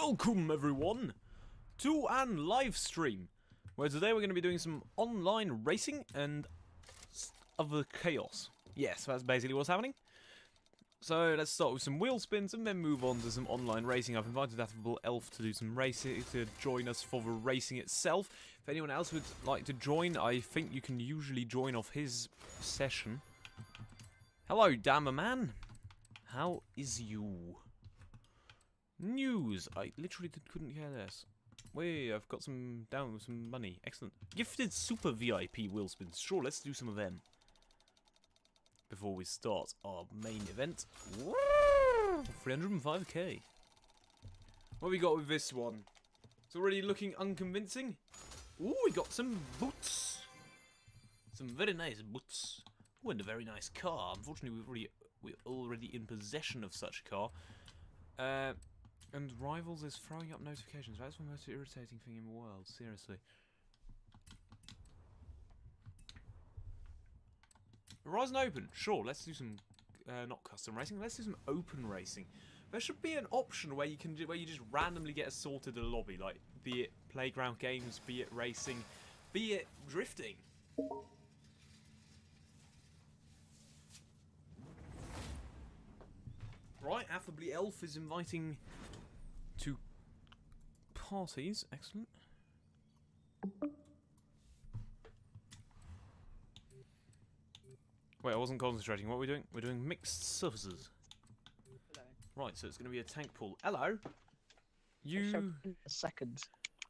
Welcome everyone to an live stream where today we're going to be doing some online racing and other chaos. Yes, that's basically what's happening. So let's start with some wheel spins and then move on to some online racing. I've invited Affable Elf to do some racing, to join us for the racing itself. If anyone else would like to join, I think you can usually join off his session. Hello, Dammer Man. How is you? News. I literally couldn't care less. Wait, I've got some money. Excellent. Gifted super VIP wheel spins. Sure, let's do some of them before we start our main event. Woo! 305k. What have we got with this one? It's already looking unconvincing. Ooh, we got some boots. Some very nice boots. Ooh, and a very nice car. Unfortunately, we're already in possession of such a car. And Rivals is throwing up notifications. That's the most irritating thing in the world. Seriously. Horizon Open. Sure, let's do some not custom racing. Let's do some open racing. There should be an option where you just randomly get assorted a lobby, like be it playground games, be it racing, be it drifting. Right, Affably Elf is inviting to parties. Excellent. Wait, I wasn't concentrating. What are we doing? We're doing mixed surfaces. Hello. Right, so it's going to be a tank pool. Hello. A second.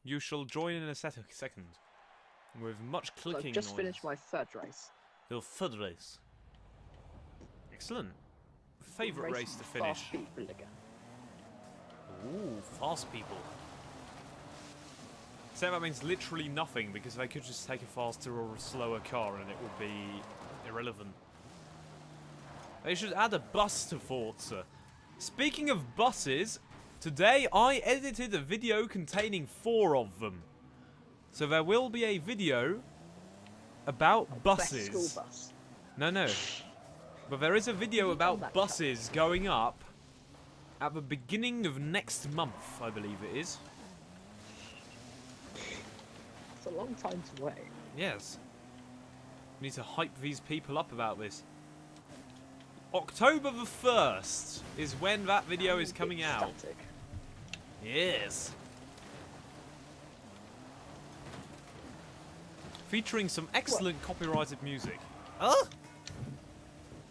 You shall join in a second. With much clicking So I've just noise. finished my third race. Your third race. Excellent. Favourite race to finish? Fast people again. Ooh, fast people. So that means literally nothing, because they could just take a faster or a slower car and it would be irrelevant. They should add a bus to Forza. Speaking of buses, today I edited a video containing 4 of them. So there will be a video about buses. Best school bus. No. But there is a video about buses going up at the beginning of next month, I believe it is. It's a long time to wait. Yes. We need to hype these people up about this. October the 1st is when that video is coming out. Static. Yes. Featuring some excellent copyrighted music. Huh?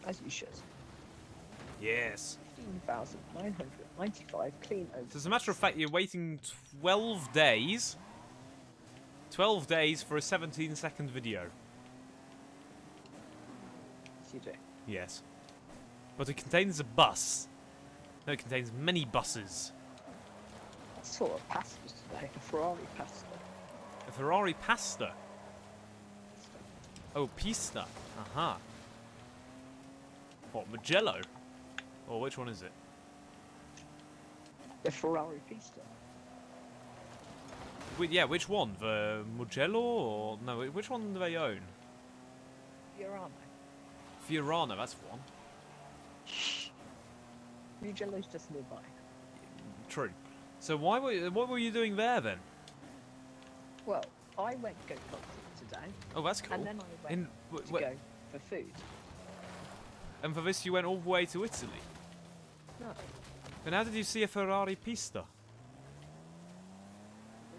As you should. Yes. 15,995 clean over. So as a matter of fact, you're waiting 12 days. 12 days for a 17-second video. Yes, you do. Yes. But it contains a bus. No, it contains many buses. I saw a pasta today, a Ferrari pasta. A Ferrari pasta. Oh, pista. Aha. What, Mugello? Or which one is it? The Ferrari pista. Yeah, which one? The Mugello or... No, which one do they own? Fiorano. Fiorano, that's one. Mugello's just nearby. True. So what were you doing there then? Well, I went go-karting today. Oh, that's cool. And then I went to go for food. And for this you went all the way to Italy? No, Then how did you see a Ferrari pista?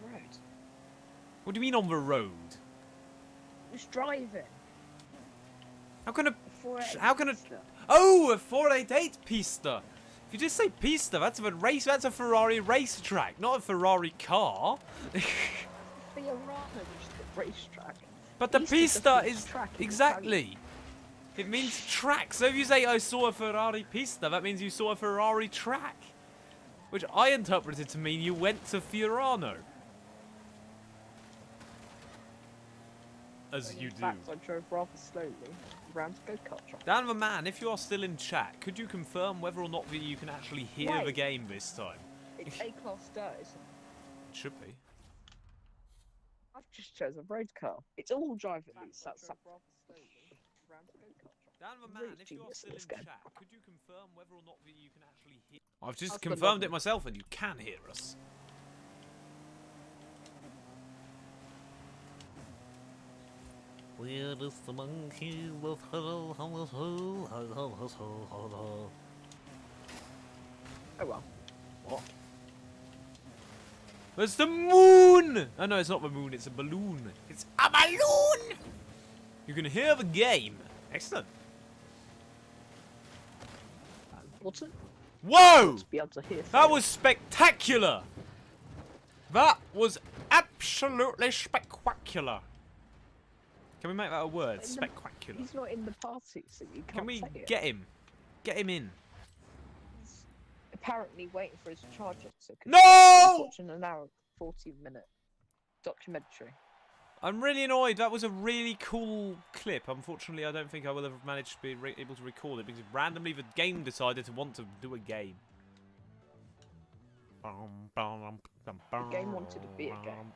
the road. What do you mean on the road? Just driving. How can a... A How can a... pista. Oh, a 488 pista! If you just say pista, that's a Ferrari racetrack, not a Ferrari car. Fiorano, which is the racetrack. But the pista means is... track in Exactly. It means track. So if you say, I saw a Ferrari pista, that means you saw a Ferrari track. Which I interpreted to mean you went to Fiorano. As you In do. fact, I drove rather slowly around the go-kart track. Dan the Man, if you are still in chat, could you confirm whether or not you can actually hear the Wait. game this time? It's A-class dirt, isn't it? It should be. I've just chosen a road car. It's all driving loose. That's rather slowly around the go-kart track. Dan the Really Man, if you are genius still in in this game. chat, could you confirm whether or not you can actually hear... I've just That's the confirmed lovely- it myself and you can hear us. Where is the monkey? Oh well. What? It's the moon! Oh no, it's not the moon, it's a balloon. It's a balloon! You can hear the game. Excellent. Important. Whoa! To be able to hear. That was spectacular! That was absolutely spectacular. Can we make that a word? Spectacular. He's not in the party, so you can't. Can we say it. get him? Get him in. He's apparently waiting for his charger. So No! watching an hour, 40-minute documentary. I'm really annoyed. That was a really cool clip. Unfortunately, I don't think I will ever manage to be able to record it because randomly the game decided to want to do a game. The game wanted to be a game.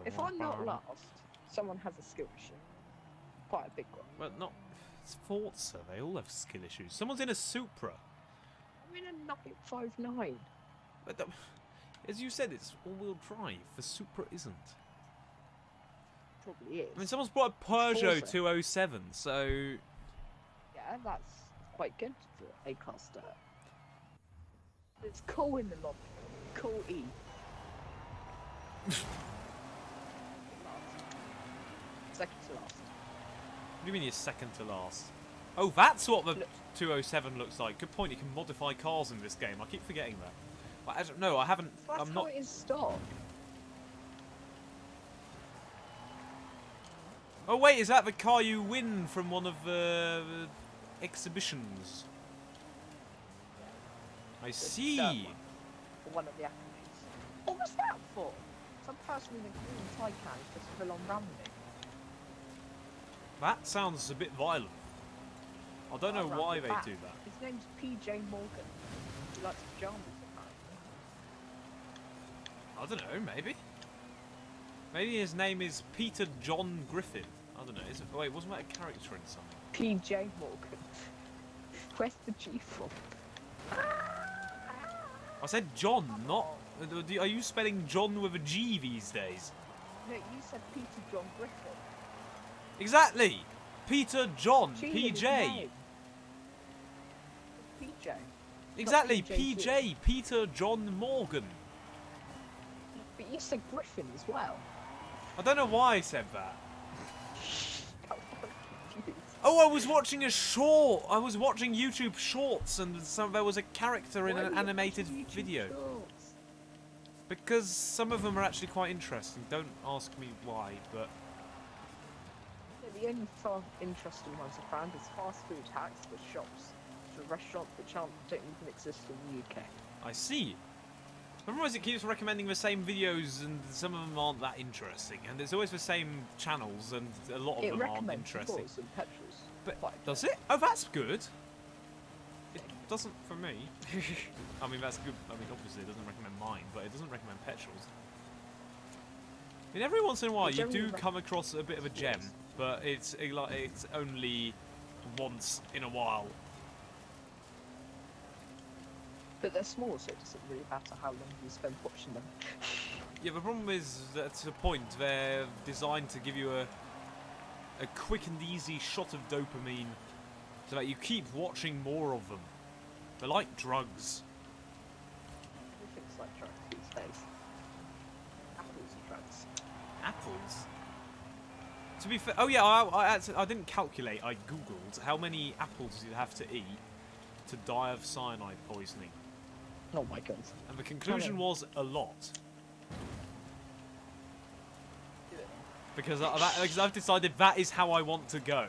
If I'm not last, someone has a skill issue. Quite a big one. Well, not. It's Forza. They all have skill issues. Someone's in a Supra. I'm in a 959. But as you said, it's all-wheel drive. The Supra isn't. Probably is. I mean, someone's brought a Peugeot Forza. 207, so... Yeah, that's quite good for A-class dirt. It's cool in the lobby. Cool E. Second to last. What do you mean you're second to last? Oh, that's what the 207 looks like. Good point, you can modify cars in this game. I keep forgetting that. But I don't know, I haven't... That's I'm how not... it is stock. Oh wait, is that the car you win from one of the exhibitions? I see. That one. For one of the accolades. What was that for? Some person with a green Taycan just fell on randomly. That sounds a bit violent. I don't know Around why the they back. do that. His name's PJ Morgan. He likes pajamas apparently. I don't know, maybe. Maybe his name is Peter John Griffin. I don't know. Is it, wait, wasn't that a character in something? PJ Morgan. Where's the G from? I said John, not... Are you spelling John with a G these days? No, you said Peter John Griffin. Exactly! Peter John, G in his PJ. name. PJ. Exactly, PJ too. PJ, Peter John Morgan. But you said Griffin as well. I don't know why I said that. I'm confused. Oh, I was watching a short. I was watching YouTube Shorts, and there was a character in Why an are you animated watching YouTube video. Shorts? Because some of them are actually quite interesting. Don't ask me why, but Yeah, the only interesting ones I found is fast food hacks for shops, for restaurants which don't even exist in the UK. I see. The problem is it keeps recommending the same videos, and some of them aren't that interesting. And it's always the same channels, and a lot of It them aren't recommends interesting. Forza and petrols. But Quite does it? Oh, that's good. It doesn't for me. I mean, that's good. I mean, obviously, it doesn't recommend mine, but it doesn't recommend petrols. I mean, every once in a while, It you do generally come across a bit of a gem, Yes. but it's only once in a while. But they're small, so it doesn't really matter how long you spend watching them. Yeah, the problem is that to a point they're designed to give you a quick and easy shot of dopamine, so that you keep watching more of them. They're like drugs. Everything's like drugs these days. Apples are drugs. Apples. To be fair, oh yeah, I didn't calculate. I googled how many apples you have to eat to die of cyanide poisoning, Oh my god. and the conclusion was a lot. Because I've decided that is how I want to go.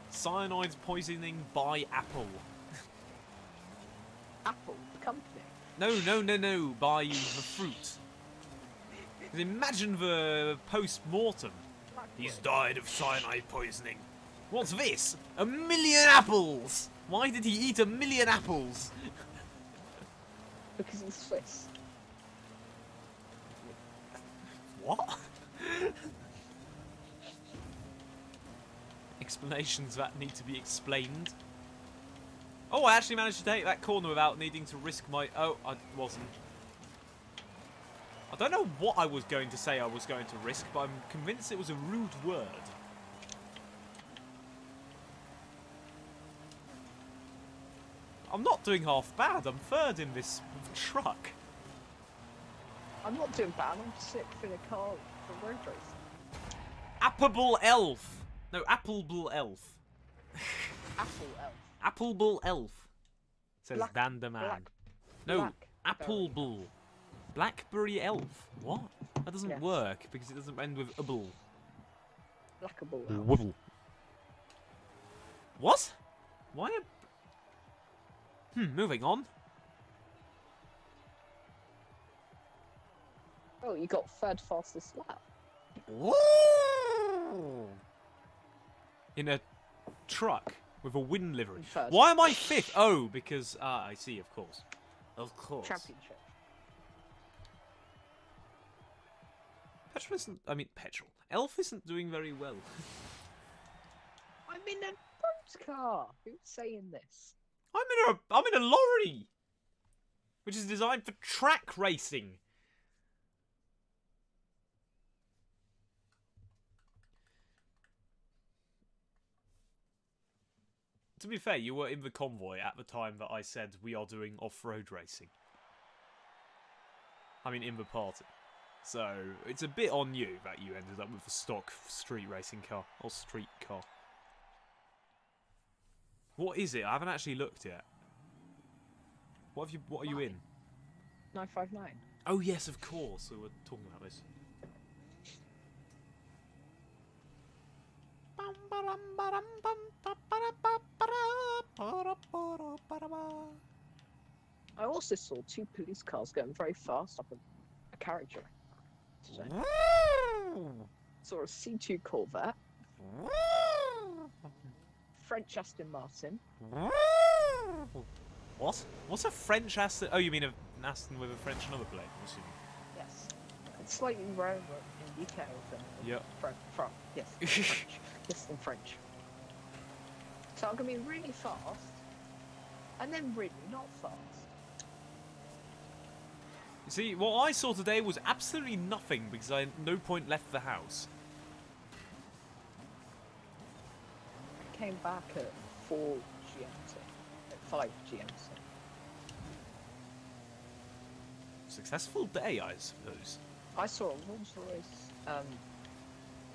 Cyanide poisoning by apple. Apple, the company. No, by the fruit. 'Cause imagine the post-mortem. He's died of cyanide poisoning. What's this? 1,000,000 apples! Why did he eat 1,000,000 apples? Because he's Swiss. What? Explanations that need to be explained. Oh, I actually managed to take that corner without needing to risk my... Oh, I wasn't. I don't know what I was going to say I was going to risk, but I'm convinced it was a rude word. I'm not doing half bad. I'm third in this truck. I'm not doing bad. I'm sick for the car for road racing. Applebull elf. No, Applebull elf. Apple elf. Applebull elf. Says Black- Dan the man. black- No, blackberry. Applebull. Blackberry elf. What? That doesn't Yes. work because it doesn't end with able. Blackable elf. Wibble. What? Why a... moving on. Oh, you got third fastest lap. Woo! In a truck with a win livery. Third. Why am I fifth? Oh, because I see, of course. Of course. Championship. Petrol isn't. I mean, petrol. Elf isn't doing very well. I'm in a boat car. Who's saying this? I'm in a lorry, which is designed for track racing. To be fair, you were in the convoy at the time that I said we are doing off-road racing. I mean, in the party. So, it's a bit on you that you ended up with a stock street racing car. Or street car. What is it? I haven't actually looked yet. What are you in? 959. Oh yes, of course. We were talking about this. I also saw two police cars going very fast up a carriageway today. Saw a C2 Corvette, French Aston Martin. What? What's a French Aston? Oh, you mean an Aston with a French number plate? I'm assuming. Yes. It's slightly rare in UK or Yep. France. Yes. French. Yes, in French. So I'm gonna be really fast, and then really not fast. You see, what I saw today was absolutely nothing because I at no point left the house. I came back at 4 GMT, at 5 GMT. Successful day, I suppose. I saw a Rolls-Royce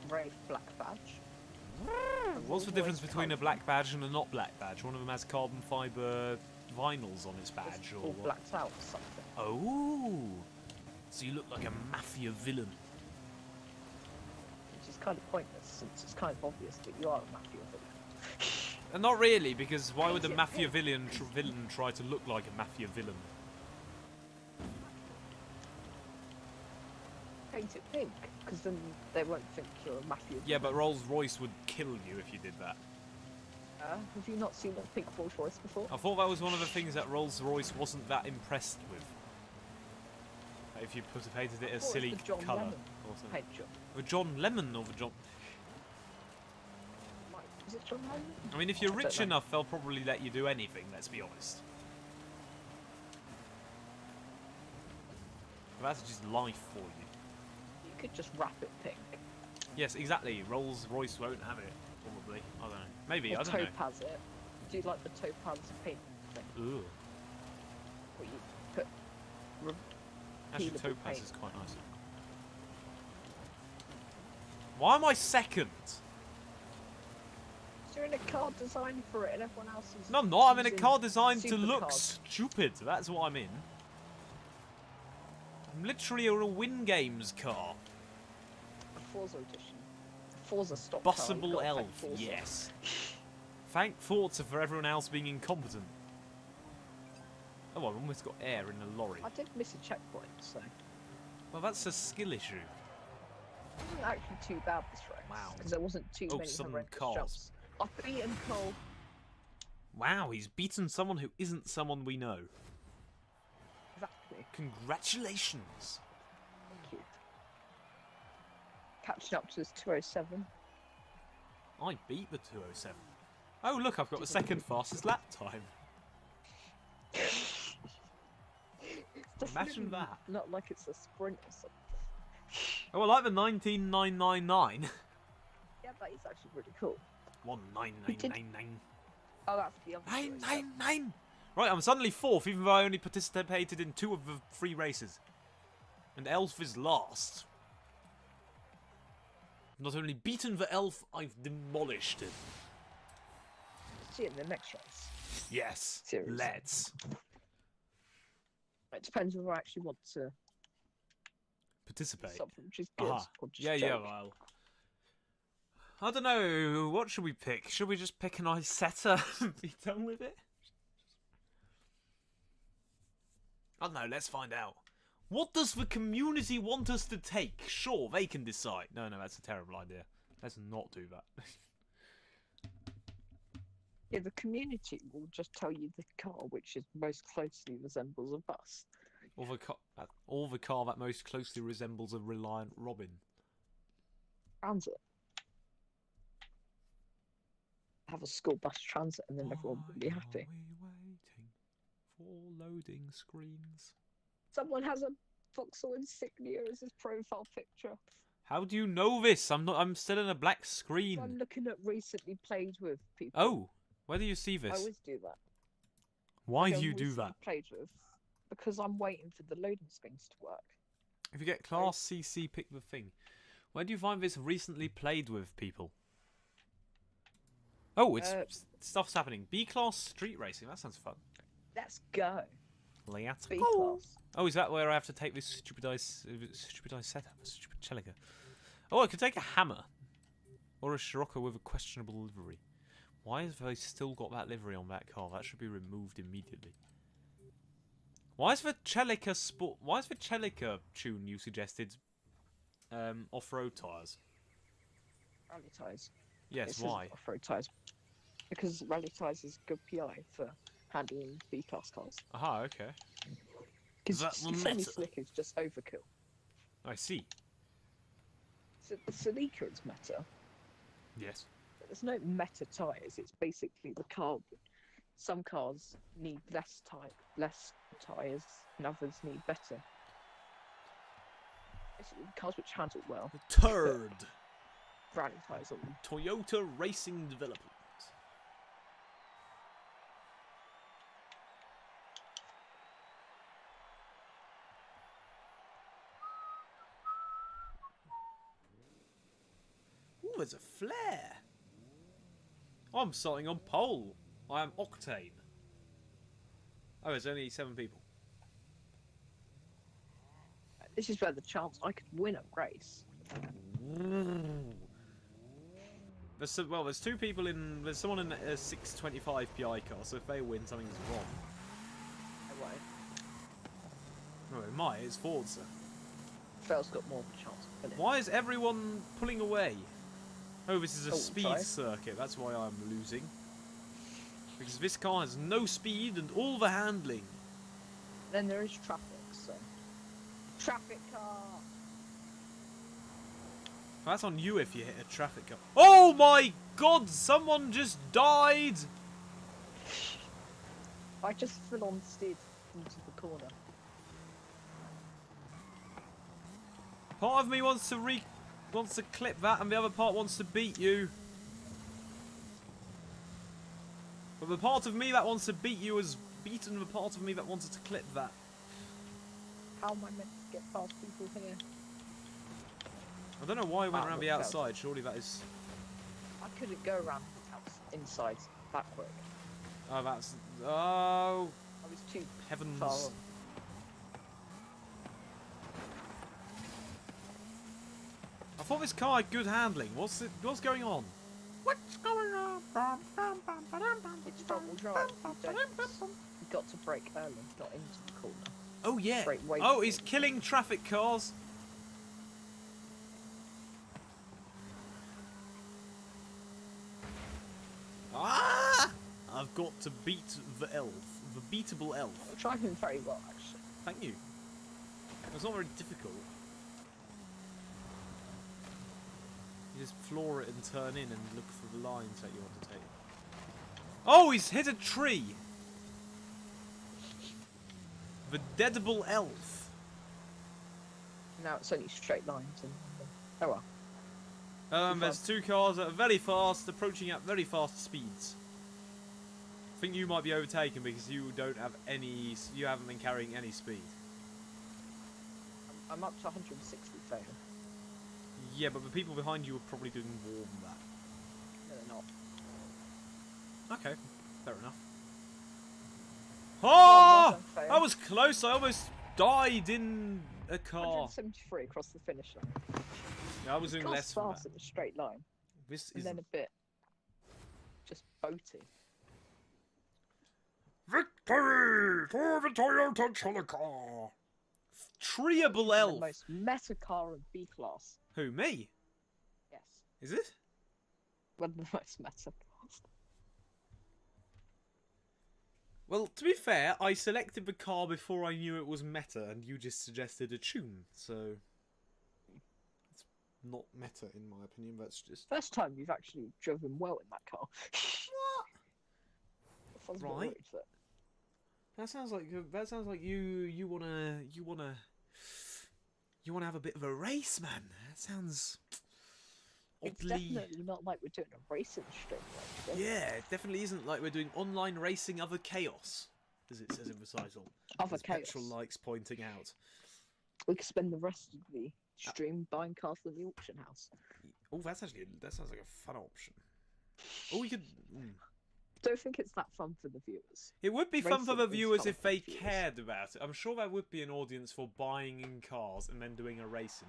red black badge. What's the difference between a black badge and a not black badge? One of them has carbon fibre vinyls on its badge, or all what? blacked out or something. Oh, so you look like a mafia villain. Which is kind of pointless since it's kind of obvious that you are a mafia villain. Not really, because why would a mafia villain try to look like a mafia villain? Paint it pink, because then they won't think you're a mafia villain. Yeah, but Rolls-Royce would kill you if you did that. Have you not seen a pink Rolls-Royce before? I thought that was one of the things that Rolls-Royce wasn't that impressed with. If you painted it a silly colour. Paint job. The John Lemon or the John... Is it John Lennon? I mean, if you're I don't rich know. enough, they'll probably let you do anything, let's be honest. But that's just life for you. You could just wrap it pink. Yes, exactly. Rolls-Royce won't have it, probably. I don't know. Maybe, Or I don't know. topaz it. Do you like the topaz paint thing? Ooh. Where you put... Actually, peelable topaz paint. is quite nice. Why am I second? You're in a car designed for it and everyone else is... No, I'm not. I'm in a using car designed to look supercars. stupid. That's what I'm in. I'm literally in a Win Games car. A Forza edition. Forza stock car. You've Bussable got to elf. thank Forza. Yes. Thank Forza for everyone else being incompetent. Oh, I've almost got air in a lorry. I did miss a checkpoint, so... Well, that's a skill issue. It wasn't actually too bad this race. Wow. Because there wasn't too Oh, many some horrendous cars. jumps. I've beaten Cole. Wow, he's beaten someone who isn't someone we know. Exactly. Congratulations. Thank you. Catching up to his 207. I beat the 207. Oh, look, I've got the second fastest lap time. The Imagine that. Not like it's a sprint or something. Oh, I like the 19999. Yeah, that is actually really cool. 19999. Oh, that's the other series stuff. 999. Right, I'm suddenly fourth, even though I only participated in 2 of the 3 races. And Elf is last. Not only beaten the Elf, I've demolished it. See it in the next race. Yes, Series. let's. It depends whether I actually want to Participate. something which is good. Aha. Or just Yeah, joke. well. I don't know, what should we pick? Should we just pick an Isetta and be done with it? I don't know, let's find out. What does the community want us to take? Sure, they can decide. No, that's a terrible idea. Let's not do that. Yeah, the community will just tell you the car which is most closely resembles a bus. Or the car that most closely resembles a Reliant Robin. Transit. Have a school bus transit and then everyone will be happy. Why are we waiting for loading screens? Someone has a Vauxhall insignia as his profile picture. How do you know this? I'm still in a black screen. So I'm looking at recently played with people. Oh, where do you see I this? always do that. Why Who do you I'm do recently that? Played with because I'm waiting for the loading screens to work. If you get Class CC, pick the thing. Where do you find this recently played with people? Oh, it's stuff's happening. B-Class street racing. That sounds fun. Let's go. Let's B go. class. Oh, is that where I have to take this stupidized setup? A stupid Celica. Oh, I could take a hammer. Or a Scirocco with a questionable livery. Why have they still got that livery on that car? That should be removed immediately. Why is the Celica sport? Why is the Celica tune you suggested off-road tyres? Rally tyres. Yes, why? Off-road tyres. Because rally tyres is good PI for handling B-class cars. Aha, okay. Because That's the semi-slick is just overkill. I see. So the Celica is meta. Yes. But there's no meta tyres. It's basically the car. Some cars need less tyres, and others need better. Basically, the cars which handle well. Turd. Rally tyres on them. Toyota Racing Development. Ooh, there's a flare. I'm starting on pole. I am Octane. Oh, there's only 7 people. This is where the chance I could win a race. There's 2 people in. There's someone in a 625 PI car, so if they win, something's wrong. No way. No, it might. It's Forza. Phil's got more of a chance of winning. Why is everyone pulling away? Oh, this is a speed try. circuit. That's why I'm losing. Because this car has no speed and all the handling. Then there is traffic, so... Traffic car! That's on you if you hit a traffic car. Oh my god! Someone just died! I just full on steered into the corner. Part of me wants to clip that, and the other part wants to beat you. But the part of me that wants to beat you has beaten the part of me that wanted to clip that. How am I meant to get past people here? I don't know why we went around the look, outside. Surely that is... I couldn't go around the house inside that quick. Oh, that's... Oh... I was too Heavens. far on. I thought this car had good handling. What's going on? What's going on? It's front wheel drive. You've got to brake early, not into the corner. Oh yeah. Brake way Oh, before. he's killing traffic cars. Ah! I've got to beat the elf, the beatable elf. I'm driving very well, actually. Thank you. It's not very difficult. You just floor it and turn in and look for the lines that you want to take. Oh, he's hit a tree! The Deadable Elf. Now it's only straight lines and oh well. There's two cars that are very fast, approaching at very fast speeds. I think you might be overtaken because you don't have any. You haven't been carrying any speed. I'm up to 160 fail. Yeah, but the people behind you are probably doing more than that. No, they're not. Okay, fair enough. Oh! Well, I was close. I almost died in a car. 173 across the finish line. Yeah, I was doing less than fast that. in a straight line, This and is then a bit just boaty. victory for the Toyota Celica. Treeable Elf. The most meta car in B class. Who, me? Yes. Is it? One of the most meta cars. Well, to be fair, I selected the car before I knew it was meta, and you just suggested a tune, so it's not meta in my opinion. That's just First time you've actually driven well in that car. what? Right. Right. That sounds like you wanna have a bit of a race, man. That sounds It's oddly. definitely not like we're doing a racing stream. Like, Yeah, it definitely isn't like we're doing online racing other chaos, as it says in the title. Other As chaos. Petrol likes pointing out. We could spend the rest of the stream buying cars from the auction house. Oh, that sounds like a fun option. Oh, we could. Don't think it's that fun for the viewers. It would be fun for the Racing is viewers fun if for they the viewers. cared about it. I'm sure there would be an audience for buying in cars and then doing a race in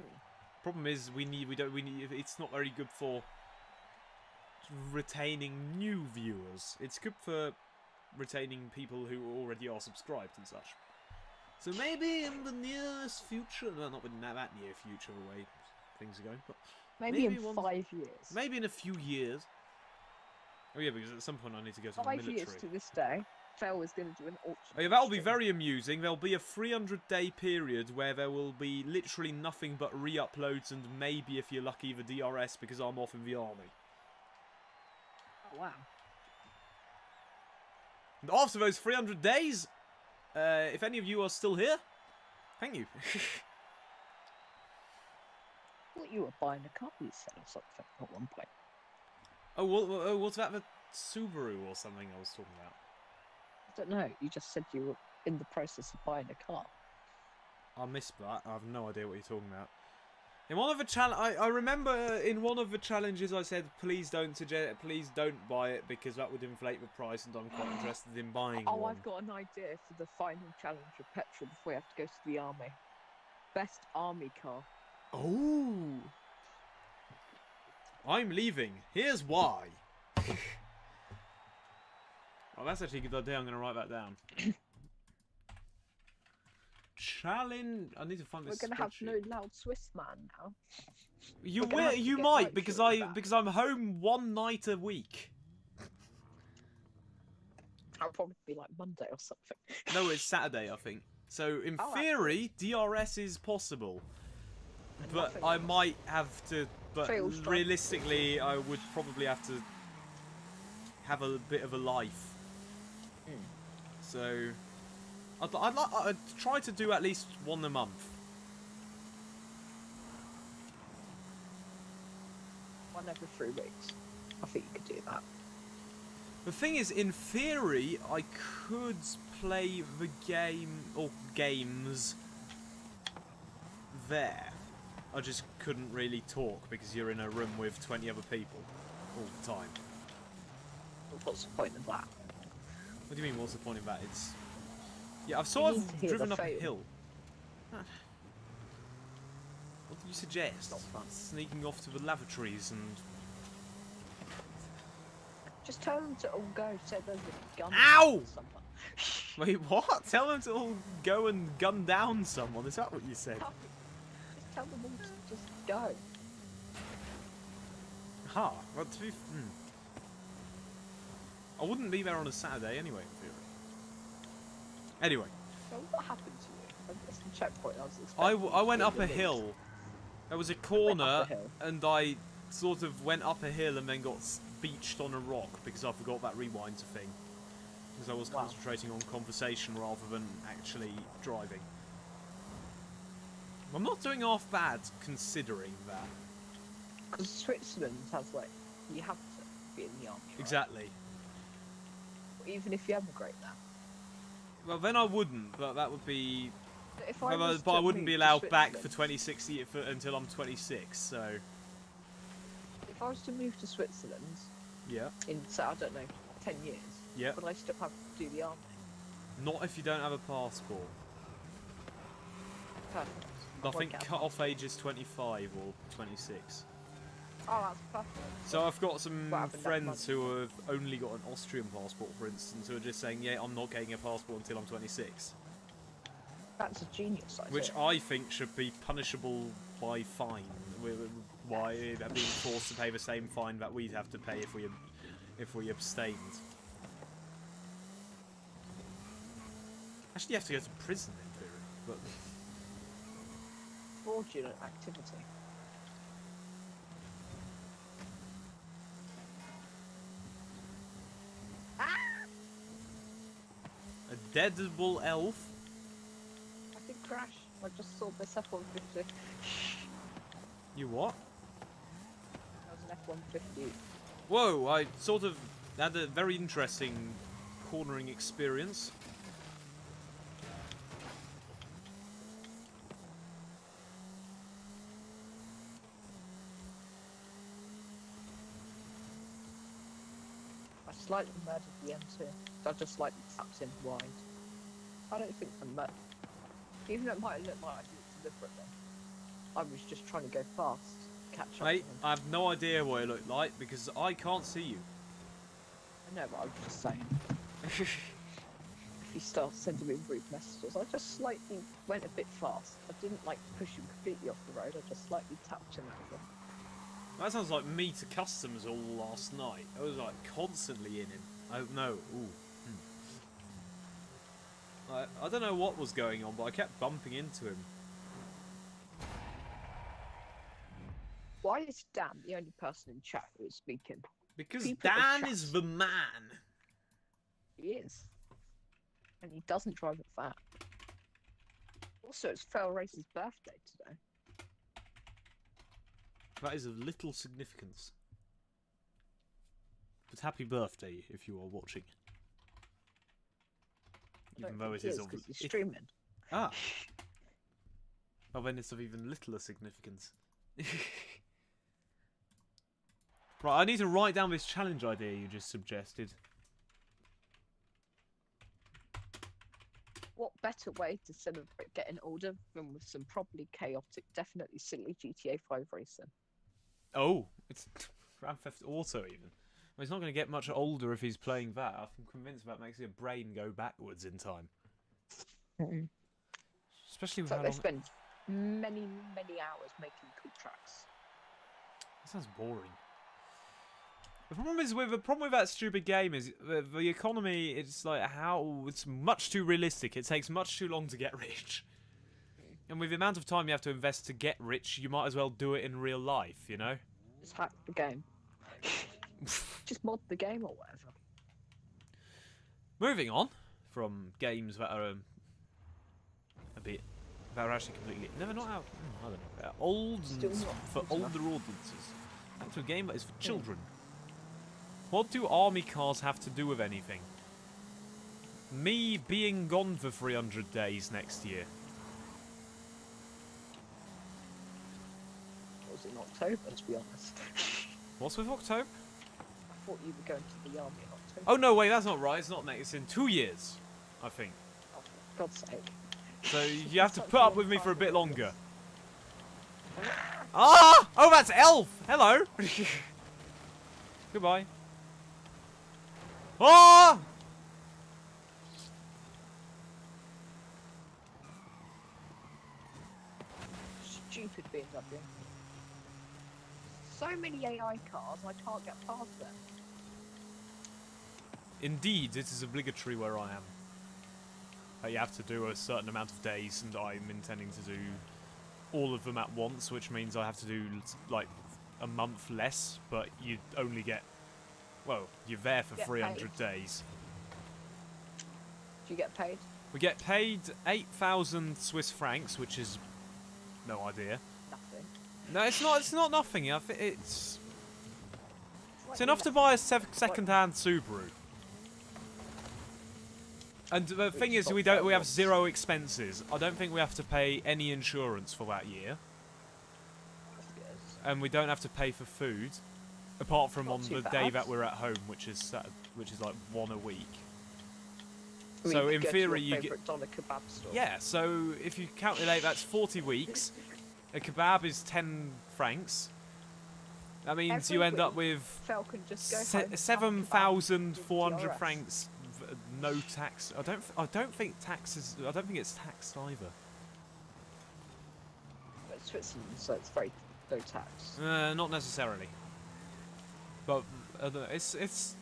them. Problem is, it's not very good for retaining new viewers. It's good for retaining people who already are subscribed and such. So maybe in the nearest future, well, not in that near future, the way things are going, but Maybe in one- 5 years. maybe in a few years. Oh yeah, because at some point I need to go to the 5 military. years to this day, Phil is going to do an auction. Oh yeah, that'll be stream. very amusing. There'll be a 300-day period where there will be literally nothing but re-uploads and maybe, if you're lucky, the DRS because I'm off in the army. Oh, wow. And after those 300 days, if any of you are still here, thank you. I thought you were buying a car you said or something at one point. Oh, what's that? The Subaru or something I was talking about? I don't know. You just said you were in the process of buying a car. I missed that. I have no idea what you're talking about. In one of the I remember in one of the challenges I said, please don't buy it because that would inflate the price, and I'm quite interested in buying one. Oh, I've got an idea for the final challenge of petrol before we have to go to the army. Best army car. Oh, I'm leaving. Here's why. Oh, that's actually a good idea. I'm going to write that down. Challenge. I need to find this. We're going to have spreadsheet. no loud Swiss man now. You We're gonna have will. to You get might Mike because Shorty back. I'm home one night a week. I'll probably be like Monday or something. No, it's Saturday, I think. So in Oh, theory, DRS is possible, And but nothing I else. might have to. But Trail strike. realistically, I would probably have to have a bit of a life. So I'd try to do at least one a month. One every 3 weeks. I think you could do that. The thing is, in theory, I could play the game or games there. I just couldn't really talk because you're in a room with 20 other people all the time. What's the point of that? What do you mean, what's the point of that? It's... Yeah, I've sort You need to of hear driven the up a fail. hill. What do you suggest? Not fun. Sneaking off to the lavatories and... Just tell them to all go. Say there's a gun. Ow! or someone. Wait, what? Tell them to all go and gun down someone? Is that what you said? Just tell them all to just go. Ha! Well, to be... I wouldn't be there on a Saturday anyway, in theory. Anyway. So what happened to you? That's the checkpoint I was expecting. I went to up a release. hill. There was a went up corner, a hill. and I sort of went up a hill and then got beached on a rock because I forgot that rewind thing. because I was Wow. concentrating on conversation rather than actually driving. I'm not doing half bad, considering that. Because Switzerland has, like, you have to be in the army, right? Exactly. Even if you emigrate there. Well, then I wouldn't, but that would be... But if I was But I to wouldn't move be to allowed back for Switzerland- 2060 until I'm 26, so... If I was to move to Switzerland Yeah. in, say, I don't know, 10 years, Yeah. would I still have to do the army? Not if you don't have a passport. Perfect. I I'll think work out. cut-off age is 25 or 26. Oh, that's perfect. So I've got some What happened that friends month? who have only got an Austrian passport, for instance, who are just saying, yeah, I'm not getting a passport until I'm 26. That's a genius idea. Which I think should be punishable by fine. By being forced to pay the same fine that we'd have to pay if we abstained. Actually, you have to go to prison in theory, but... Fraudulent activity. A deadable elf? I did crash. I just saw this F-150. You what? That was an F-150. Whoa, I sort of had a very interesting cornering experience. I slightly murdered the M2. I just slightly tapped in wide. I don't think I murdered. Even though it might look like I did it deliberately. I was just trying to go fast. Catch up Mate, with him. I have no idea what it looked like because I can't see you. I know, but I was just saying. If you start sending me rude messages, I just slightly went a bit fast. I didn't like push him completely off the road. I just slightly tapped him over. That sounds like me to customs all last night. I was like constantly in him. I don't know. Ooh. I don't know what was going on, but I kept bumping into him. Why is Dan the only person in chat who is speaking? Because People are Dan chat. is the man. He is. And he doesn't drive a van. Also, it's Failrace's birthday today. That is of little significance. But happy birthday if you are watching. Even though it is of... because he's streaming. Ah. Well, then it's of even littler significance. Right, I need to write down this challenge idea you just suggested. What better way to celebrate getting older than with some probably chaotic, definitely silly GTA 5 racing? Oh, it's Grand Theft Auto even. Well, he's not going to get much older if he's playing that. I'm convinced that makes your brain go backwards in time. Especially with So how they long... spend many, many hours making cool tracks. That sounds boring. The problem with that stupid game is the economy. It's like it's much too realistic. It takes much too long to get rich, and with the amount of time you have to invest to get rich, you might as well do it in real life. You know. Just hack the game. Just mod the game or whatever. Moving on from games that are that are actually completely not out. I don't know. Old Still not for good enough. older audiences. Back to a game that is for children. What do army cars have to do with anything? Me being gone for 300 days next year. Or was it in October, to be honest? What's with October? I thought you were going to the army in October. Oh no, wait, that's not right. It's not next. It's in 2 years, I think. Oh, for God's sake. So you have to Such put a up long with me for a time bit ago. longer. Ah! Oh, that's Elf. Hello. Goodbye. Ah! Stupid BMW. So many AI cars, I can't get past them. Indeed, it is obligatory where I am. You have to do a certain amount of days, and I'm intending to do all of them at once, which means I have to do like a month less, but you only get, well, you're there for Get 300 paid. days. Do you get paid? We get paid 8,000 Swiss francs, which is no idea. Nothing. No, it's not. It's not nothing. I think it's Like enough to nothing. buy a second-hand Subaru. And the thing is, we have zero expenses. I don't think we have to pay any insurance for that year, That's good. and we don't have to pay for food, apart from Not on too the day bad. that we're at home, which is like one a week. I mean, So you in go to theory, your you get favourite doner kebab store. yeah. So if you calculate, that's 40 weeks. A kebab is 10 francs. That means Every you end up week, with Falcon just go home and have a kebab 7,400 with francs, no tax. I don't think taxes. I don't think it's taxed either. But it's Switzerland, so it's very low tax. Not necessarily. But it's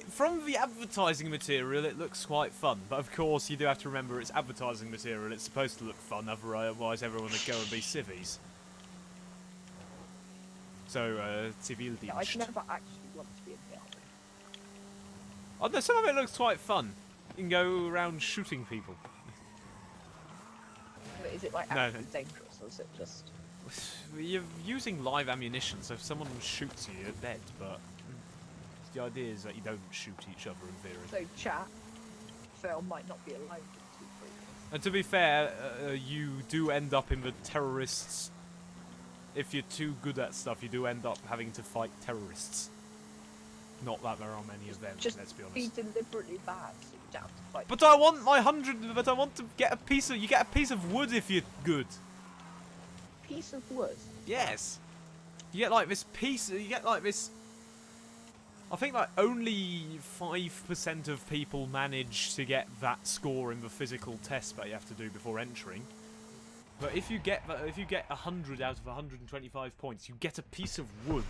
from the advertising material, it looks quite fun. But of course, you do have to remember it's advertising material. It's supposed to look fun, otherwise everyone would go and be civvies. So, Zivildienst. Yeah, I'd never actually want to be in the army. Oh, no, some of it looks quite fun. You can go around shooting people. But is it like No, actually dangerous, or is it just... You're using live ammunition, so if someone shoots you, you're dead, but the idea is that you don't shoot each other in theory. So chat, Phil might not be allowed to 2 3 years. And to be fair, you do end up in the terrorists. If you're too good at stuff, you do end up having to fight terrorists. Not that there are many of them, Just let's be be honest. deliberately bad, so you don't have to fight. But I want my 100. But I want to get a piece of. You get a piece of wood if you're good. Piece of wood. Yes. You get like this piece. You get like this. I think like only 5% of people manage to get that score in the physical test that you have to do before entering. But if you get 100 out of 125 points, you get a piece of wood.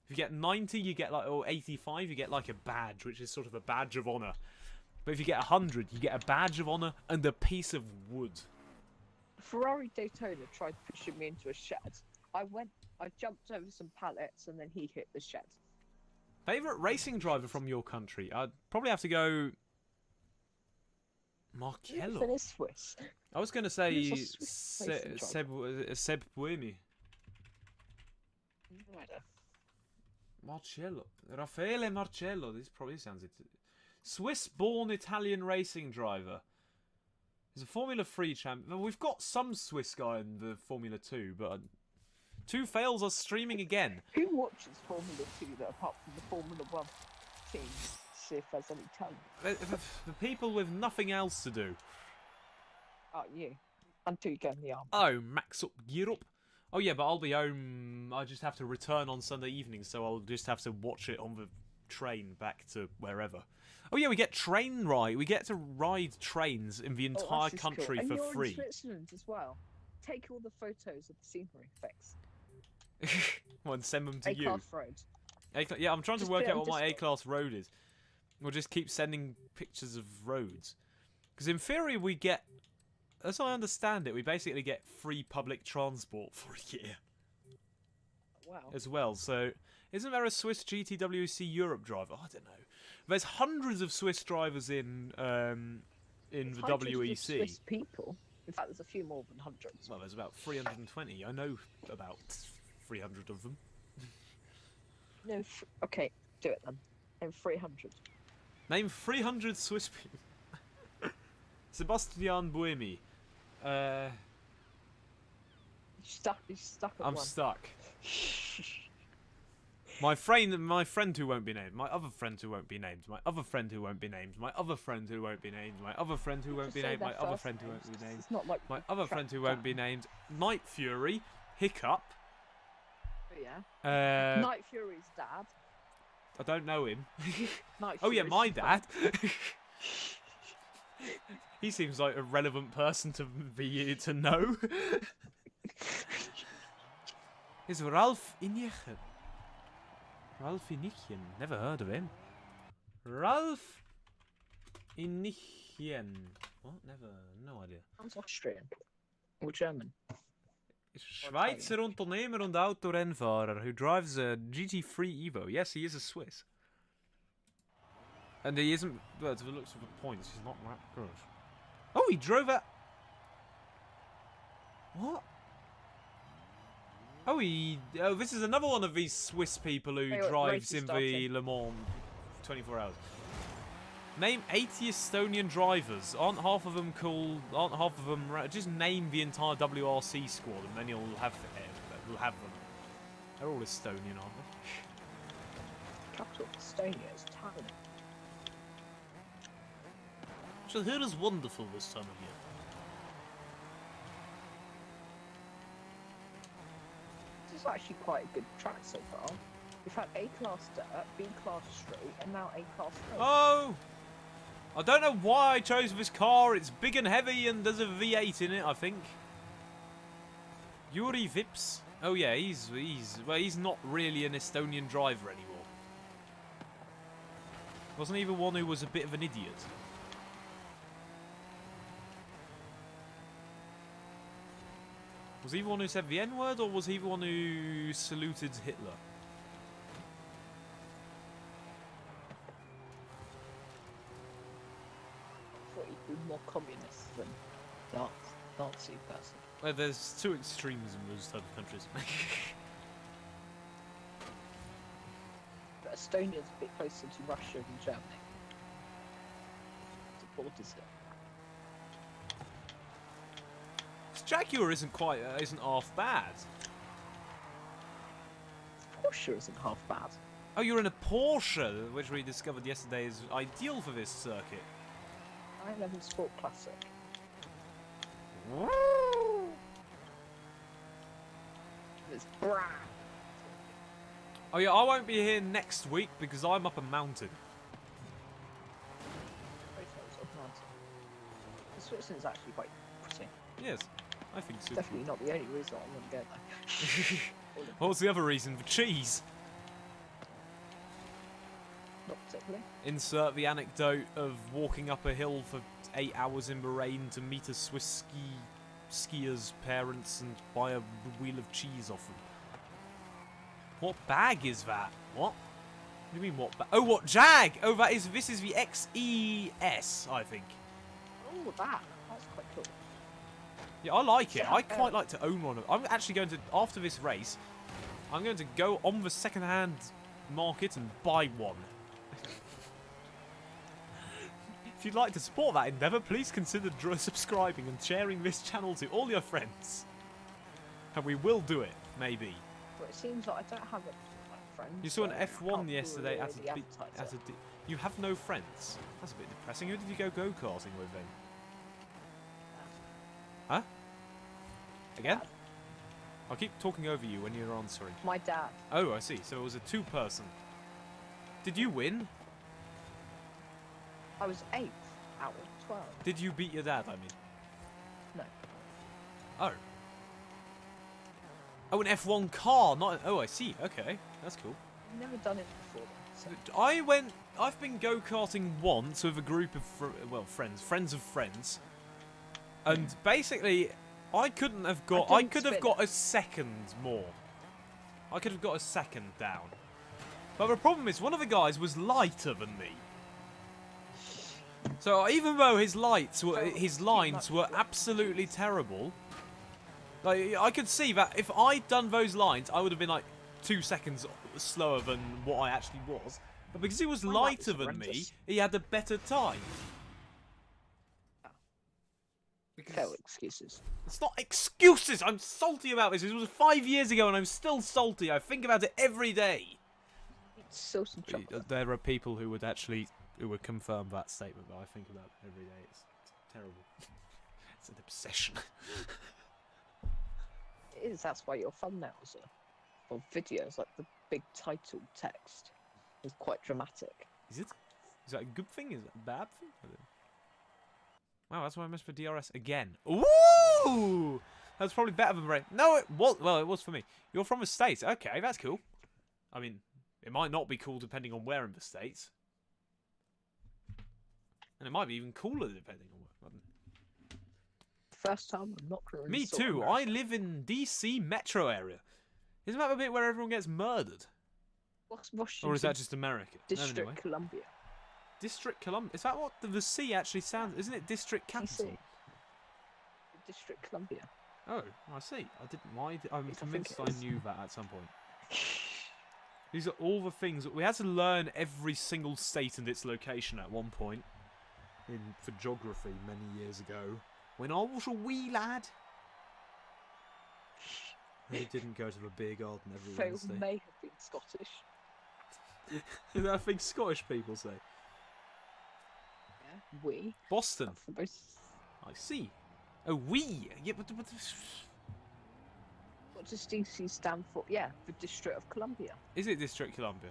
If you get 90, you get like, or 85, you get like a badge, which is sort of a badge of honor. But if you get 100, you get a badge of honor and a piece of wood. Ferrari Daytona tried pushing me into a shed. I jumped over some pallets and then he hit the shed. Favorite racing driver from your country? I'd probably have to go Marcello. Finish Swiss. I was going to say Who's a Swiss racing Seb Buemi. No idea. Marcello. Raffaele Marcello. This probably sounds it. Swiss-born Italian racing driver. He's a Formula 3 champion. We've got some Swiss guy in the Formula 2, but two fails are streaming again. Who watches Formula 2 that apart from the Formula 1 team? See if there's any talent. The people with nothing else to do. Oh, you. Until you go in the army. Oh, Max up, gear up. Oh yeah, but I'll be home. I just have to return on Sunday evening, so I'll just have to watch it on the train back to wherever. Oh yeah, we get train ride. We get to ride trains in the entire country cool. for And free. you're in Switzerland as well. Take all the photos of the scenery effects. Well, and send them to you. A-class road. Yeah, I'm trying to Just work put it out on what my Discord. A-class road is. We'll just keep sending pictures of roads. Because in theory we get, as I understand it, we basically get free public transport for a year. Wow. As well, so isn't there a Swiss GTWC Europe driver? I don't know. There's hundreds of Swiss drivers in the There's hundreds of WEC. Swiss people. In fact, there's a few more than hundreds. Well, there's about 320. I know about 300 of them. No, okay, do it then. And 300. Name 300 Swiss people. Sebastian Buemi. You're stuck at I'm one. stuck. My friend who won't be named. My other friend who won't be named. My other friend who won't be named. My other friend who won't be named. My other friend who won't be Just say named. My their other first friend who names, won't be named. It's not like My other friend who won't be named. Night Fury. Hiccup. Oh, yeah. Night Fury's dad. I don't know him. Night Oh yeah, Fury's my dad. dad. He seems like a relevant person to know. Is Ralph Inichen? Ralph Inichen. Never heard of him. Ralph Inichen. What? Never. No idea. Sounds Austrian. Or German. Schweizer Unternehmer und Autorennfahrer who drives a GT3 Evo. Yes, he is a Swiss. And he isn't, well, to the looks of the points, he's not that good. Oh, he drove at... What? Oh, oh, this is another one of these Swiss people who drives in the Le Mans 24 hours. Name 80 Estonian drivers. Aren't half of them cool? Aren't half of them... Just name the entire WRC squad and then you'll have them. They're all Estonian, aren't they? Capital of Estonia is Tallinn. So here is wonderful this time of year. This is actually quite a good track so far. We've had A-class dirt, B-class street, and now A-class hill. Oh! I don't know why I chose this car. It's big and heavy and there's a V8 in it, I think. Yuri Vips. Oh yeah, he's not really an Estonian driver anymore. Wasn't he the one who was a bit of an idiot? Was he the one who said the N-word, or was he the one who saluted Hitler? I thought he'd be more communist than Nazi person. Well, there's two extremes in those type of countries. But Estonia's a bit closer to Russia than Germany. The borders it. This Jaguar isn't half bad. Porsche isn't half bad. Oh, you're in a Porsche, which we discovered yesterday is ideal for this circuit. 911 Sport Classic. It's brand. Oh yeah, I won't be here next week because I'm up a mountain. Photos of mountain. Switzerland's actually quite pretty. Yes, I think so. Definitely not the only reason I want to go there. What's the other reason? For cheese. Not particularly. Insert the anecdote of walking up a hill for 8 hours in the rain to meet a Swiss skier's parents and buy a wheel of cheese off them. What bag is that? What? What do you mean what bag? Oh, what Jag? Oh, this is the XES, I think. Oh, that's quite cool. Yeah, I like it. I quite like to own one of them. I'm actually going to, after this race, I'm going to go on the second-hand market and buy one. If you'd like to support that endeavour, please consider subscribing and sharing this channel to all your friends. And we will do it, maybe. But it seems like I don't have friends. You saw an F1 yesterday at a You have no friends? That's a bit depressing. Who did you go go-karting with then? Huh? Again? Dad. I'll keep talking over you when you're answering. My dad. Oh, I see. So it was a two-person. Did you win? I was 8th out of 12. Did you beat your dad, I mean? No. Oh. Oh, an F1 car, not an... Oh, I see. Okay. That's cool. I've never done it before. So. I've been go-karting once with a group of, friends of friends. And basically, I could have got a second more. I could have got a second down. But the problem is, one of the guys was lighter than me. So even though his lines were absolutely terrible, like I could see that if I'd done those lines, I would have been like 2 seconds slower than what I actually was. But because he was lighter than me, he had a better time. No excuses. It's not excuses. I'm salty about this. It was 5 years ago, and I'm still salty. I think about it every day. It's so some chocolate. There are people who would confirm that statement, but I think about it every day. It's terrible. It's an obsession. It is. That's why your thumbnails are, or videos, like the big title text, is quite dramatic. Is it? Is that a good thing? Is that a bad thing? Wow, that's why I missed for DRS again. Ooh! That's probably better than Ray. No, it was. Well, it was for me. You're from the States. Okay, that's cool. I mean, it might not be cool depending on where in the States. And it might be even cooler depending on where. First time I'm not really. Me too. I live in DC metro area. Isn't that the bit where everyone gets murdered? What's Washington? Or is that just America? District Anyway. Columbia. District Columbia. Is that what the C actually sounds? Isn't it District Capital? DC. District Columbia. Oh, I see. I didn't. Why? I'm Yes, I convinced think I it is. knew that at some point. These are all the things we had to learn every single state and its location at one point for geography many years ago when I was a wee lad. They didn't go to the beer garden every Fail Wednesday. may have been Scottish. Is that a thing Scottish people say? Yeah, we. Boston. That's the most... I see. Oh, we. Yeah, but What does DC stand for? Yeah, the District of Columbia. is it District Columbia?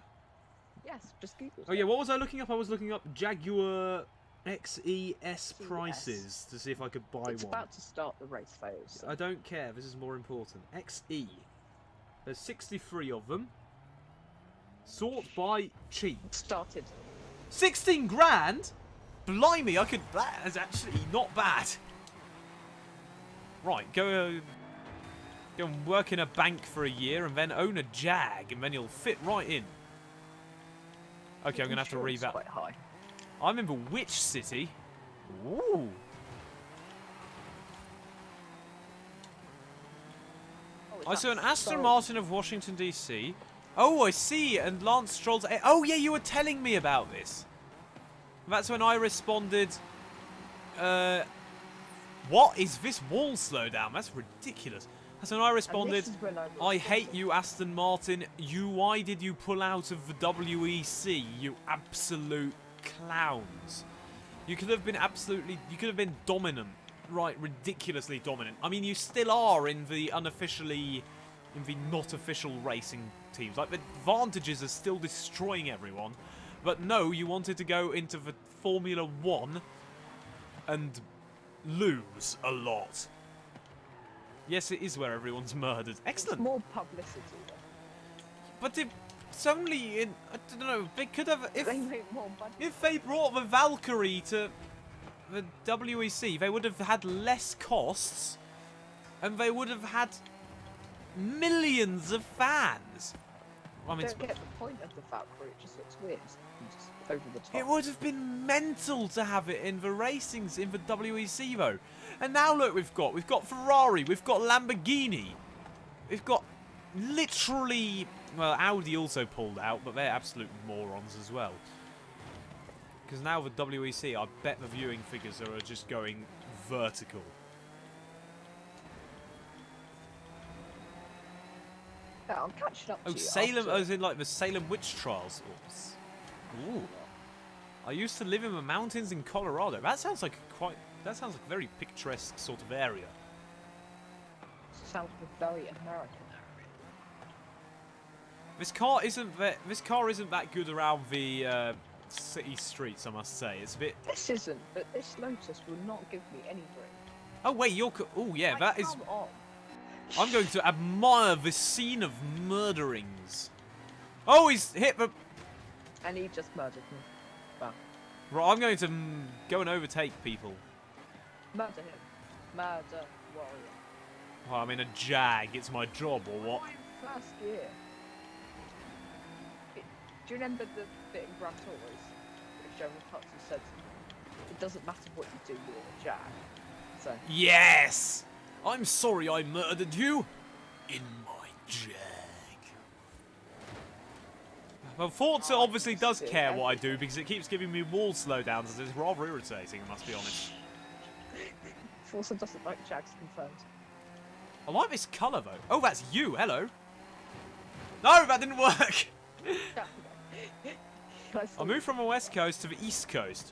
Yes, just Google. Oh yeah, what was I looking up? I was looking up Jaguar XES prices to see if I could buy It's one. about to start the race fails. So. I don't care. This is more important. XE. There's 63 of them. Sort by cheap. Started. 16 grand? Blimey, I could. That is actually not bad. Right, go and work in a bank for a year and then own a Jag and then you'll fit right in. Okay, I'm going to have to read that. Quite high. I'm in the which city? Ooh. Oh, I saw an Aston Sorry. Martin of Washington, D.C. Oh, I see. And Lance Stroll's... Oh, yeah, you were telling me about this. That's when I responded... What is this wall slowdown? That's ridiculous. That's when I responded... I hate you, Aston Martin. Why did you pull out of the WEC, you absolute clowns? You could have been You could have been dominant. Right, ridiculously dominant. I mean, you still are in the not official racing teams. Like, the advantages are still destroying everyone. But no, you wanted to go into the Formula 1 and lose a lot. Yes, it is where everyone's murdered. Excellent. It's more publicity, though. But it's only in... I don't know, they could have... They make more money. If they brought the Valkyrie to the WEC, they would have had less costs, and they would have had millions of fans. I mean, Don't get the point of the Valkyrie, it just looks weird. And just over the top. it would have been mental to have it in the racings, in the WEC though. And now look, we've got Ferrari, we've got Lamborghini, we've got literally, well, Audi also pulled out, but they're absolute morons as well. Because now the WEC, I bet the viewing figures are just going vertical. Yeah, I'm catching up to Oh, you. Salem, after- as in like the Salem witch trials. Oops. Ooh. I used to live in the mountains in Colorado. That sounds like a very picturesque sort of area. Sounds like a very American area. This car isn't that good around the city streets, I must say. It's a bit. This isn't, but this Lotus will not give me any drink. Oh wait, oh yeah, Like, that is. come on. I'm going to admire the scene of murderings. Oh, he's hit the. And he just murdered me. Well, Right, I'm going to go and overtake people. murder him. Murder warrior. Well, I'm in a Jag. It's my job, or what? I'm in first gear. Do you remember the bit in Gran Turismo where General Hudson said, it doesn't matter what you do, you're a Jag. So, Yes! I'm sorry I murdered you. In my Jag. Well, Forza obviously does care what I do because it keeps giving me wall slowdowns and it's rather irritating, I must be honest. Forza doesn't like Jags confirmed. I like this colour though. Oh, that's you. Hello. No, that didn't work. I moved from the west coast to the east coast.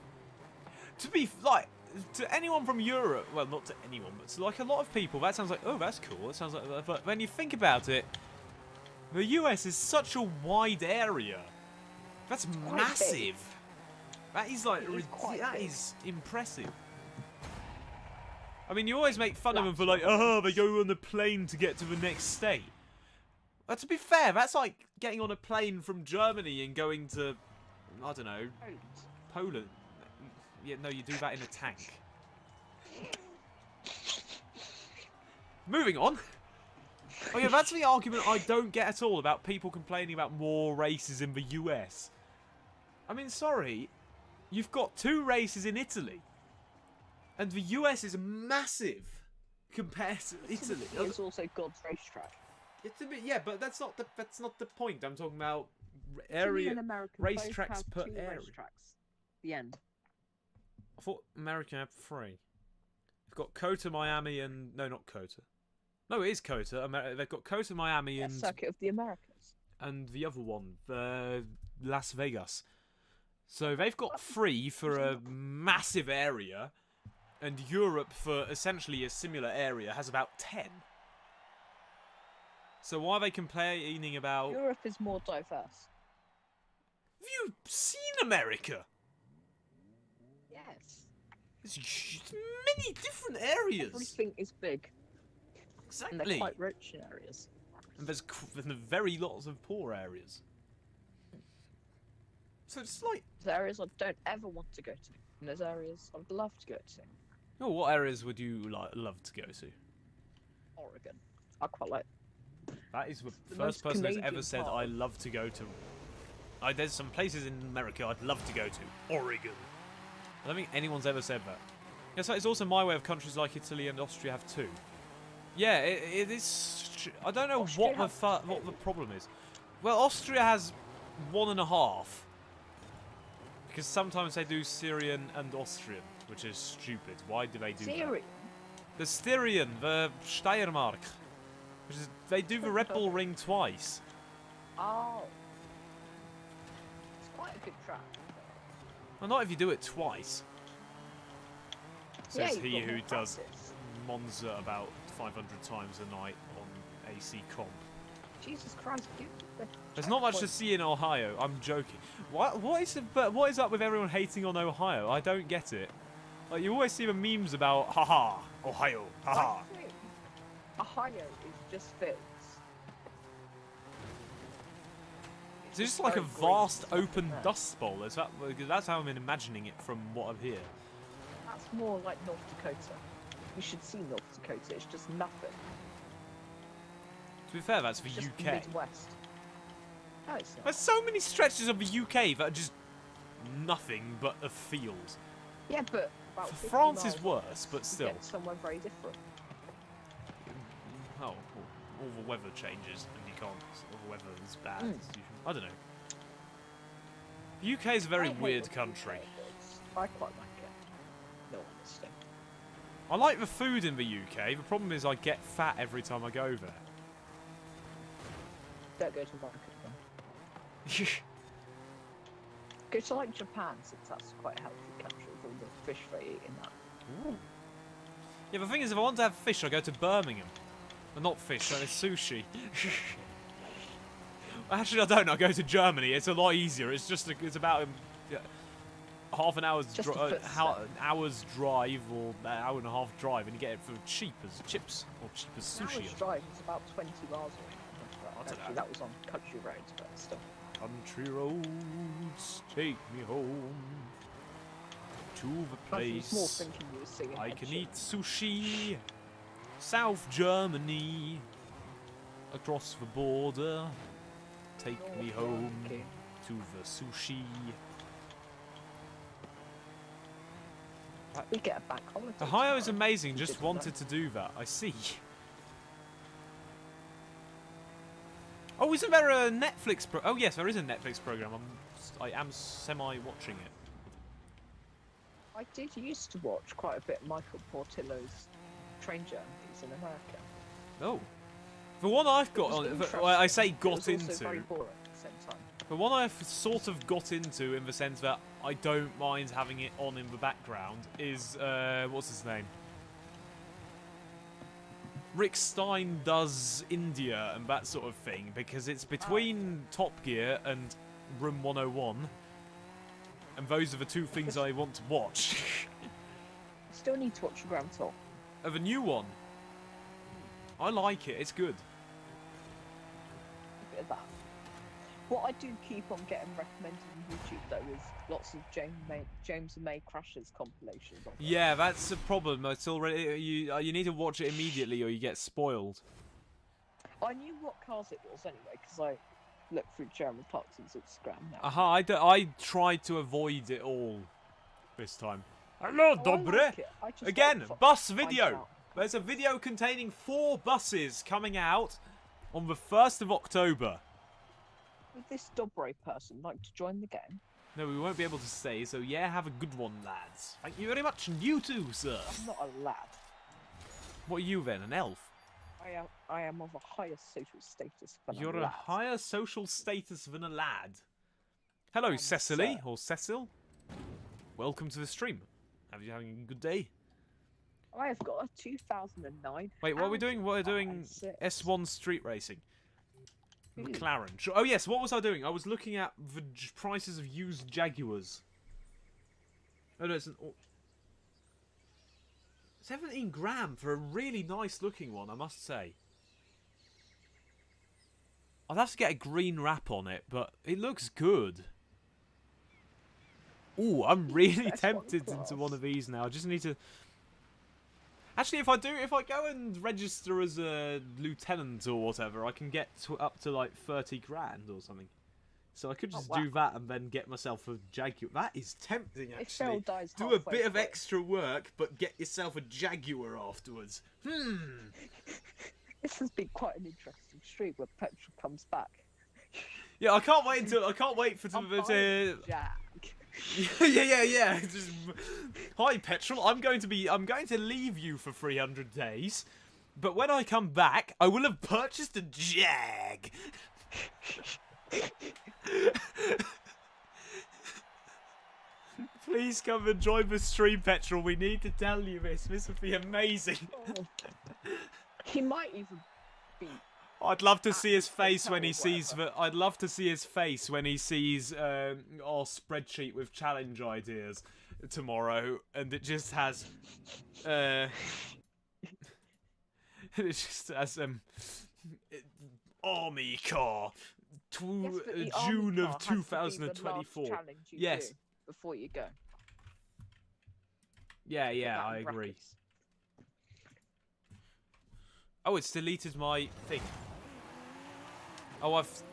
To be like, to anyone from Europe, well, not to anyone, but to like a lot of people, that sounds like, oh, that's cool. It sounds like, but when you think about it, the US is such a wide area. That's quite massive. big. That is like, that is impressive. I mean, you always make fun of them for like, oh, they go on the plane to get to the next state. But to be fair, that's like getting on a plane from Germany and going to, I don't know, Poland. Yeah, no, you do that in a tank. Moving on. Oh yeah, that's the argument I don't get at all about people complaining about more races in the US. I mean, sorry. You've got 2 races in Italy. And the US is massive compared to Italy. It's also God's racetrack. It's a bit, yeah, but that's not the point. I'm talking about Italy area and America racetracks both have per 2 area. racetracks. The end. I thought America had 3. They've got COTA, Miami, and no, not COTA. No, it is COTA. They've got COTA, Miami, and Circuit of the Americas. And the other one, Las Vegas. So they've got 3 for a massive area, and Europe for essentially a similar area has about 10. So why are they complaining about... Europe is more diverse. Have you seen America? Yes. It's many different areas. Everything is big. Exactly. And they're quite rich in areas. And there's very lots of poor areas. So it's like... There's areas I don't ever want to go to. And there's areas I'd love to go to. Oh, what areas would you love to go to? Oregon. I quite like. That is the The first most person who's ever Canadian said part. I love to go to. There's some places in America I'd love to go to. Oregon. I don't think anyone's ever said that. Yeah, so it's also my way of countries like Italy and Austria have too. Yeah, it is. I don't know Austria what the problem is. Well, Austria has 1.5. Because sometimes they do Syrian and Austrian, which is stupid. Why do they do that? Syrian? The Styrian, the Steiermark. Which is, they do the Red Bull Ring twice. Oh. It's quite a good track. Well, not if you do it twice. Says Yeah, he you've got who more does practice. Monza about 500 times a night on AC comp. Jesus Christ, dude. There's not much to see in Ohio. I'm joking. What is up with everyone hating on Ohio? I don't get it. Like, you always see the memes about haha Ohio, haha. I think Ohio is just fits. It's just like a vast open dust bowl. That's how I'm imagining it from what I'm here. That's more like North Dakota. You should see North Dakota. It's just nothing. To be fair, that's the It's just UK. Midwest. No, it's not. There's so many stretches of the UK that are just nothing but a field. Yeah, but about 50 France is miles worse, but you still. get somewhere very different. Oh, well, all the weather changes and you can't. All the weather is bad. As usual. I don't know. The UK is a very I hate weird what country. UK does. I quite like it. No honesty. I like the food in the UK. The problem is I get fat every time I go there. Don't go to America then. Go to like Japan, since that's quite a healthy country with all the fish they eat in that. Ooh. Yeah, the thing is, if I want to have fish, I go to Birmingham. Well, not fish, it's sushi. Actually, I don't. I go to Germany. It's a lot easier. It's about half an hour's Just a footstep. an hour's drive or an hour and a half drive, and you get it for cheap as chips or cheap as An sushi. hour's drive is about 20 miles away. I don't know. Actually, that was on country roads, but still. Country roads, take me home to the I was more place thinking you were singing I Ed can Sheeran. eat sushi. South Germany, across the border, take me North home America. to the sushi. We get a bank holiday. Ohio is tomorrow. amazing. We Just did wanted that. to do that. I see. Oh, isn't there a Netflix pro? Oh yes, there is a Netflix program. I am semi-watching it. I did used to watch quite a bit Michael Portillo's train journeys in America. Oh, the one I've got was on. interesting. Well, I say It got was also very into. boring at the same time. The one I've sort of got into in the sense that I don't mind having it on in the background is what's his name? Rick Stein does India and that sort of thing because it's between Top Gear and Room 101, and those are the two things I want to watch. I still need to watch Grand Tour. Of a new one, I like it. It's good. A bit of that. What I do keep on getting recommended on YouTube though is lots of James and May Crashes compilations. Of it. Yeah, that's a problem. It's already you need to watch it immediately or you get spoiled. I knew what cars it was anyway because I looked through Jeremy Clarkson's Instagram now. Aha, I tried to avoid it all this time. Hello, Oh, dobre. I like it. I just Again, like bus finding video. out. There's a video containing 4 buses coming out on the 1st of October. Would this Dobre person like to join the game? No, we won't be able to say, so yeah, have a good one, lads. Thank you very much, and you too, sir. I'm not a lad. What are you then, an elf? I am of a higher social status than You're a a lad. higher social status than a lad. Hello, Cecily, sir. or Cecil. Welcome to the stream. Have you having a good day? I have got a 2009. Wait, what are we doing? Audi We're doing R6. S1 street racing. Ooh. McLaren. Oh yes, what was I doing? I was looking at the prices of used Jaguars. Oh no, it's an... 17 grand for a really nice looking one, I must say. I'd have to get a green wrap on it, but it looks good. Ooh, I'm really That's tempted one into class. one of these now. I just need to... Actually, if I go and register as a lieutenant or whatever, I can get up to like 30 grand or something. So I could just do that and then get myself a Jaguar. That is tempting, If actually. Phil dies Do a halfway bit of through. extra work, but get yourself a Jaguar afterwards. This has been quite an interesting stream where petrol comes back. Yeah, I can't wait for I'm to buying a Jag. yeah. Just, hi, petrol. I'm going to leave you for 300 days, but when I come back, I will have purchased a Jag. Please come and join the stream, petrol. We need to tell you this. This would be amazing. Oh. He might even be. I'd love to see his face when he sees the. I'd love to see his face when he sees our spreadsheet with challenge ideas tomorrow, and it just has. It just has army car. Yes, but the army June car of has to be the 2024. last challenge you Yes. do before you go. Yeah, Put that I in agree. brackets. Oh, it's deleted my thing. Oh, I've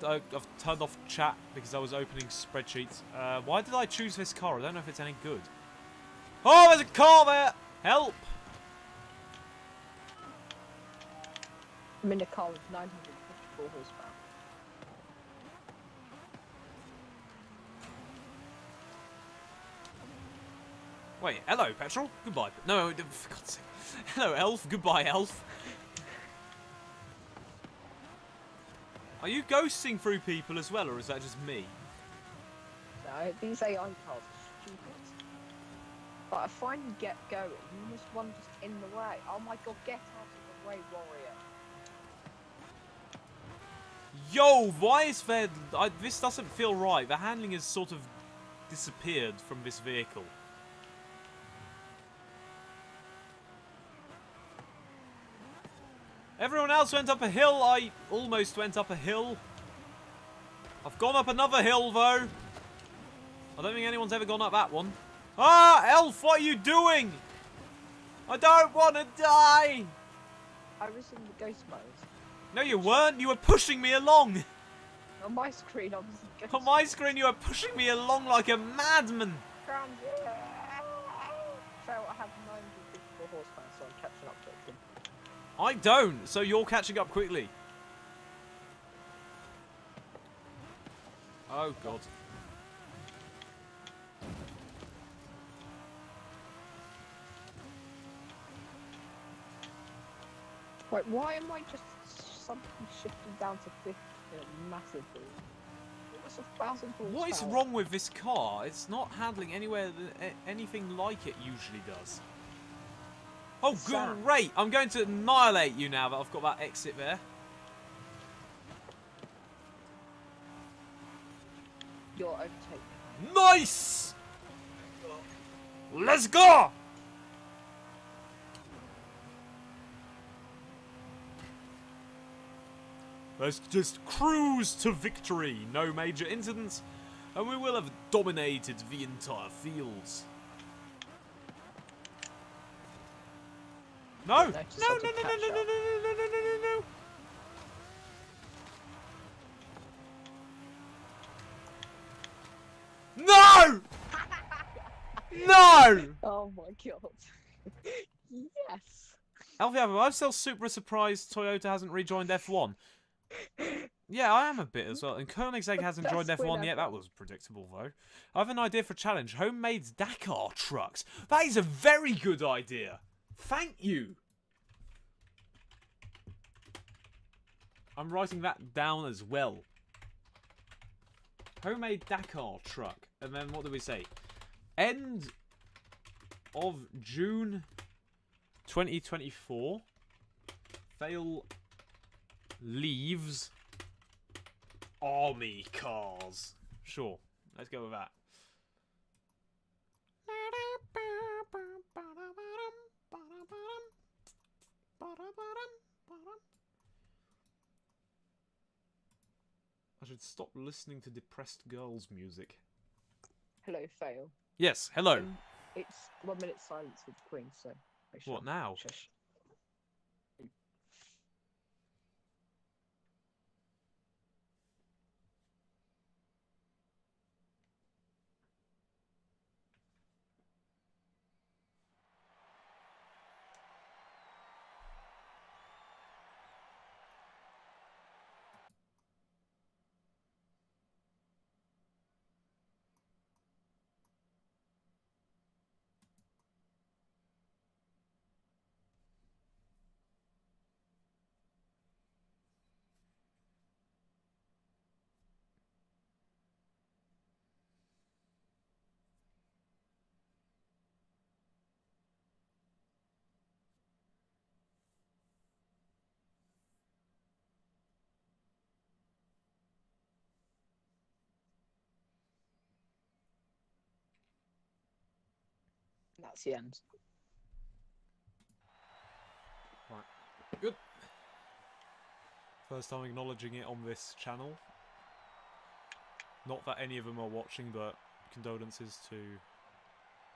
turned off chat because I was opening spreadsheets. Why did I choose this car? I don't know if it's any good. Oh, there's a car there! Help! I'm in a car with 954 horsepower. Wait, hello, petrol. Goodbye. No, for God's sake. Hello, elf. Goodbye, elf. Are you ghosting through people as well, or is that just me? No, these AI cars are stupid. But I finally get going, and this one just in the way. Oh my god, get out of the way, warrior. Yo, why is there... this doesn't feel right. The handling has sort of disappeared from this vehicle. Everyone else went up a hill. I almost went up a hill. I've gone up another hill, though. I don't think anyone's ever gone up that one. Ah, elf, what are you doing? I don't want to die. I was in the ghost mode. No, you weren't. You were pushing me along. On my screen, I was in ghost On my screen, you were pushing me along like a madman. Transit. So I have 954 horsepower, so I'm catching up quickly. I don't, so you're catching up quickly. Oh, God. Wait, why am I just suddenly shifting down to 50 massively? It was 1,000 horsepower. What is wrong with this car? It's not handling anywhere anything like it usually does. Oh, Sam. great! I'm going to annihilate you now that I've got that exit there. You're overtaking. Nice! Let's go! Let's just cruise to victory. No major incidents, and we will have dominated the entire fields. No! No, no, no, no, no, no, no, no, no, no, no, no. No! No! Oh my god. Yes. Alfie, I'm still super surprised Toyota hasn't rejoined F1. Yeah, I am a bit as well. And Koenigsegg hasn't joined Best win F1 yet. ever. That was predictable, though. I have an idea for a challenge. Homemade Dakar trucks. That is a very good idea. Thank you. I'm writing that down as well. Homemade Dakar truck. And then what do we say? End of June 2024. Fail leaves army cars. Sure. Let's go with that. I should stop listening to depressed girls' music. Hello, fail. Yes, hello. It's 1 minute silence with the Queen, so. What now? Shush. That's the end. Right. Good. First time acknowledging it on this channel. Not that any of them are watching, but condolences to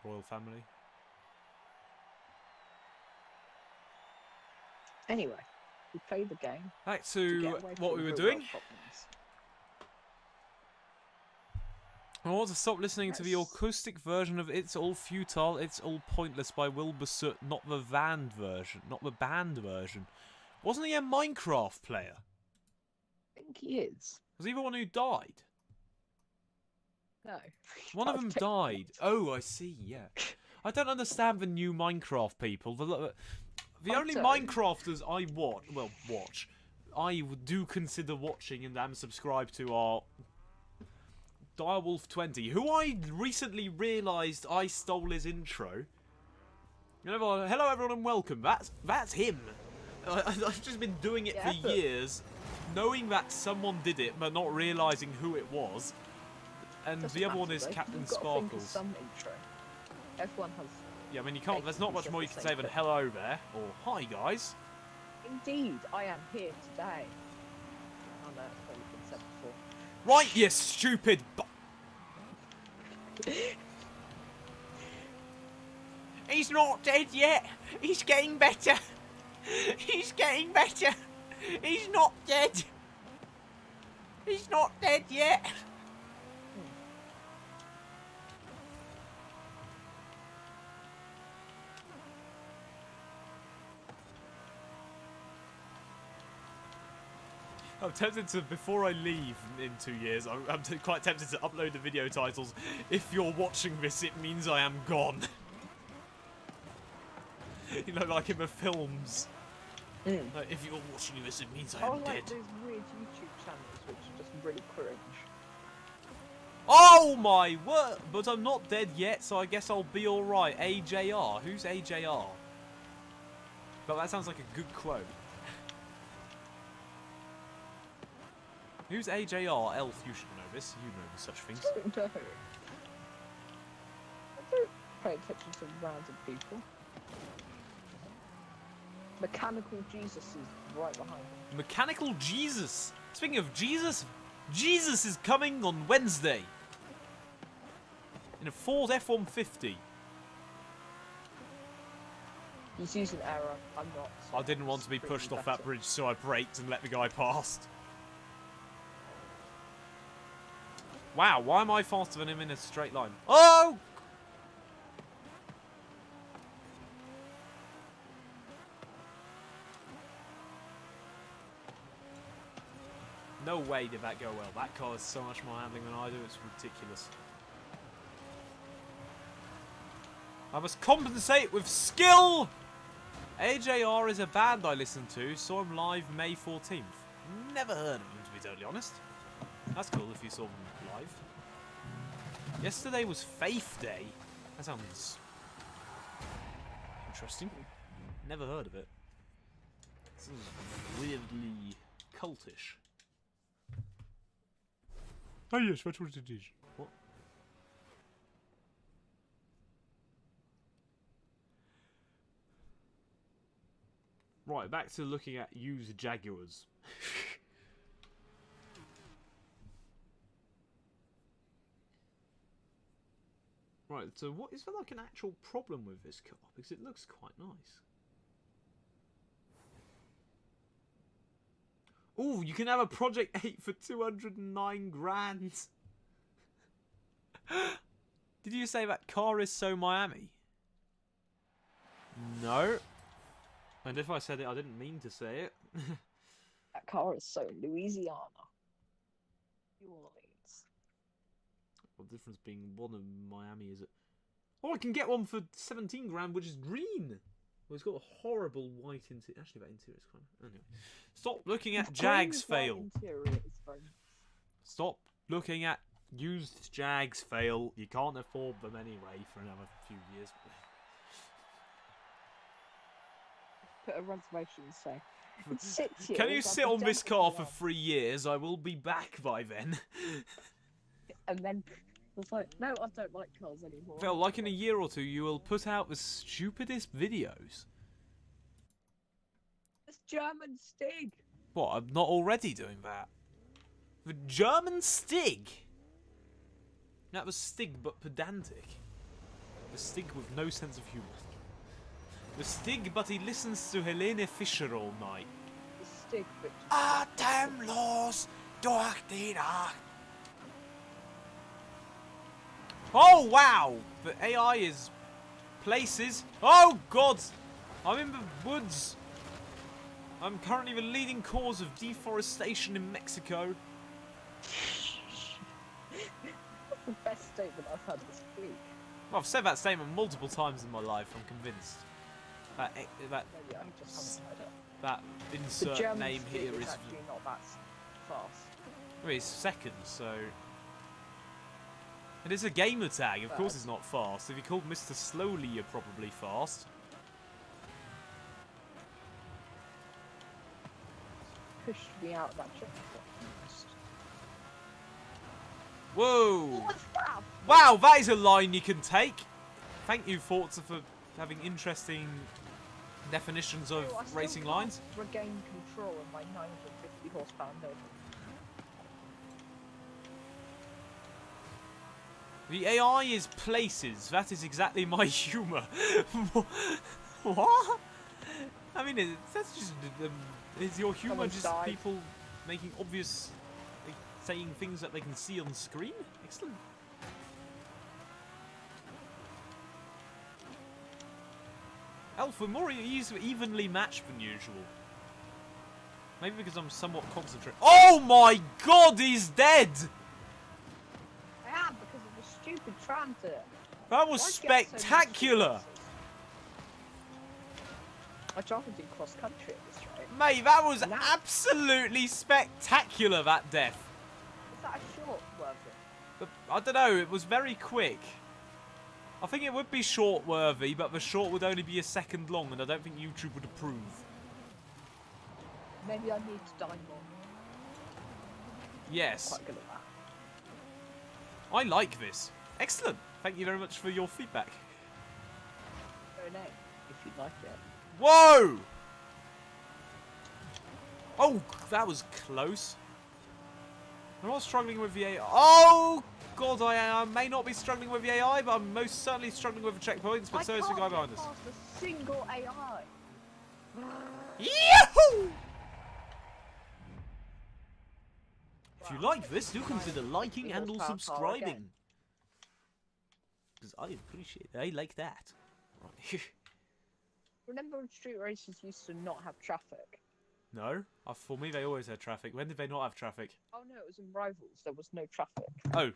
royal family. Anyway, we played the game. Back to to get away what from we were real doing. world problems. I want to stop listening to the acoustic version of It's All Futile, It's All Pointless by Will Basut, not the band version. Not the band version. Wasn't he a Minecraft player? I think he is. Was he the one who died? No. One of them died. Oh, I see, yeah. I don't understand the new Minecraft people. The only Minecrafters I watch, I do consider watching and am subscribed to are Direwolf20, who I recently realised I stole his intro. You know, hello everyone and welcome. That's him. I've just been doing it for years, knowing that someone did it, but not realising who it was. And the other one is Captain Sparkles. Some intro. Everyone has. Yeah, I mean, you can't. There's not much more you can say than hello there or hi guys. Indeed, I am here today. Oh no, it's probably been said before. Right, you stupid. He's not dead yet. He's getting better. He's getting better. He's not dead. He's not dead yet. I'm tempted to, before I leave in 2 years, I'm quite tempted to upload the video titles. If you're watching this, it means I am gone. You know, like in the films. Like, if you're watching this, it means I am dead. Like those weird YouTube channels which are just really cringe. Oh my word! But I'm not dead yet, so I guess I'll be alright. AJR. Who's AJR? But that sounds like a good quote. Who's AJR? Elf, you should know this. You know such things. I don't know. I don't pay attention to random people. Mechanical Jesus is right behind him. Mechanical Jesus! Speaking of Jesus, Jesus is coming on Wednesday. In a Ford F-150. He's using error. I'm not. So I didn't want to be pushed off that bridge, so I braked and let the guy past. Wow, why am I faster than him in a straight line? Oh! No way did that go well. That car has so much more handling than I do, it's ridiculous. I must compensate with skill! AJR is a band I listen to, saw him live May 14th. Never heard of him, to be totally honest. That's cool if you saw them live. Yesterday was Faith Day. That sounds interesting. Never heard of it. Sounds weirdly cultish. Oh yes, that's what it is. What? Right, back to looking at used Jaguars. Right, so what is there like an actual problem with this car? Because it looks quite nice. Ooh, you can have a Project 8 for 209 grand. Did you say that car is so Miami? No. And if I said it, I didn't mean to say it. That car is so Louisiana. New Orleans. What difference being one of Miami is it? Oh, I can get one for 17 grand, which is green. Well, it's got a horrible white interior. Actually, that interior is kind of... Anyway. Stop looking at Jags fail. Stop looking at used Jags fail. You can't afford them anyway for another few years. Put a reservation and say, in 6 years... Can you sit on this car for 3 years? I will be back by then. And then... I was like, no, I don't like cars anymore. Phil, like in a year or two, you will put out the stupidest videos. It's German Stig. What, I'm not already doing that? The German Stig? That was Stig, but pedantic. The Stig with no sense of humour. The Stig, but he listens to Helene Fischer all night. The Stig, but... Atemlos durch die Nacht. Oh, wow! The AI is places. Oh, God! I'm in the woods. I'm currently the leading cause of deforestation in Mexico. That's the best statement I've had this week. Well, I've said that statement multiple times in my life, I'm convinced. That Maybe I just haven't heard it. that The insert German name Stig here is is... actually not that fast. Well, it's second, so... It is a gamer tag, of course it's not fast. If you called Mr. Slowly, you're probably fast. Pushed me out of that job. Whoa! What's that? Wow, that is a line you can take. Thank you, Forza, for having interesting definitions of racing lines. Regain control of my 950 horsepower motor. The AI is places. That is exactly my humour. What? I mean, that's just... is your humour just people making obvious... like, saying things that they can see on screen? Excellent. Elf, we're more evenly matched than usual. Maybe because I'm somewhat concentrated. Oh my god, he's dead! I am, because of the stupid transit. That was spectacular! I drive and do cross country at this rate. Mate, that was absolutely spectacular, that death. Is that a short worthy? But, I don't know, it was very quick. I think it would be short worthy, but the short would only be a second long, and I don't think YouTube would approve. Maybe I need to die more. Yes. I'm quite good at that. I like this. Excellent. Thank you very much for your feedback. Donate if you like it. Whoa! Oh, that was close. I'm not struggling with the AI. Oh, God, I may not be struggling with the AI, but I'm most certainly struggling with the checkpoints, but so is the guy behind us. I can't get past a single AI. Yahoo! If you like this, do consider liking and or subscribing. Because I appreciate it. I like that. Right. Remember when street races used to not have traffic? No? For me, they always had traffic. When did they not have traffic? Oh no, it was in Rivals. There was no traffic. Oh.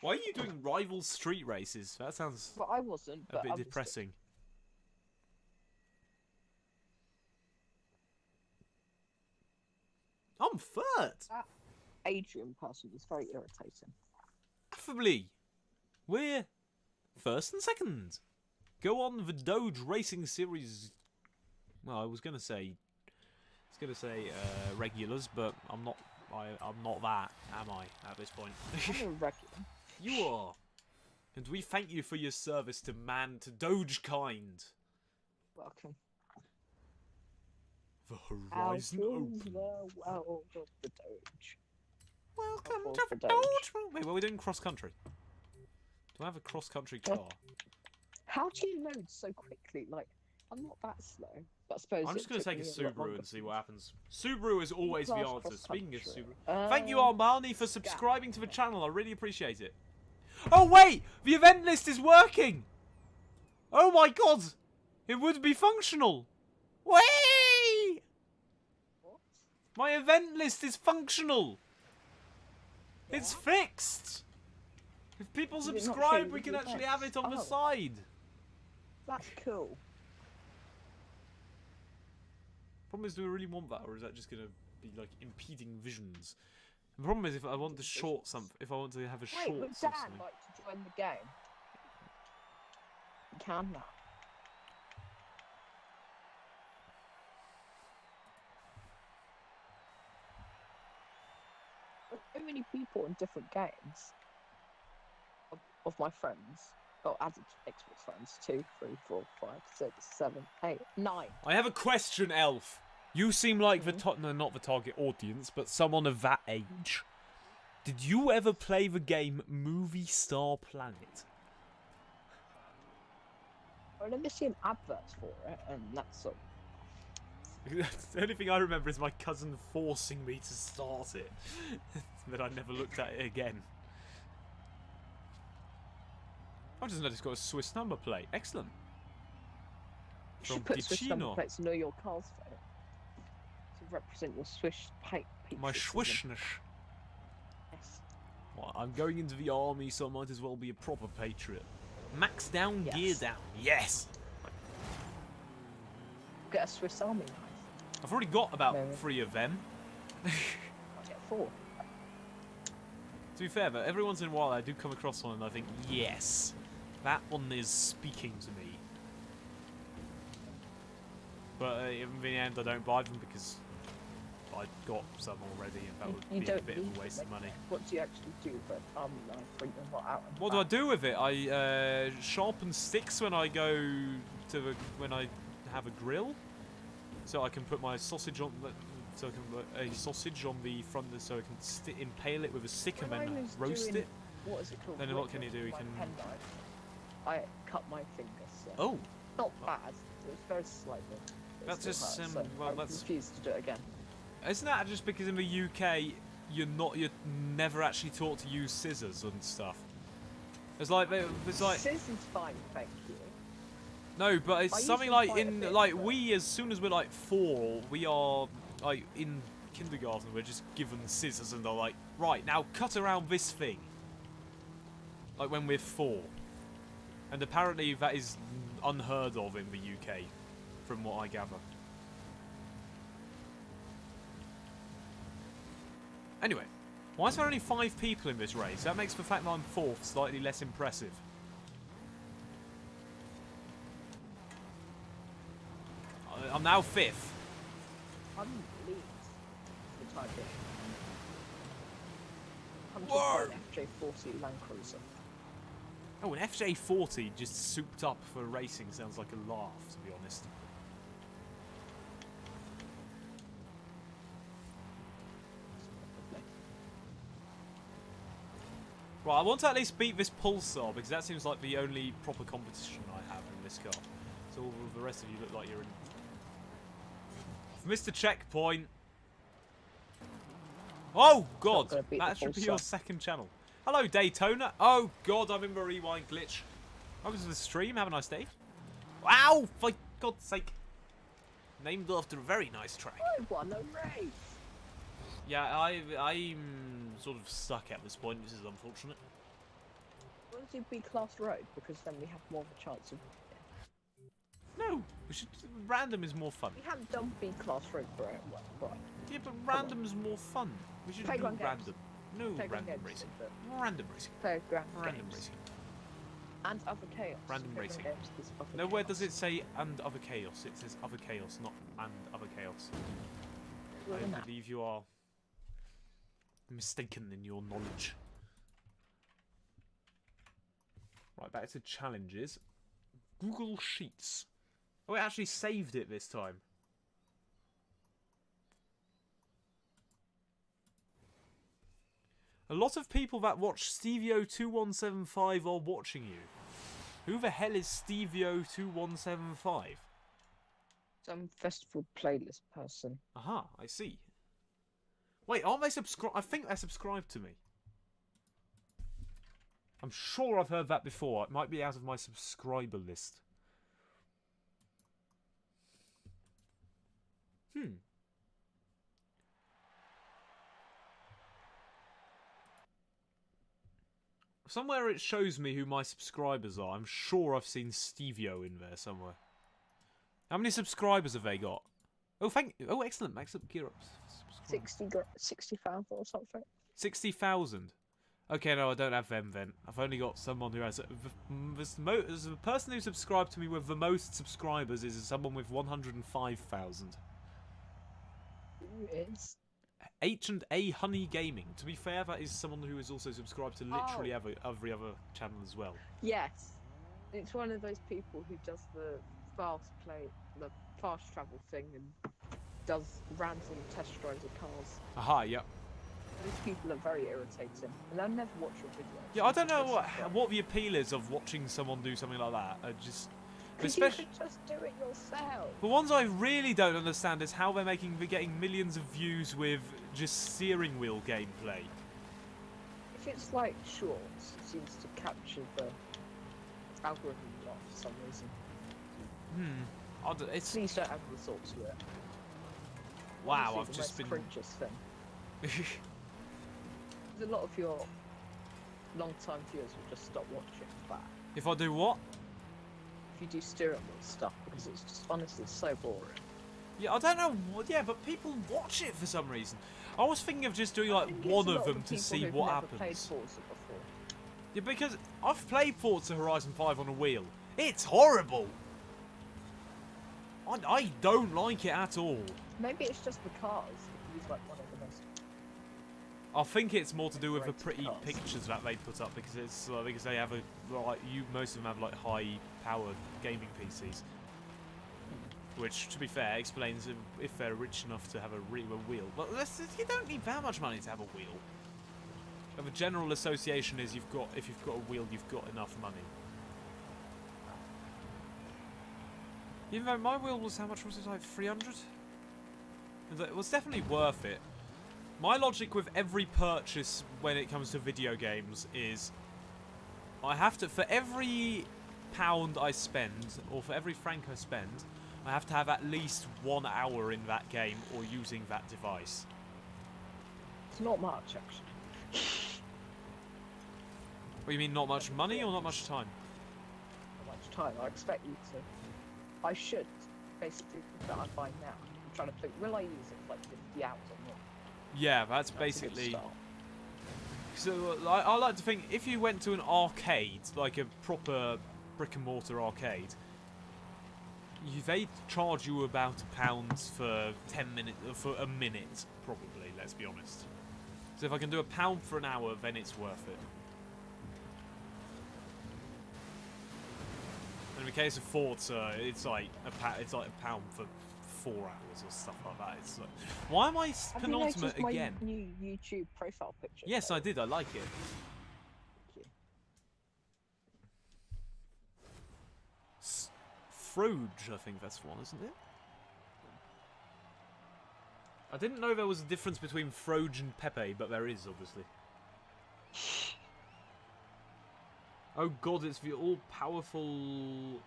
Why are you doing rival street races? That sounds Well, I wasn't. a But bit others did. depressing. I'm third! That Adrian person was very irritating. Affably. We're first and second. Go on the Doge Racing Series. Well, I was gonna say regulars, but I'm not. I'm not that, am I? At this point, I'm a regular. you are. And we thank you for your service to Dogekind. Welcome. The Horizon Open. The world of the Doge. Welcome Of to the the Doge. Doge. Wait, well, we're doing cross country. Do I have a cross country car? How do you load so quickly? Like, I'm not that slow. But I suppose I'm just going going to to take a lot Subaru longer and see for what me. happens. Subaru is always the Class answer. cross Speaking of country. Subaru. Thank you, Armani, for subscribing to the channel. I really appreciate it. Oh, wait! The event list is working! Oh my god! It would be functional! Wait! What? My event list is functional! It's fixed! If people Did it not subscribe, show we you can the actually events? have it on the Oh. side. That's cool. Problem is, do we really want that, or is that just going to be like impeding visions? The problem is, if I want to short something, if I want to have a Wait, short would of Dan something. like to join the game? You can now. There's so many people in different games of my friends. Oh, added Xbox friends. 2, 3, 4, 5, 6, 7, 8, 9. I have a question, Elf. You seem like no, not the target audience, but someone of that age. Did you ever play the game Movie Star Planet? I've never seen adverts for it, and that's all. The only thing I remember is my cousin forcing me to start it. But I never looked at it again. I just noticed it's got a Swiss number plate. Excellent. You From should put Swiss number Ticino. plates to know your car's fate. To represent your Swiss My patriotism. Swishness. Yes. Well, I'm going into the army, so I might as well be a proper patriot. Max down, Yes. gear down. Yes! Get a Swiss Army knife. I've already got about Maybe. 3 of them. I'll get 4. To be fair, but every once in a while I do come across one and I think, yes, that one is speaking to me. But in the end, I don't buy them because I got some already, and that would be a bit of a waste of money. What do you actually do with an army knife when you're not out? And What do I do with it? I sharpen sticks when I go to when I have a grill, so I can put my sausage on. So I can put a sausage on the front, so I can impale it with a stick and When I then was roast doing- it. What is it called? Then what can you do? You My can. penknife, I cut my fingers. So Oh, not bad. It was very slightly. It That's still just, hurt, well, I that's- refused to do it again. isn't that just because in the UK you're never actually taught to use scissors and stuff? It's like Scissors fine, thank you. no, but it's I use something them like quite a in bit, like but- we as soon as we're like 4, we are like in kindergarten, we're just given scissors and they're like, right, now cut around this thing. Like when we're 4. And apparently that is unheard of in the UK, from what I gather. Anyway, why is there only 5 people in this race? That makes the fact that I'm 4th slightly less impressive. I'm now 5th. I'm Leeds for the time being. I'm just Whoa! an FJ40 Land Cruiser. Oh, an FJ40 just souped up for racing sounds like a laugh, to be honest. Right, I want to at least beat this Pulsar, because that seems like the only proper competition I have in this car. So all the rest of you look like you're in... Mr. Checkpoint! Oh, God! gonna beat That the should be your Pulsar. second channel. Hello, Daytona! Oh, God, I'm in the rewind glitch. Welcome to the stream, have a nice day. Wow! For God's sake. Named after a very nice track. I won a race. Yeah, I'm sort of stuck at this point. This is unfortunate. Why don't you B-class road? Because then we have more of a chance of... No, we should. Random is more fun. We haven't done B-class road for it. Right. Yeah, but random is more fun. We should do Playground random. games. No, Playground random games, racing. but Random racing. Playground Random games. racing. And other chaos. Random Playground racing. games is other Nowhere chaos. does it say and other chaos. It says other chaos, not and other chaos. Well, I no. believe you are mistaken in your knowledge. Right, back to challenges. Google Sheets. Oh, it actually saved it this time. A lot of people that watch Stevio2175 are watching you. Who the hell is Stevio2175? Some festival playlist person. Aha, I see. Wait, aren't they subscribed? I think they're subscribed to me. I'm sure I've heard that before. It might be out of my subscriber list. Somewhere it shows me who my subscribers are. I'm sure I've seen Stevio in there somewhere. How many subscribers have they got? Oh, oh, excellent. Excellent. Gear ups. 60,000 or something. 60,000. Okay, no, I don't have them then. I've only got someone who has... The person who subscribed to me with the most subscribers is someone with 105,000. Who is? H&A Honey Gaming. To be fair, that is someone who is also subscribed to literally every other channel as well. Yes. It's one of those people who does the fast travel thing and does random test drives of cars. Aha, yep. These people are very irritating, and I'll never watch your videos. Yeah, I don't know what the appeal is of watching someone do something like that. Especially, you could just do it yourself. The ones I really don't understand is how they're getting millions of views with just steering wheel gameplay. If it's like shorts, it seems to capture the algorithm a lot for some reason. Please don't have the thought to it. Wow, Honestly, I've just been... the most cringiest thing. There's a lot of your long-time viewers will just stop watching that. If I do what? If you do steering wheel stuff, because it's just honestly so boring. Yeah, I don't know. Yeah, but people watch it for some reason. I was thinking of just doing like one of them to see what happens. Played Forza before. Yeah, because I've played Forza Horizon 5 on a wheel. It's horrible. I don't like it at all. Maybe it's just the cars. It's like one of the most. I think it's more to do with the pretty cars. pictures that they put up because it's because they have most of them have like high-powered gaming PCs, which, to be fair, explains if they're rich enough to have a wheel. But you don't need that much money to have a wheel. The general association is if you've got a wheel, you've got enough money. Even though my wheel was, how much was it, like 300? It was definitely worth it. My logic with every purchase when it comes to video games is I have to, for every pound I spend, or for every franc I spend, I have to have at least 1 hour in that game or using that device. It's not much, actually. What do you mean, not much money or not much time? Not much time. I expect you to. I should basically that I buy now. I'm trying to think. Will I use it for like 50 hours or more? Yeah, that's basically. So I like to think if you went to an arcade, like a proper brick and mortar arcade, they charge you about £1 for 10 minutes, for a minute, probably. Let's be honest. So if I can do £1 for an hour, then it's worth it. In the case of Forza, it's like £1 for 4 hours or stuff like that. It's like, why am I penultimate again? My new YouTube profile picture. Yes, I did. I like it. Thank you. Froge, I think that's one, isn't it? I didn't know there was a difference between Froge and Pepe, but there is, obviously. Oh god, it's the all-powerful...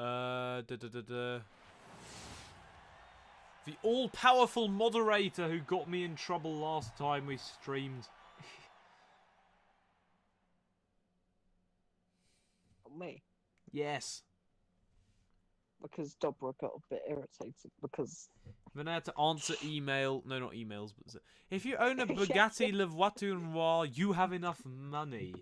The all-powerful moderator who got me in trouble last time we streamed. Me? Yes. Because Dobra got a bit irritated because... Then I had to answer email. No, not emails. But if you own a Bugatti Le Voiture Noire, you have enough money.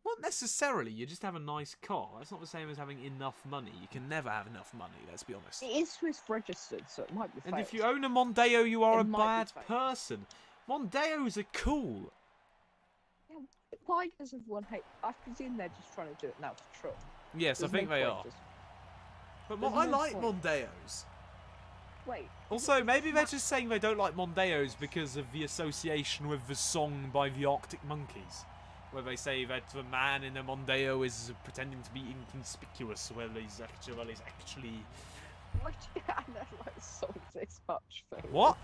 Not necessarily. You just have a nice car. That's not the same as having enough money. You can never have enough money, let's be honest. It is Swiss registered, so it might be And fake. if you own a Mondeo, you are It a might bad be fake. person. Mondeos are cool. Yeah, why does everyone hate... I presume they're just trying to do it now for troll. Yes, There's I think no they point are. just- But There's I no like point. Mondeos. Wait. Also, maybe they're just saying they don't like Mondeos because of the association with the song by the Arctic Monkeys. Where they say that the man in a Mondeo is pretending to be inconspicuous, while he's actually... Why do you analyse songs this much, Phil? What?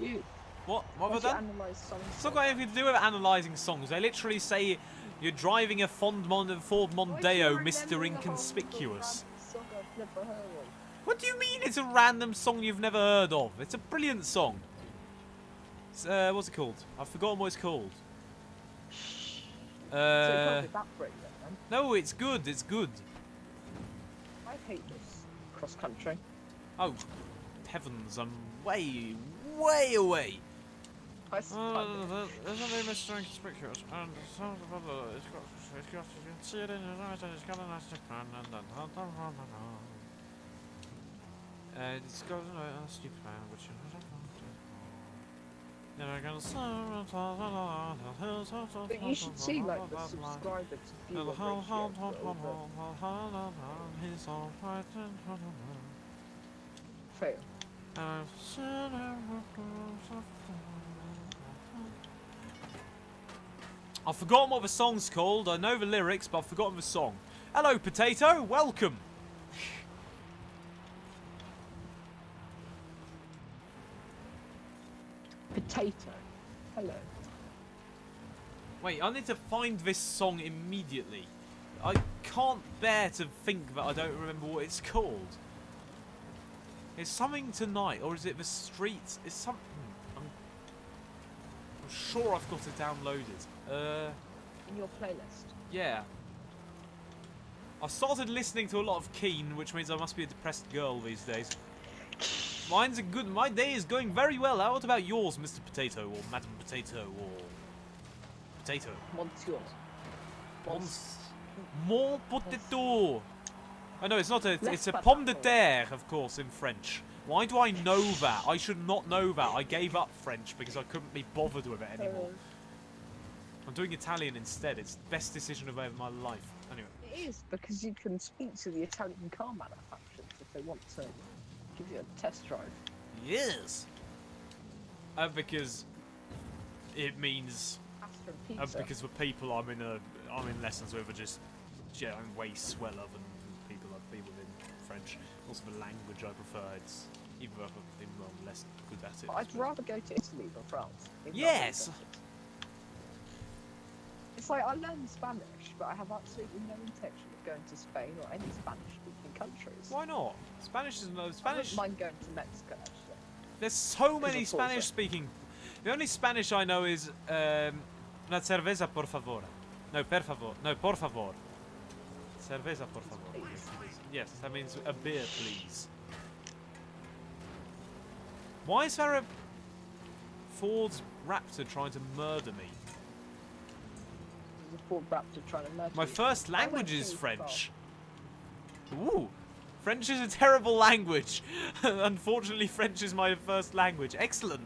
You. What? What Why have do I you done? analyse songs It's so not got much? anything to do with analysing songs. They literally say you're driving a Ford Why do you Mondeo, remember Mr. the whole Inconspicuous. random song I've never heard of? What do you mean it's a random song you've never heard of? It's a brilliant song. It's, what's it called? I've forgotten what it's called. So it can't be that brilliant, then. No, it's good. It's good. I hate this cross country. Oh, heavens! I'm way, way away. I suppose. Isn't it Mr. Inconspicuous? And it's got you can see it in his eyes, and it's got a nice plan, and it's got a stupid plan, which But you should see like the subscriber to viewer ratio for Fail. I've forgotten what the song's called. I know the lyrics, but I've forgotten the song. Hello, Potato. Welcome. Potato. Hello. Wait, I need to find this song immediately. I can't bear to think that I don't remember what it's called. It's something tonight, or is it the streets? It's something. I'm sure I've got it downloaded. In your playlist. Yeah. I've started listening to a lot of Keen, which means I must be a depressed girl these days. Mine's a good. My day is going very well. What about yours, Mr. Potato, or Madam Potato, or Potato? Monsieur. More potato. Oh no, it's not a. It's a pomme de terre, of course, in French. Why do I know that? I should not know that. I gave up French because I couldn't be bothered with it anymore. I'm doing Italian instead. It's the best decision of my life. Anyway. It is, because you can speak to the Italian car manufacturers if they want to give you a test drive. Yes. Because it means. Astra Pizza. Because the people I'm in lessons with are just I'm way sweller than people I'd be within French. Also the language I prefer. It's even though I'm less good at it. But I'd rather go to Italy than France. Yes. It's like I learned Spanish, but I have absolutely no intention of going to Spain or any Spanish-speaking countries. Why not? Spanish is no I Spanish. wouldn't mind going to Mexico, actually. There's so many of Forza. Spanish speaking. The only Spanish I know is una cerveza por favor. No, per favor. No, por favor. Cerveza por favor. Please. Yes, that means a beer, please. Why is there a Ford's Raptor trying to murder me? There's a Ford Raptor trying to murder My you. first I went language is too French. Ooh. French is a terrible language. Unfortunately, French is my first language. Excellent.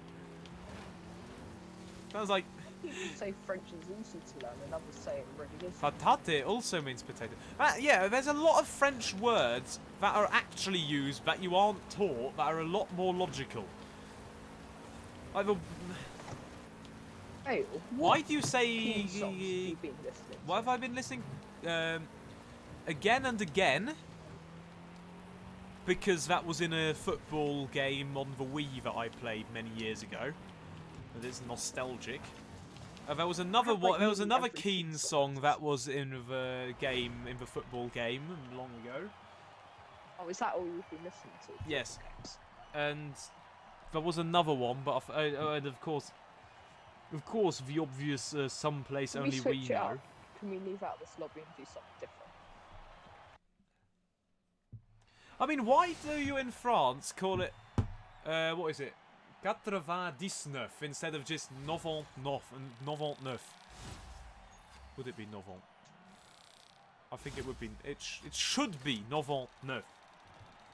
Sounds like People say French is easy to learn, and others say it really isn't. patate also means potato. Yeah, there's a lot of French words that are actually used that you aren't taught that are a lot more logical. Like the, Hey, why do you say? Keen songs have you been listening Why have I been listening again and again? Because that was in a football game on the Wii that I played many years ago. And it's nostalgic. There was another have, like, There was nearly another every Keen team song songs. that was in the game, in the football game, long ago. Oh, is that all you've been listening to? Yes. Games? And there was another one, but and of course, the obvious someplace Can only we we switch it know. up? Can we leave out this lobby and do something different? I mean, why do you in France call it, what is it? 99 instead of just 99? Would it be 90? I think it would be. It should be 99.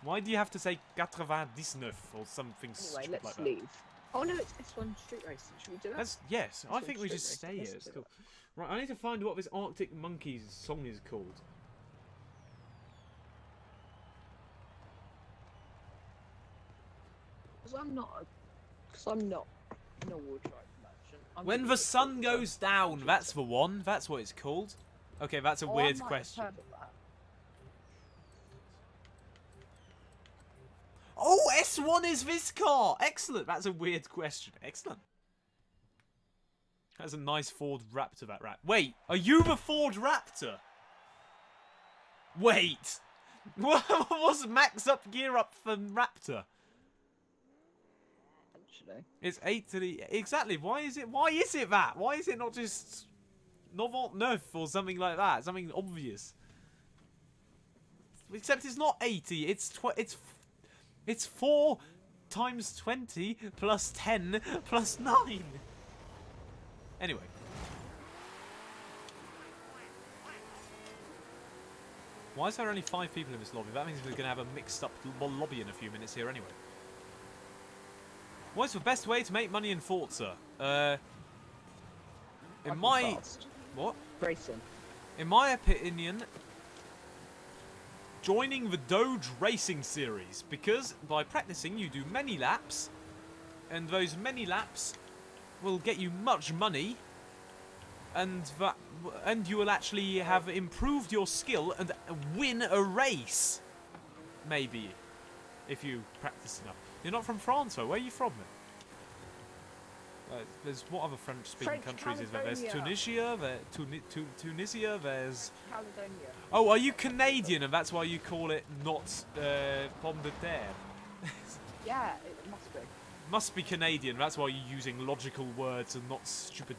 Why do you have to say 99 or something Anyway, stupid let's like that? leave. Oh no, it's S1 Street Racing. Should we do that? Yes, I Let's think go we straight just racing. stay here. Let's It's do cool. that. Right, I need to find what this Arctic Monkeys song is called. Because I'm not an all-drive merchant. When the sun goes down, that's the one. That's what it's called. Okay, that's a weird question. Heard of that. Oh, S1 is this car! Excellent! That's a weird question. Excellent. That's a nice Ford Raptor, that rat. Wait, are you the Ford Raptor? Wait! What was max up, gear up for Raptor? Actually. It's 8 to the... Exactly, why is it that? Why is it not just 99 or something like that? Something obvious. Except it's not 80, it's 4 times 20 plus 10 plus 9. Anyway. Why is there only 5 people in this lobby? That means we're going to have a mixed up lobby in a few minutes here anyway. What's the best way to make money in Forza? In my... Fast. What? Racing. In my opinion, joining the Doge Racing Series, because by practicing you do many laps, and those many laps will get you much money, and you will actually have improved your skill and win a race, maybe, if you practice enough. You're not from France, though. Where are you from, then? There's what other French-speaking countries is there? There's Tunisia, Tunisia, there's... Caledonia. Oh, are you Canadian and that's why you call it not pomme de terre? Yeah, it must be. Must be Canadian, that's why you're using logical words and not stupid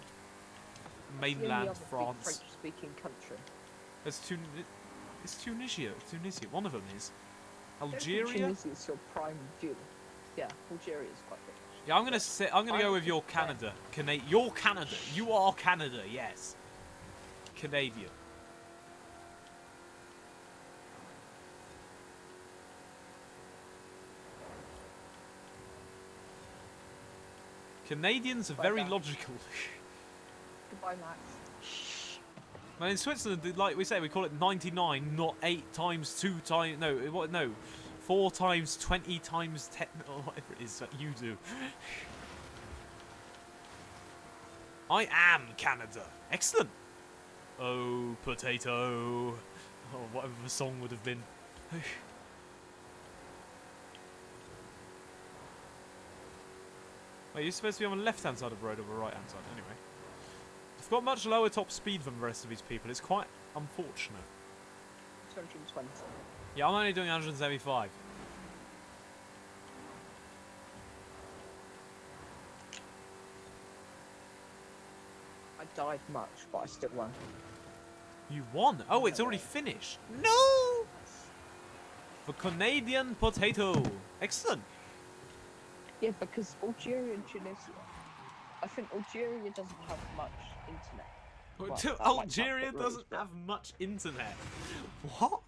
mainland France. French-speaking country. It's Tunisia, one of them is. Algeria? Algeria? Tunisia is your prime view. Yeah, Algeria is quite big. Yeah, I'm gonna go with your Canada. Your Canada. You are Canada, yes. Canadian. Canadians are very logical. Goodbye, Max. Now in Switzerland, like we say, we call it 99, not 8 times 2 times... No, 4 times 20 times 10... or whatever it is that you do. I am Canada. Excellent. Oh, potato. Or whatever the song would have been. Wait, you're supposed to be on the left-hand side of the road or the right-hand side? Anyway. I've got much lower top speed than the rest of these people. It's quite unfortunate. 220. Yeah, I'm only doing 175. I died much, but I still won. You won? Oh, it's already finished. No! The Canadian potato. Excellent. Yeah, because Algeria and Tunisia. I think Algeria doesn't have much internet. Well, Algeria doesn't have much internet. What?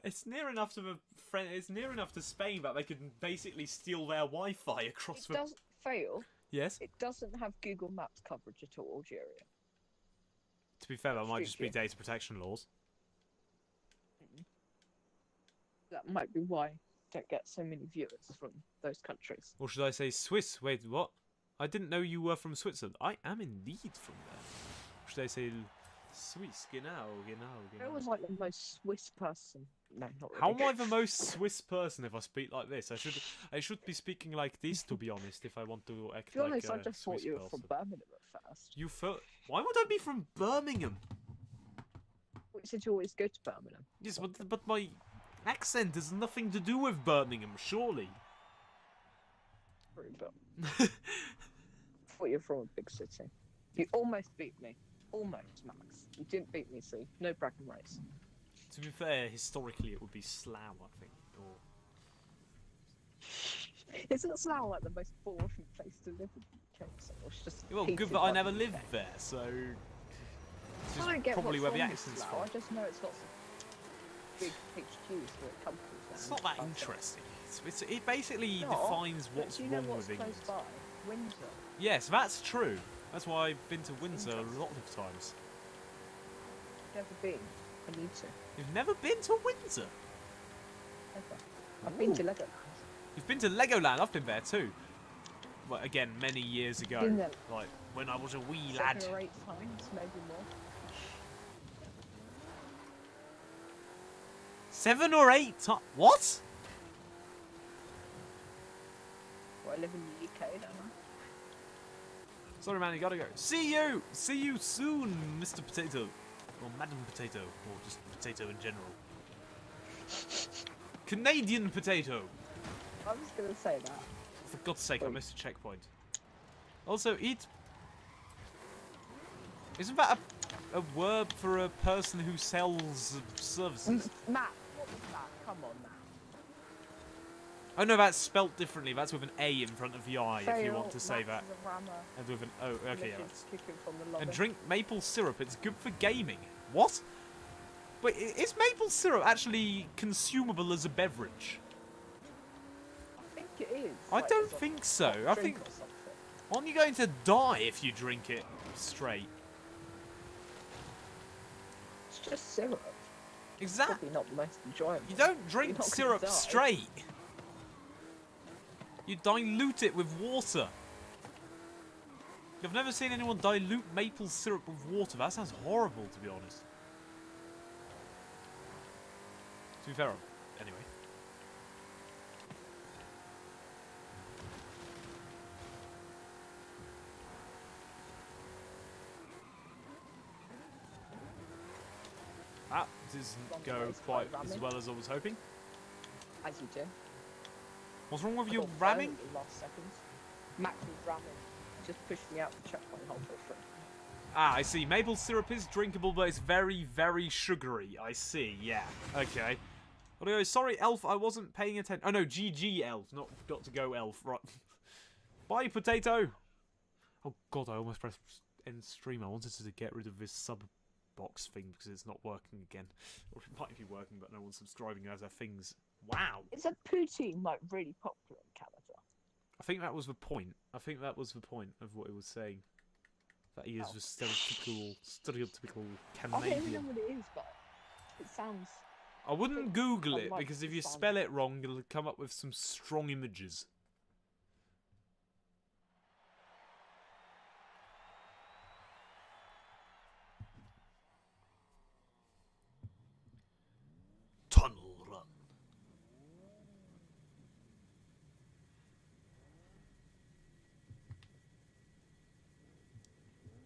It's near enough to It's near enough to Spain that they can basically steal their Wi-Fi across the... It doesn't fail. Yes. It doesn't have Google Maps coverage at all, Algeria. To be fair, that might just be data protection laws. That might be why I don't get so many viewers from those countries. Or should I say Swiss? Wait, what? I didn't know you were from Switzerland. I am indeed from there. Should I say Swiss, genau. I was like the most Swiss person. No, not really. How am I the most Swiss person if I speak like this? I should be speaking like this, to be honest, if I want to act To be like honest, a I just thought Swiss you were person. from Birmingham at first. Why would I be from Birmingham? You said you always go to Birmingham. Yes, but my accent has nothing to do with Birmingham, surely. True, but I thought you were from a big city. You almost beat me. Almost, Max. You didn't beat me, see? No bragging rights. To be fair, historically it would be Slough, I think. Or... Isn't Slough like the most boring place to live in the UK? So it's just Well, good hated that I by never the lived UK. there, so... It's just I don't get probably what's where the wrong with accent's Slough. from. I just know it's got some big HQs where it comes from. It's not that interesting. It basically defines what's you know wrong what's with England. close by? Windsor. Yes, that's true. That's why I've been to Windsor a lot of times. Never been. I need to. You've never been to Windsor? Ever. I've been to Legoland. You've been to Legoland? I've been there too. Well, again, many years ago. Been there Like, when I was a wee lad. 7 or 8 times, maybe more. 7 or 8 times? What? Well, I live in the UK, don't I? Sorry, man, you gotta go. See you! See you soon, Mr. Potato. Or Madam Potato. Or just potato in general. Canadian potato! I was going to say that. For God's sake, I missed a checkpoint. Also, eat... Isn't that a word for a person who sells services? Matt, what was that? Come on, Matt. Oh no, that's spelt differently. That's with an A in front of the I, if you Fail, want to say that. Matt is a rammer. And with an O, okay, yeah. Legends kicking from the lobby. And drink maple syrup, it's good for gaming. What? Wait, is maple syrup actually consumable as a beverage? I think it is. I like, don't as a think so. hot I drink think... or something. Aren't you going to die if you drink it straight? It's just syrup. Exactly. Probably not the most enjoyable. You don't drink You're not gonna syrup die. straight. You dilute it with water. I've never seen anyone dilute maple syrup with water. That sounds horrible, to be honest. To be fair, anyway. That doesn't go quite as well as I was hoping. As you do. What's wrong with I your got ramming? violent in the last seconds. Max was ramming. Just pushed me out the checkpoint halfway through. Ah, I see. Maple syrup is drinkable, but it's very, very sugary. I see, yeah. Okay. Although, sorry, Elf, I wasn't paying attention. Oh, no, GG, Elf, not got to go, Elf. Right. Bye, Potato. Oh, God, I almost pressed end stream. I wanted to get rid of this sub box thing because it's not working again. Or it might be working, but no one's subscribing as our things. Wow. Is a poutine like really popular in Canada? I think that was the point. I think that was the point of what it was saying. That he is the stereotypical I don't even know Canadian. what it is, but it sounds. I wouldn't Google it, like because if the you sound spell of it wrong, you'll come up with some strong images. Tunnel run.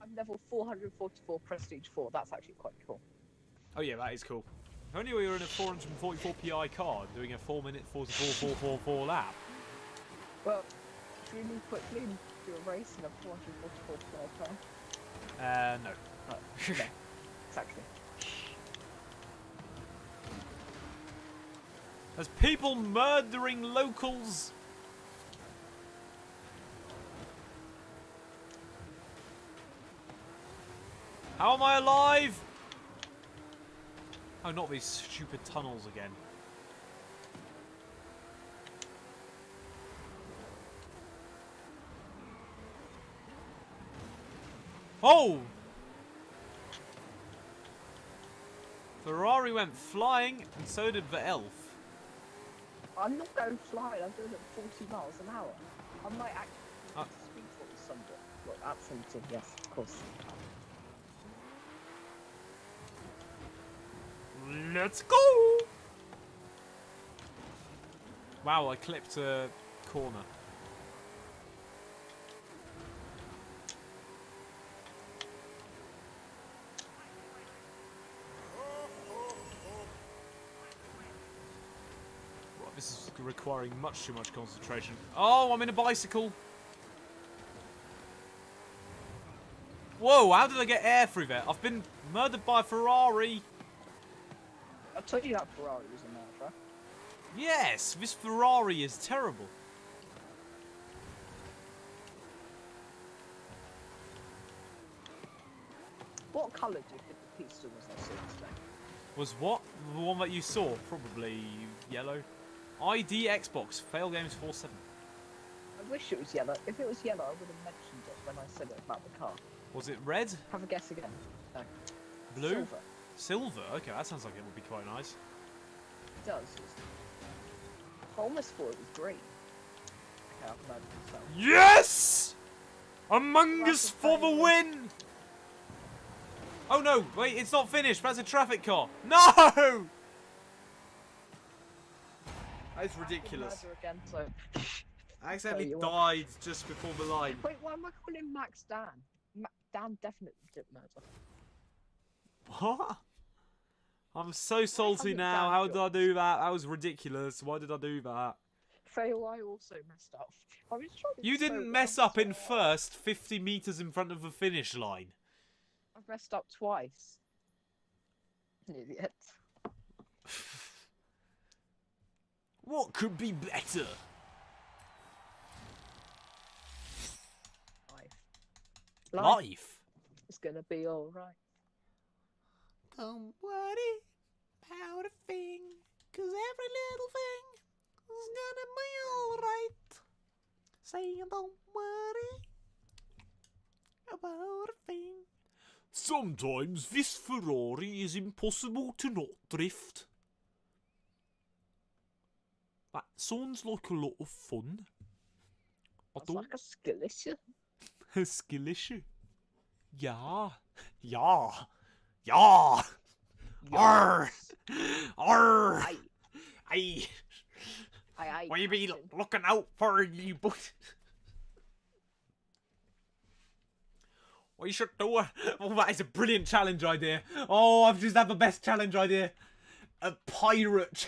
I'm level 444 Prestige 4. That's actually quite cool. Oh yeah, that is cool. If only we were in a 444 PI car doing a 4-minute 44.444 lap. Well, do you move quickly and do a race in a 444 car? No. Oh, no. Exactly. There's people murdering locals. How am I alive? Oh, not these stupid tunnels again. Oh! Ferrari went flying, and so did the elf. I'm not going flying. I'm doing it at 40 miles an hour. I might actually speed for something. Look, that's something. Yes, of course. Let's go! Wow, I clipped a corner. Well, this is requiring much too much concentration. Oh, I'm in a bicycle! Whoa, how did I get air through there? I've been murdered by a Ferrari! I told you that Ferrari was a murderer. Yes, this Ferrari is terrible. What colour do you think the pizza was I saw today? Was what? The one that you saw? Probably yellow. ID Xbox, Failgames 47. I wish it was yellow. If it was yellow, I would have mentioned it when I said it about the car. Was it red? Have a guess again. No. Blue? Silver. Silver? Okay, that sounds like it would be quite nice. It does. I almost thought it was green. Okay, I've murdered myself. Yes! Among Us That's a for the fail. win! Oh no, wait, it's not finished. That's a traffic car. No! That's ridiculous. Murder again, so. I accidentally you died just before the line. Wait, why am I calling him Max Dan? Dan definitely did murder. What? I'm so salty haven't now. done How did I yours. do that? That was ridiculous. Why did I do that? Fail, I also messed up. I was trying to You be so didn't mess well. up in first, 50 meters in front of the finish line. I've messed up twice. An idiot. What could be better? Life. It's gonna be alright. Don't worry about a thing, 'cause every little thing is gonna be alright. Say don't worry about a thing. Sometimes this Ferrari is impossible to not drift. That sounds like a lot of fun. It's like a skill issue. A skill issue. Yeah. Yeah. Yeah. Arr. Arr. Aye. Aye. Aye. Will you be Captain. looking out for you boys? What you should do? Oh, that is a brilliant challenge idea. Oh, I've just had the best challenge idea. A pirate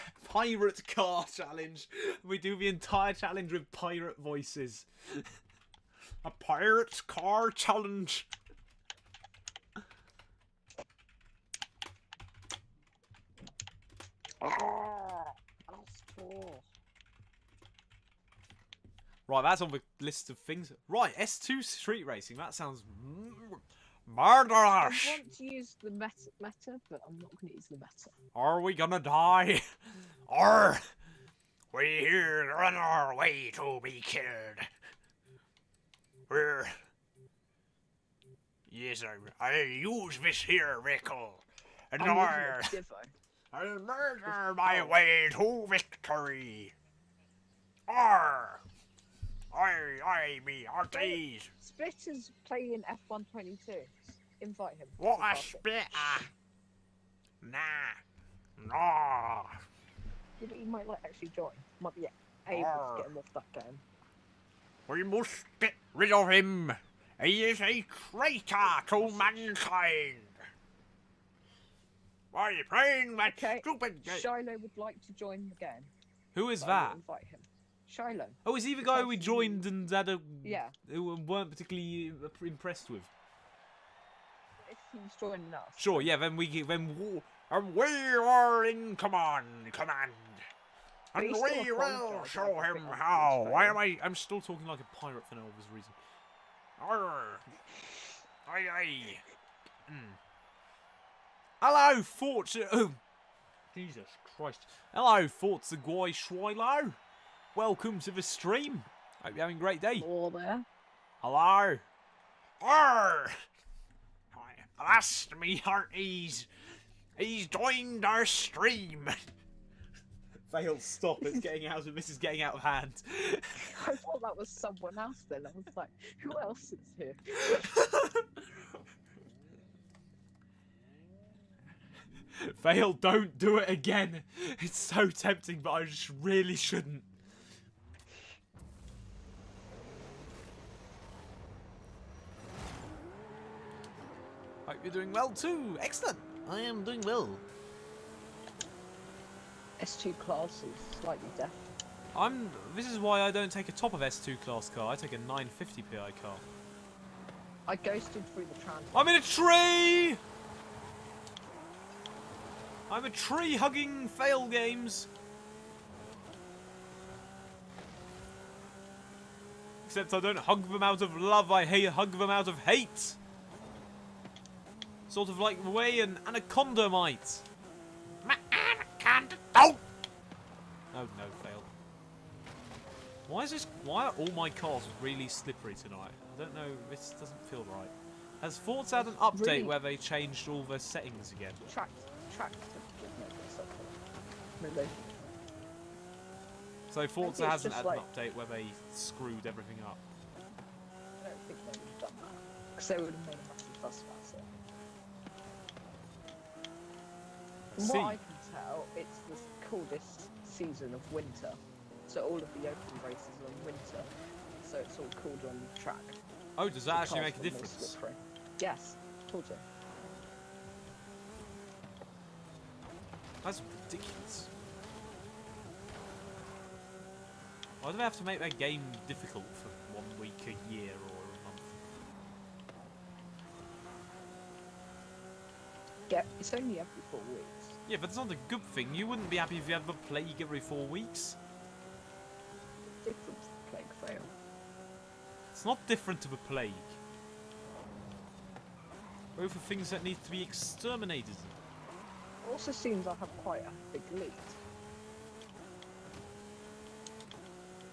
car challenge. We do the entire challenge with pirate voices. A pirate car challenge. Right, that's on the list of things. Right, S2 street racing. That sounds I murderous. want to use the meta, but I'm not going to use the meta. Are we gonna die? Or we here on our way to be killed? We're... Yes, I'll use this here vehicle. And I'm using I'll murder my way to victory. Arr! Me hearties. Splitter's playing F122. Invite him. What to a party. splitter! Nah. Yeah, but he might like actually join. Might be able to get him off that game. We must get rid of him. He is a traitor to mankind. Why are you playing that Okay, stupid game? Shiloh would like to join the game. Who is but I will that? invite him. Shiloh. Oh, is he the guy we joined and had a... Yeah. Who weren't particularly impressed with? If he's joining us. Sure, yeah, then we are in command. But And he's still we a will franchise, show I him think, how. on Why Twitter. am I'm still talking like a pirate for no obvious reason. Arr. Aye. Hello, Forza... Oh, Jesus Christ. Hello, Forza Guy Schwilo. Welcome to the stream. Hope you're having a great day. All there. Hello. Arr. Alas, me hearties. He's joined our stream. Fail, stop. It's getting out of... This is getting out of hand. I thought that was someone else then. I was like, who else is here? Fail, don't do it again. It's so tempting, but I just really shouldn't. Hope you're doing well too. Excellent. I am doing well. S2 class is slightly deaf. This is why I don't take a top of S2 class car. I take a 950 PI car. I ghosted through the transit. I'm in a tree! I'm a tree-hugging Failgames. Except I don't hug them out of love, I hug them out of hate. Sort of like the way an anaconda might. My anaconda don't! Oh no, fail. Why are all my cars really slippery tonight? I don't know, this doesn't feel right. Has Forza had an update really where they changed all their settings again? Track. Really. So Forza hasn't had like, an update where they screwed everything up. I don't think they would have done that. Because they would have made a massive fuss about it. From what I can tell, it's the coolest season of winter. So all of the open races are in winter. So it's all colder on the track. Oh, does that actually make a difference? Yes, told you. That's ridiculous. Why do they have to make their game difficult for 1 week, a year, or a month? Yeah, it's only every 4 weeks. Yeah, but it's not a good thing. You wouldn't be happy if you had the plague every 4 weeks. Different to the plague fail. It's not different to the plague. Both are things that need to be exterminated. It also seems I have quite a big lead.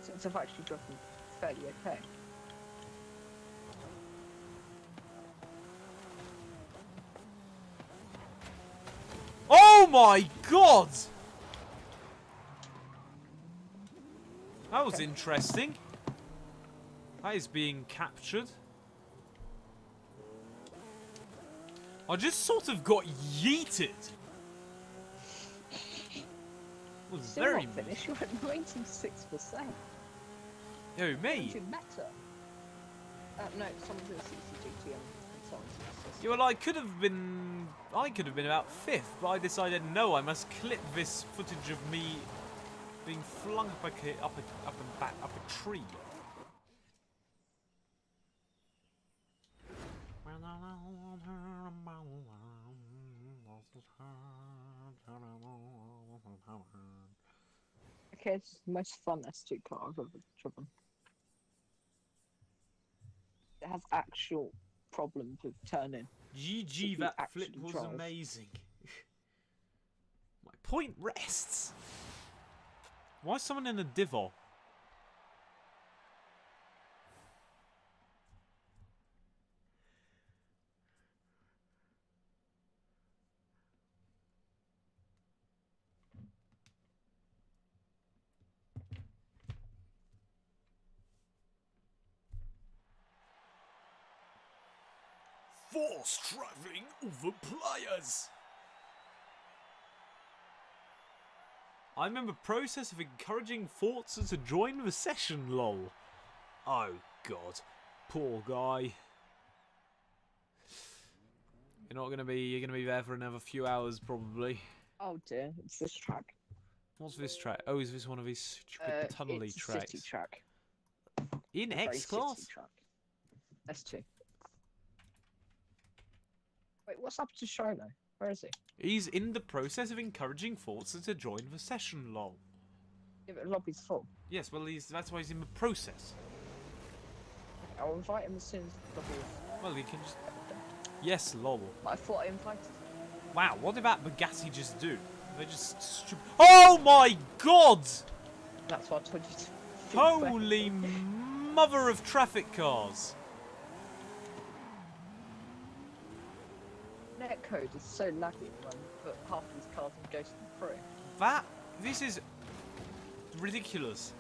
Since I've actually driven fairly okay. Oh my god! That was interesting. That is being captured. I just sort of got yeeted. It was Still very not finished, you're at 96%. Who, me? It's meta. No, someone's in CCGT and someone's in Yeah, well, I could have been about 5th, but I decided no, I must clip this footage of me being flung up a tree. Okay, it's the most fun S2 car I've ever driven. It has actual problems with turning. GG, that flip was amazing. My point rests. Why is someone in a divot? Force traveling over pliers. I'm in the process of encouraging Forza to join the session, lol. Oh god, poor guy. You're gonna be there for another few hours probably. Oh dear, it's this track. What's this track? Oh, is this one of these stupid tunnely it's tracks? City track. In X class? City track. S2. Wait, what's up to Shiloh? Where is he? He's in the process of encouraging Forza to join the session, lol. Yeah, but the lobby's full. Yes, well, that's why he's in the process. Okay, I'll invite him as soon as the lobby is. Well, he can just... Yes, lol. But I thought I invited him. Wow, what did that Bugatti just do? They just stupid. Oh my god! That's what I told you to. Holy mother of traffic cars! Netcode is so laggy at the moment that half these cars are ghosting through. This is ridiculous.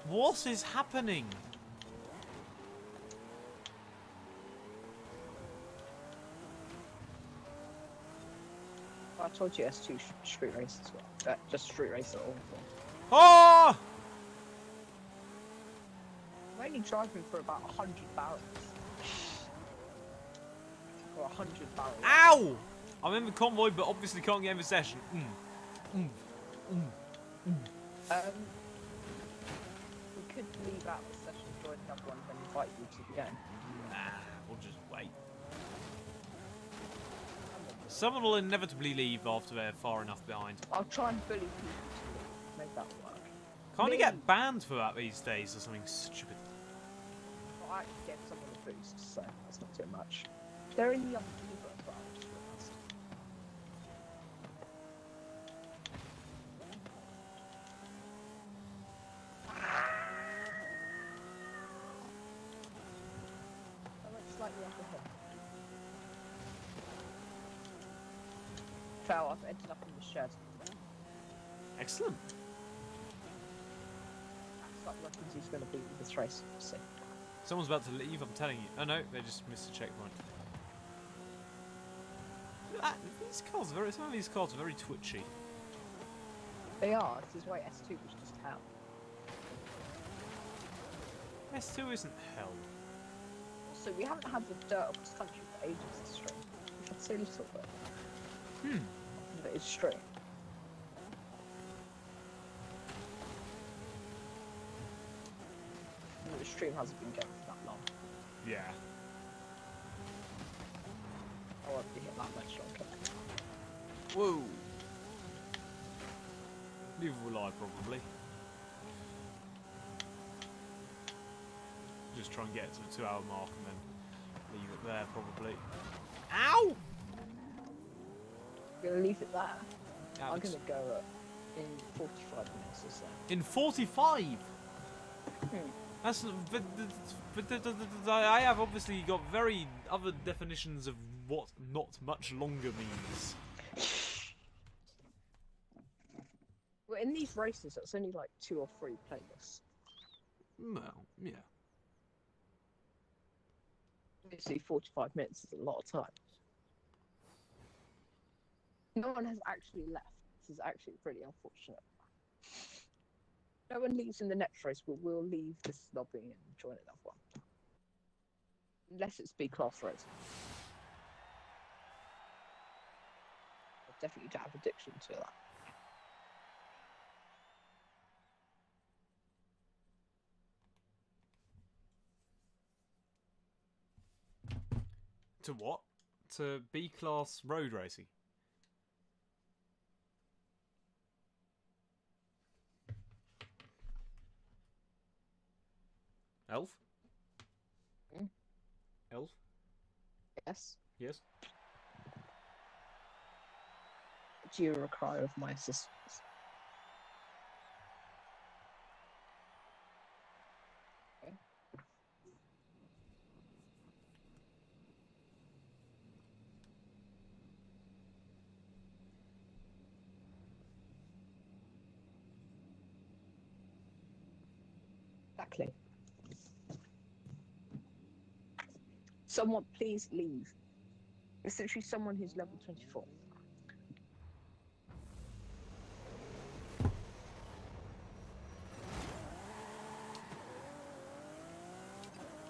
What is happening? I told you S2 street races were just street races are awful. Oh! I'm only driving for about 100 barrels. Or 100 barrels. Ow! I'm in the convoy, but obviously can't get in the session. We could leave out the session, join another one, and invite you to the game. Nah, we'll just wait. Someone will inevitably leave after they're far enough behind. I'll try and bully people to make that work. Can't you get banned for that these days or something stupid? Well, I actually gave someone a boost, so that's not too much. They're in the other people as well, I just realised. I went slightly up ahead. I've ended up in the shed. Excellent. That's like reckons he's going to beat this race. See. Someone's about to leave, I'm telling you. Oh no, they just missed a checkpoint. These cars are some of these cars are very twitchy. They are. This is why S2 was just hell. S2 isn't hell. Also, we haven't had the dirt of this country for ages this stream. We've had so little of it. But it's straight. The stream hasn't been going for that long. Yeah. I won't be here that much longer. Whoa. Neither will I, probably. Just try and get to the 2-hour mark and then leave it there, probably. Ow! I'm gonna leave it there. Yeah, I'm gonna go in 45 minutes or so. In 45? That's. I have obviously got very other definitions of what not much longer means. Well, in these races, that's only like 2 or 3 playlists. Well, yeah. Obviously, 45 minutes is a lot of time. No one has actually left. This is actually pretty unfortunate. No one leaves in the next race, but we'll leave this lobby and join another one. Unless it's B-class race. I definitely don't have addiction to that. To what? To B-class road racing? Elf? Elf? Yes. Yes? Do you require of my assistance? Okay. Exactly. Someone, please leave. It's literally someone who's level 24.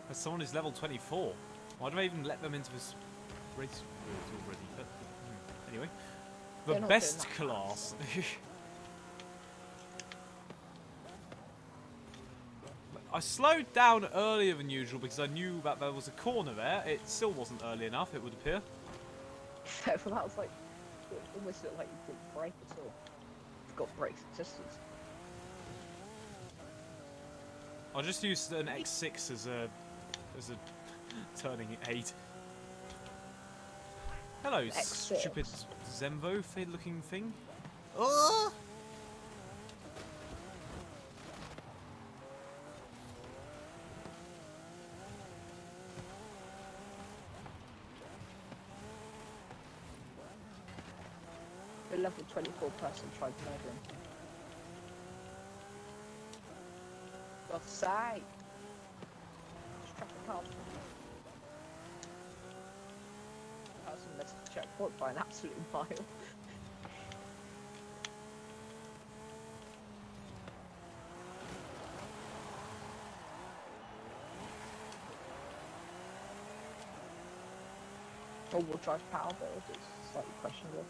As someone who's level 24. Why do I even let them into this race already? But, anyway. The best class. I slowed down earlier than usual because I knew that there was a corner there. It still wasn't early enough, it would appear. Well, that was like, it almost looked like you didn't brake at all. You've got brake assistance. I just used an X6 as a turning 8. Hello, X6. stupid Zemvo looking thing. Oh! The level 24 person tried murdering. God's sake! Just track the car. Person missed the checkpoint by an absolute mile. all-wheel drive power build is slightly questionable.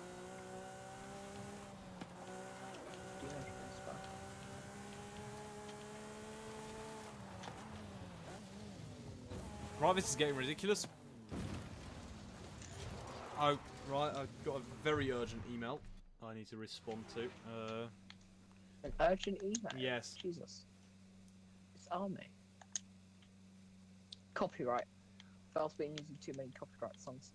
Do you know this stuff? Right, this is getting ridiculous. Oh, right, I've got a very urgent email I need to respond to. An urgent email? Yes. Jesus. It's army. Copyright. Valve's been using too many copyright songs.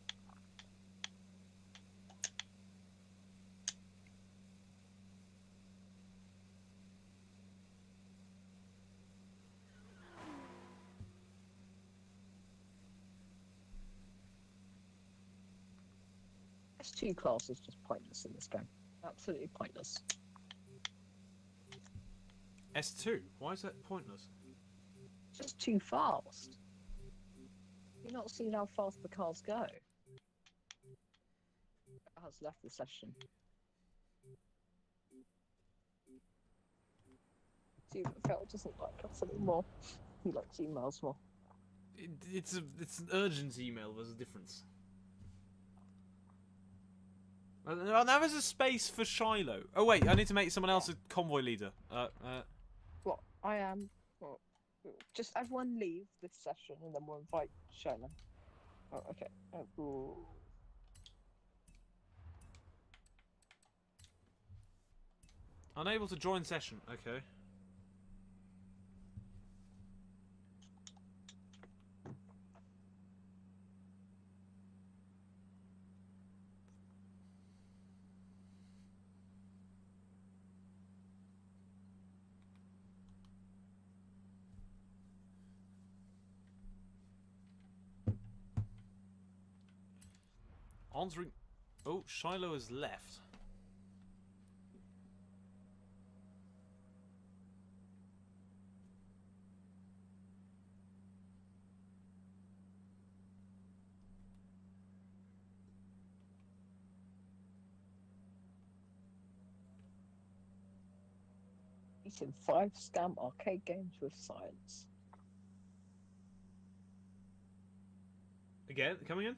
S2 class is just pointless in this game. Absolutely pointless. S2? Why is that pointless? It's just too fast. You've not seen how fast the cars go. Has left the session. Steven Fell doesn't like us anymore. He likes emails more. It's an urgent email. There's a difference. Now there's a space for Shiloh. Oh wait, I need to make someone else a convoy leader. What? I am. Well, just everyone leave this session and then we'll invite Shiloh. Oh, okay. Ooh. Unable to join session. Okay. Answering. Oh, Shiloh has left. He's in 5 scam arcade games with science. Again, coming in.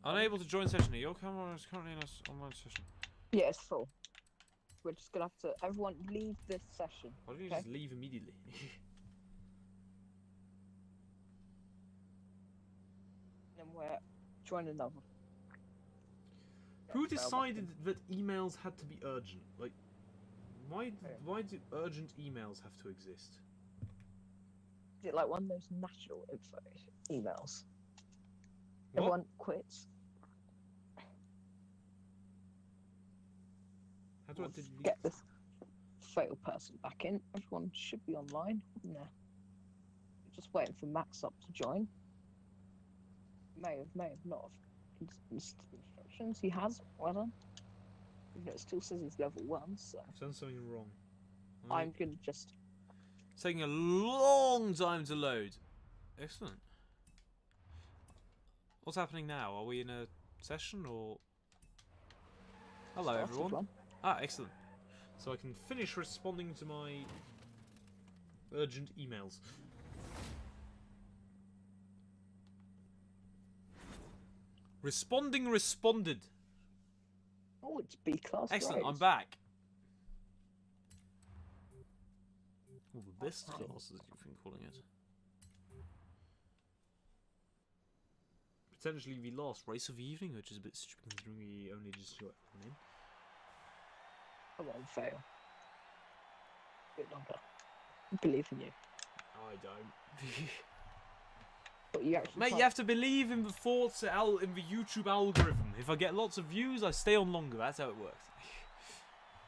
Unable to join session. Your camera is currently in an online session. Yeah, it's full. We're just gonna have to. Everyone leave this session. Why don't you okay? just leave immediately? And we're join another. Who decided that emails had to be urgent? Like, why do urgent emails have to exist? Is it like one of those national info emails? What? Everyone quits. How do I delete? Get this failed person back in. Everyone should be online. No. Just waiting for Max up to join. May have not have instructions. He has. Well done. Even though it still says he's level 1, so I've done something wrong. I'm gonna just. It's taking a long time to load. Excellent. What's happening now? Are we in a session or? Hello, started everyone. one. Ah, excellent. So I can finish responding to my urgent emails. Responded. Oh, it's B class. Excellent, grades. I'm back. Well, the best class, as you've been calling it. Potentially the last race of the evening, which is a bit stupid considering we only just got in. I won't fail. A bit longer. I believe in you. I don't. But you actually Mate, can't. you have to believe in the Forza in the YouTube algorithm. If I get lots of views, I stay on longer. That's how it works.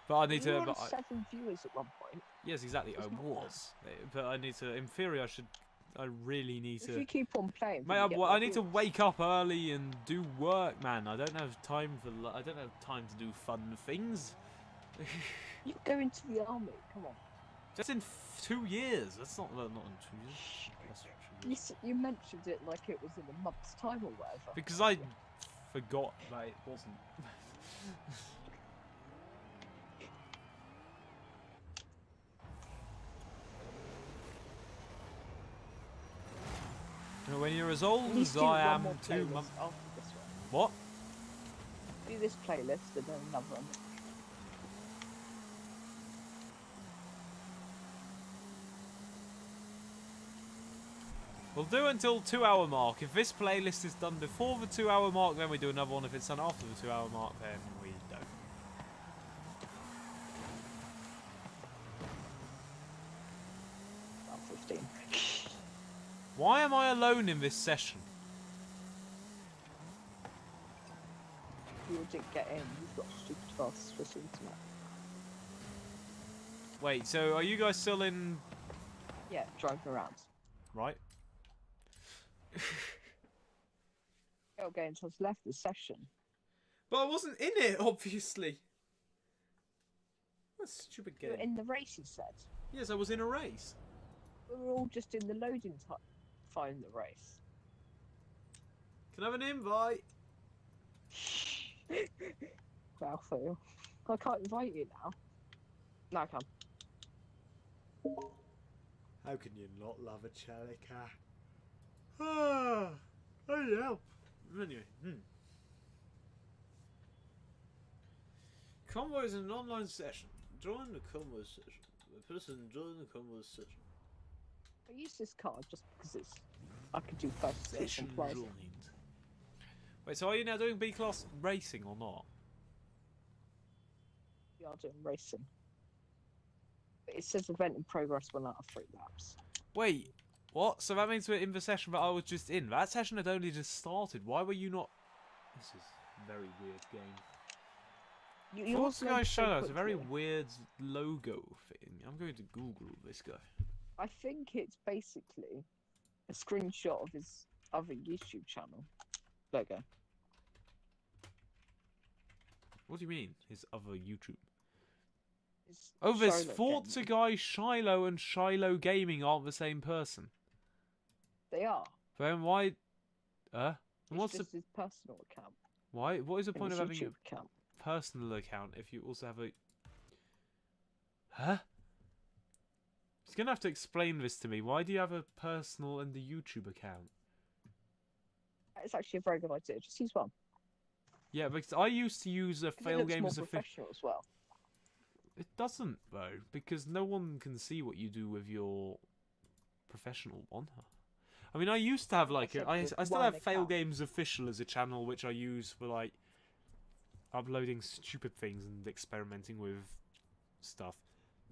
But I need You to. were But on 7 viewers at one point. yes, exactly. I It's not was. But I need to. In theory, I should. I really need If to. you keep on playing, Mate, then you get more I need to viewers. wake up early and do work, man. I don't have time for. I don't have time to do fun things. You go into the army. Come on. Just in 2 years. That's not. Well, not in 2 years. That's 2 years. You mentioned it like it was in a month's time or whatever. Because I forgot that it wasn't. When you're as old You as do I one am more 2 playlist months. after this one. What? Do this playlist and then another one. We'll do until 2-hour mark. If this playlist is done before the 2-hour mark, then we do another one. If it's done after the 2-hour mark, then we don't. About 15. Why am I alone in this session? You didn't get in. You've got stupid fast Swiss internet. Wait, so are you guys still in... Yeah, driving around. Right. Failgames has left the session. But I wasn't in it, obviously. What a stupid You game. were in the race, he said. Yes, I was in a race. We were all just in the loading time. Find the race. Can I have an invite? Well, Phil. I can't invite you now. No, I can. How can you not love a Chalika? Ah, oh yeah. Anyway, Convo is an online session. Join the convo session. The person join the convo session. I use this card just because it's. I could do first Session on Plaza. joined. Wait, so are you now doing B-class racing or not? We are doing racing. But it says event in progress 1 out of 3 laps. Wait, what? So that means we're in the session that I was just in. That session had only just started. Why were you not... This is a very weird game. You Forza also Horizon has a very weird logo thing. I'm going to Google this guy. I think it's basically a screenshot of his other YouTube channel logo. What do you mean? His other YouTube? His Oh, there's Shiloh Forza Gaming. guy Shiloh and Shiloh Gaming aren't the same person. They are. Then why? And It's what's the just his personal account. why? What is the And point his of having YouTube a account. personal account if you also have a? Huh? He's gonna have to explain this to me. Why do you have a personal and a YouTube account? It's actually a very good idea. Just use one. Yeah, because I used to use a 'Cause it looks more Failgames official. professional as well. It doesn't though, because no one can see what you do with your professional one. I mean, I used to have like I still have Failgames official as a channel which I use for like uploading stupid things and experimenting with stuff.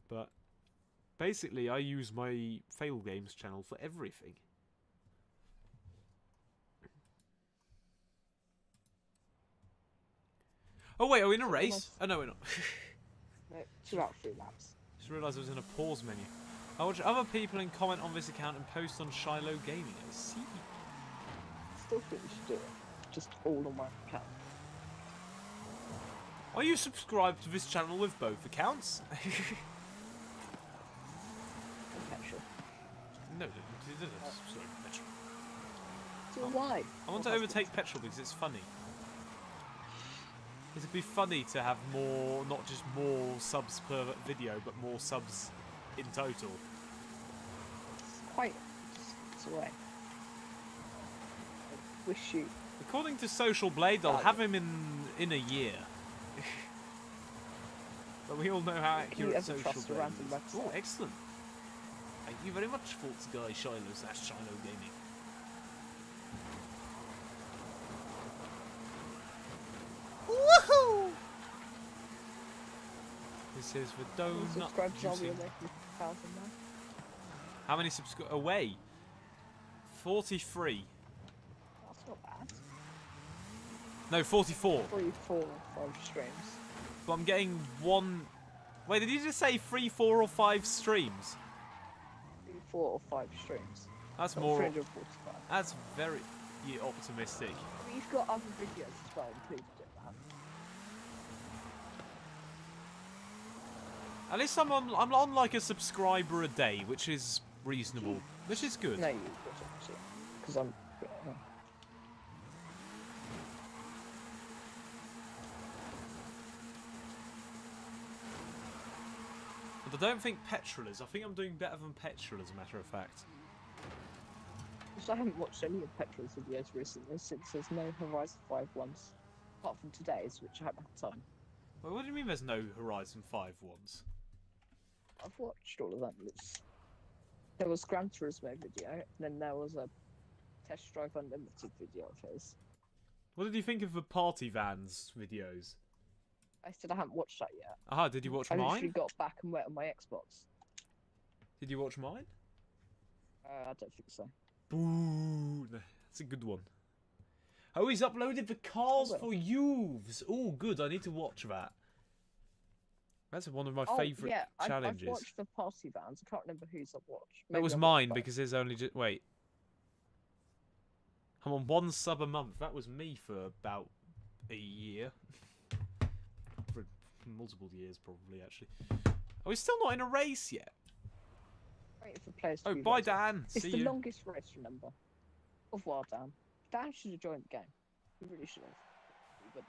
But basically, I use my Failgames channel for everything. Oh wait, are we in a race? Oh no, we're not. No, 2 out of 3 laps. Just realised I was in a pause menu. I watch other people and comment on this account and post on Shiloh Gaming. I see. Still think we should do it. Just all on one account. Are you subscribed to this channel with both accounts? And petrol. No, sorry, Petrol. So why? I want to overtake Petrol because it's funny. It'd be funny to have more, not just more subs per video, but more subs in total. It's quite. It's away. I wish you. According to Social Blade, they'll have him in a year. But we all know how Can you accurate ever Social trust a Blade random is. website? Oh, excellent. Thank you very much, Forza Guy Shiloh / Shiloh Gaming. Woohoo! This is the donut Subscribers are we juicing. away from 1,000 now? How many subscribers? Away? 43. That's not bad. No, 44. 3, 4, 5 streams. But I'm getting one... Wait, did you just say 3, 4 or 5 streams? 3, 4 or 5 streams. That's Got more... 345. That's very optimistic. But you've got other videos as well included in that. At least I'm on like a subscriber a day, which is reasonable. Which is good. No, you because I'm. But I don't think Petrol is. I think I'm doing better than Petrol, as a matter of fact. I haven't watched any of Petrol's videos recently since there's no Horizon 5 ones, apart from today's, which I haven't had time. Well, what do you mean there's no Horizon 5 ones? I've watched all of them. There was Gran Turismo video, and then there was a Test Drive Unlimited video of his. What did you think of the Party Vans videos? I said I haven't watched that yet. Aha, did you watch I literally mine? got back and went on my Xbox. Did you watch mine? I don't think so. Boo! That's a good one. Oh, he's uploaded the Cars for Youths. Oh, good. I need to watch that. That's one of my favourite challenges. I've watched the Party Vans. I can't remember whose I've watched. That was mine because there's only just... Wait. I'm on 1 sub a month. That was me for about a year. For multiple years, probably, actually. Oh, he's still not in a race yet. Waiting for players to Oh, be bye, ready. Dan. It's See the you. longest race, remember? Of Wild Dan. Dan should have joined the game. He really should have. He wouldn't.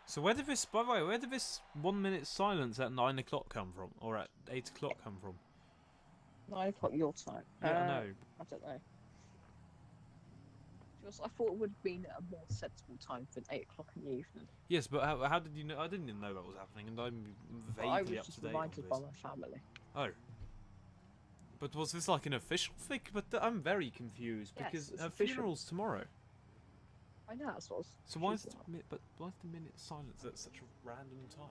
So where did this, by the way, where did this 1 minute silence at 9 o'clock come from? Or at 8 o'clock come from? 9 o'clock your time. Yeah, I know. I don't know. Just, I thought it would have been a more sensible time than 8 o'clock in the evening. Yes, but how did you know? I didn't even know that was happening, and I'm But I vaguely was up to just date on reminded this. by my family. Oh. But was this like an official thing? But I'm very confused Yes, because it's her official. funeral's tomorrow. I know, that's what I was So why is confused about. why is the minute silence at such a random time?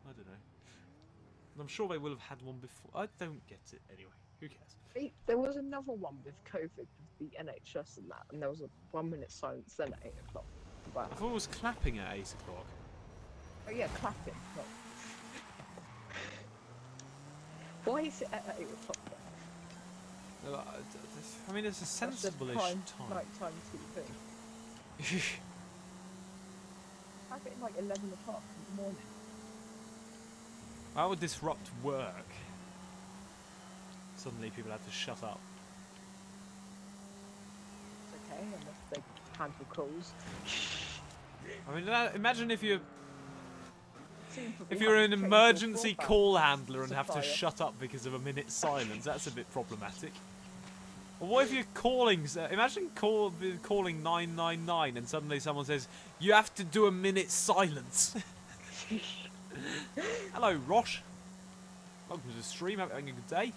I don't know. And I'm sure they will have had one before. I don't get it anyway. Who cares? There was another one with COVID, with the NHS and that, and there was a 1 minute silence then at 8 o'clock. Wow. I thought it was clapping at 8 o'clock. Oh yeah, clapping. No. Why is it at 8 o'clock then? No, I mean, it's a sensible-ish Prime time. nighttime TV. Have it like 11 o'clock in the morning. That would disrupt work. Suddenly people had to shut up. It's okay, unless they handle calls. I mean, imagine if you're Seems to if be you're an having to change your emergency broadband call handler and have to supplier. shut up because of a minute's silence. That's a bit problematic. Or what if you're calling? Imagine calling 999 and suddenly someone says you have to do a minute's silence. Hello, Rosh. Welcome to the stream. Having a good day.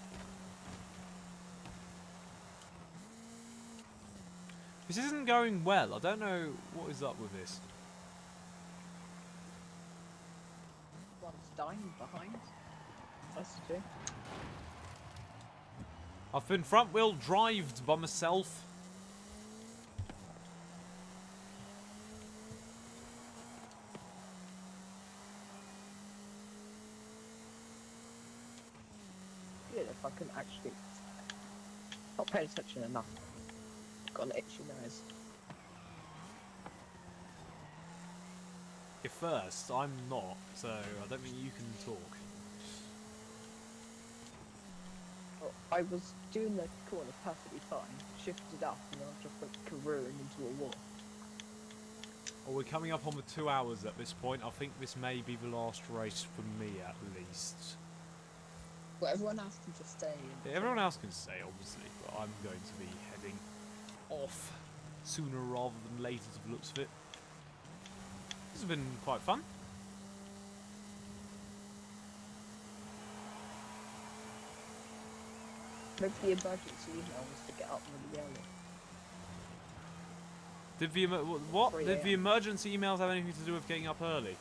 This isn't going well. I don't know what is up with this. One's dying behind. That's the thing. I've been front wheel drived by myself. Yeah, if I can actually not paying attention enough. Got an itchy nose. You're first. I'm not, so I don't think you can talk. Well, I was doing the corner perfectly fine, shifted up, and then I just went careering into a wall. Well, we're coming up on the 2 hours at this point. I think this may be the last race for me, at least. Well, everyone else can just stay. Yeah, everyone else can stay, obviously, but I'm going to be heading off sooner rather than later to the looks of it. This has been quite fun. Maybe the emergency email was to get up really early. Did the what? 3 Did the AM. emergency emails have anything to do with getting up early?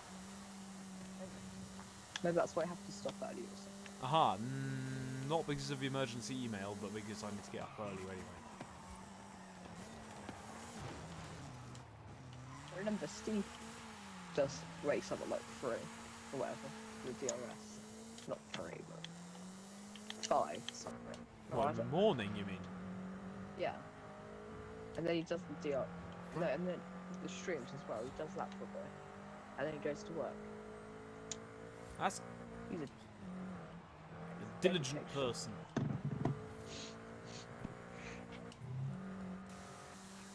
Maybe that's why I have to stop early or something. Aha, not because of the emergency email, but because I need to get up early anyway. I remember Steve does race up at like 3 or whatever with DRS. Not 3, but 5 something. No, I What, in the don't- morning, you mean? Yeah. And then he does the DR. No, and then the streams as well. He does that for a bit. And then he goes to work. That's He's a a diligent dedication. person.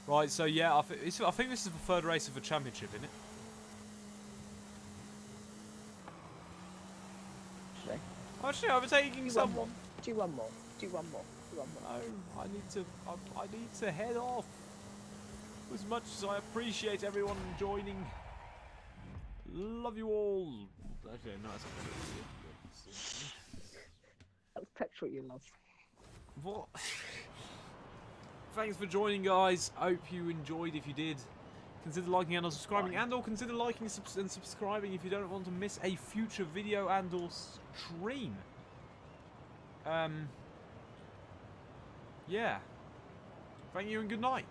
Right, so yeah, I think this is the third race of the championship, isn't it? actually. I Watch out, overtaking someone. Do one more. Do one more. Do one more. No, I need to head off. As much as I appreciate everyone joining. Love you all. Actually, no, that's not That's petrol you love. what? Thanks for joining, guys. Hope you enjoyed. If you did, consider liking and or subscribing, and or consider liking and subscribing if you don't want to miss a future video and or stream. Yeah. Thank you and good night.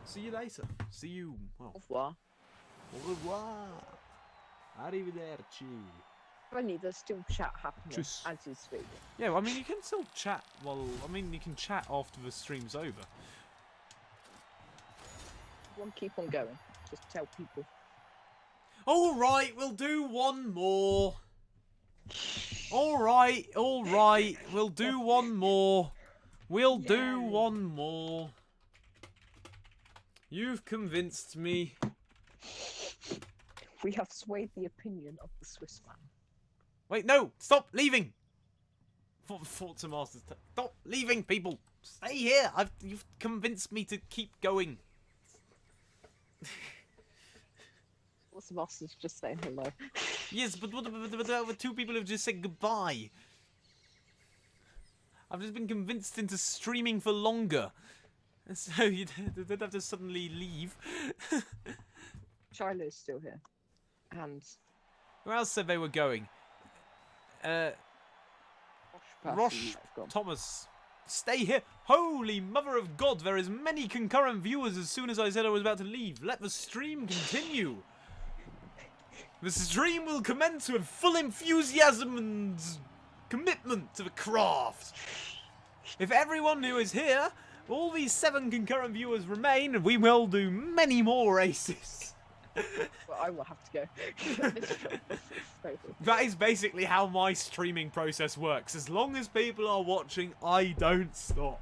See you later. See you. Well, Au revoir. au revoir. Arrivederci. Funny, there's still chat happening Tschüss. as you speak. Yeah, well, I mean, you can still chat. Well, I mean, you can chat after the stream's over. One, keep on going. Just tell people. All right, we'll do one more. All right, we'll do one more. We'll do one more. You've convinced me. We have swayed the opinion of the Swiss man. Wait, no! Stop leaving! Forza Masters. Stop leaving, people! Stay here! You've convinced me to keep going. What's the master's just saying hello? Yes, but what about the other two people who've just said goodbye? I've just been convinced into streaming for longer. So you don't have to suddenly leave. Shiloh's still here. And Who else said they were going? Rosh Thomas. Stay here. Holy mother of God, there is many concurrent viewers as soon as I said I was about to leave. Let the stream continue. The stream will commence with full enthusiasm and commitment to the craft. If everyone who is here, all these 7 concurrent viewers remain, we will do many more races. Well, I will have to go. That is basically how my streaming process works. As long as people are watching, I don't stop.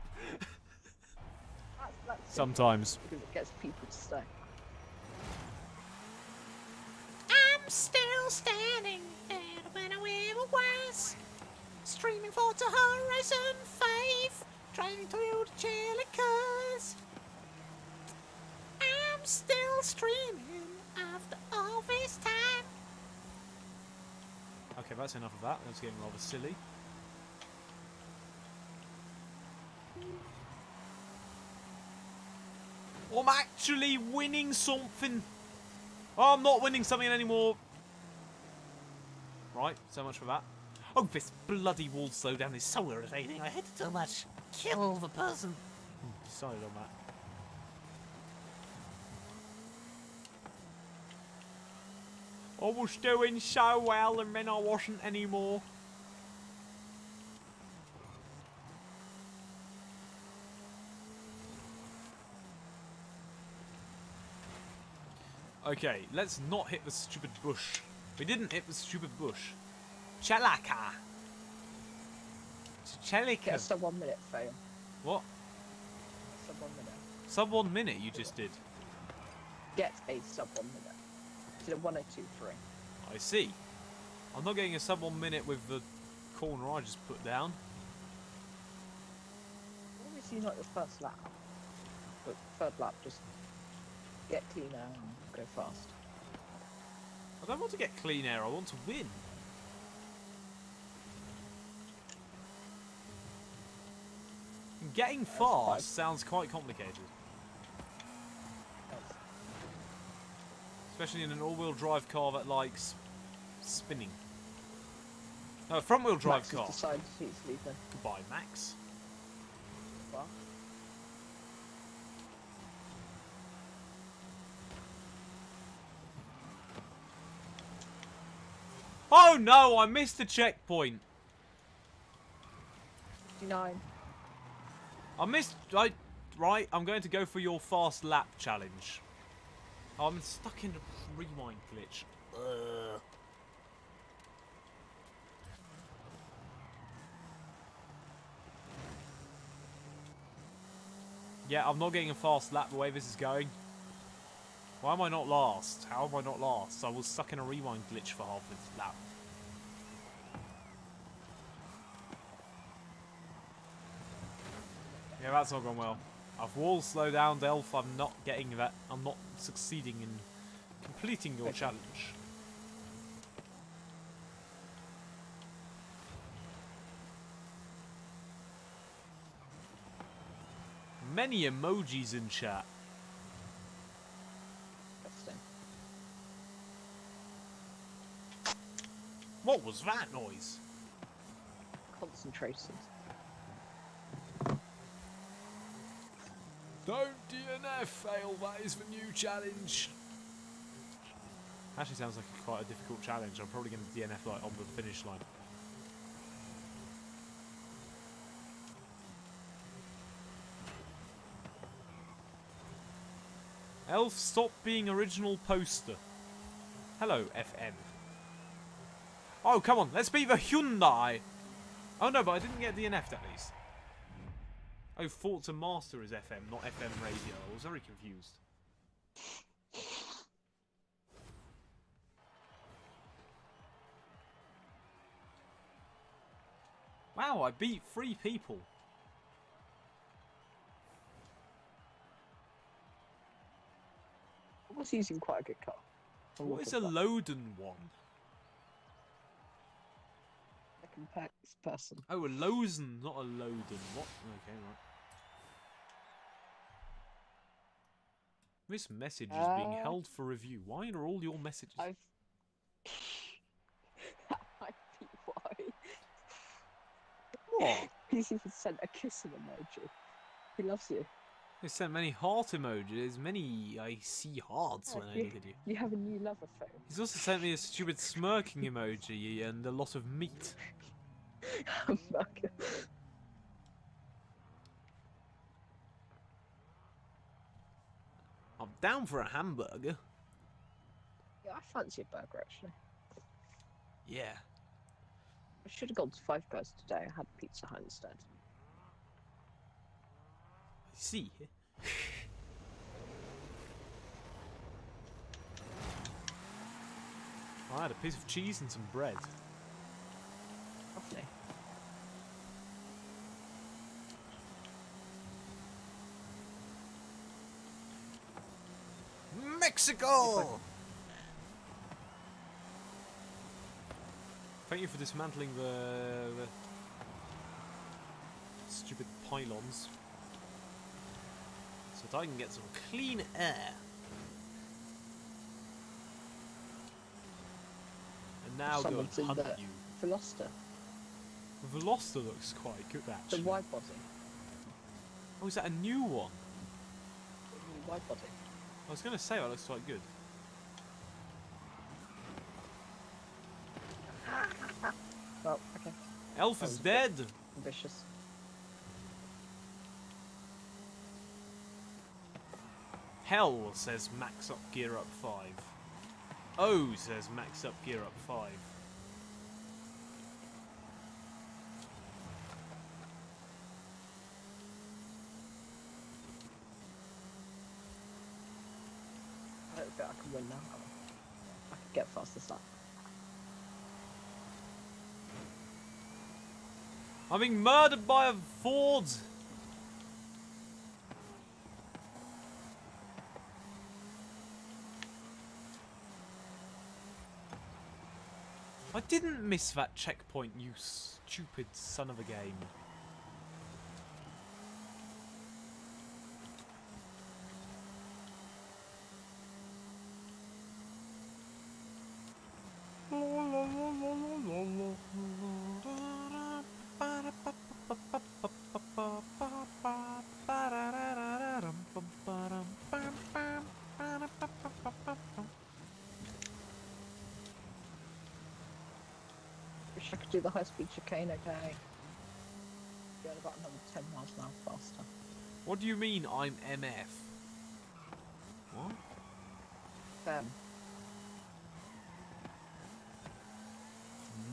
That's Sometimes. because it gets people to stay. I'm still standing there when I ever was. Streaming Forza Horizon 5, driving Toyota Chelicas. I'm still streaming after all this time. Okay, that's enough of that. That's getting rather silly. I'm actually winning something. Oh, I'm not winning something anymore. Right, so much for that. Oh, this bloody wall slowdown is so irritating. I hate it so much. Kill the person. Decided on that. I was doing so well and then I wasn't anymore. Okay, let's not hit the stupid bush. We didn't hit the stupid bush. Chelaka. Get a Chelika. sub 1 minute fail. What? Sub 1 minute. Sub 1 minute you just did. Get a sub 1 minute. Did it 1023. I see. I'm not getting a sub 1 minute with the corner I just put down. Obviously not your first lap. But third lap, just get clean air and go fast. I don't want to get clean air, I want to win. Getting fast sounds quite complicated. Especially in an all-wheel drive car that likes spinning. No, a front-wheel drive Max car. has decided he's leaving. Goodbye, Max. Well, Oh no, I missed the checkpoint. 59. I missed... Right, I'm going to go for your fast lap challenge. I'm stuck in a rewind glitch. Ugh. Yeah, I'm not getting a fast lap the way this is going. Why am I not last? How am I not last? I was stuck in a rewind glitch for half this lap. Yeah, that's not gone well. I've wall slow down, Delph. I'm not getting that. I'm not succeeding in completing your challenge. Many emojis in chat. Interesting. What was that noise? Concentrated. Don't DNF fail, that is the new challenge. Actually sounds like quite a difficult challenge. I'm probably going to DNF like on the finish line. Elf, stop being original poster. Hello, FM. Oh, come on, let's be the Hyundai. Oh no, but I didn't get DNF'd at least. Oh, Forza Master is FM, not FM radio. I was very confused. Wow, I beat 3 people. I was using quite a good car. What is a Loden one? A compact person. Oh, a Lozen, not a Loden. What? Okay, right. This message is being held for review. Why are all your messages? I beat why? What? He's even sent a kissing emoji. He loves you. They sent many heart emojis. Many I see hearts when I look at you. You have a new love affair. He's also sent me a stupid smirking emoji and a lot of meat. Hamburger. I'm down for a hamburger. Yeah, I fancy a burger actually. Yeah. I should have gone to Five Guys today. I had Pizza Hut instead. I see. I had a piece of cheese and some bread. Lovely. Mexico! Thank you for dismantling the stupid pylons. So that I can get some clean air. And now go Someone's and in hunt the you. Veloster. Veloster looks quite good The actually. wide body. Oh, is that a new one? The new wide body. I was going to say that looks quite good. Well, okay. Elf is dead! Ambitious. Hell says max up gear up 5. O says max up gear up 5. I don't think I can win now. I can get past this lap. I'm being murdered by a Ford! I didn't miss that checkpoint, you stupid son of a game. Wish I could do the high-speed chicane, okay? Going about another 10 miles an hour faster. What do you mean I'm MF? What?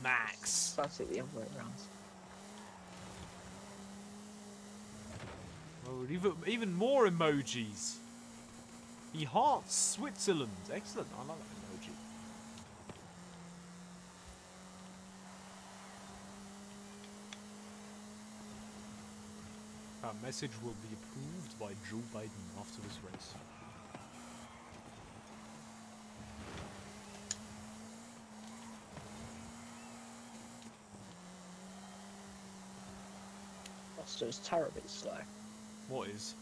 Max. That's it the other way around. Oh, even more emojis. He hearts Switzerland. Excellent. I like that emoji. Our message will be approved by Joe Biden after this race. Veloster is terribly slow. What is?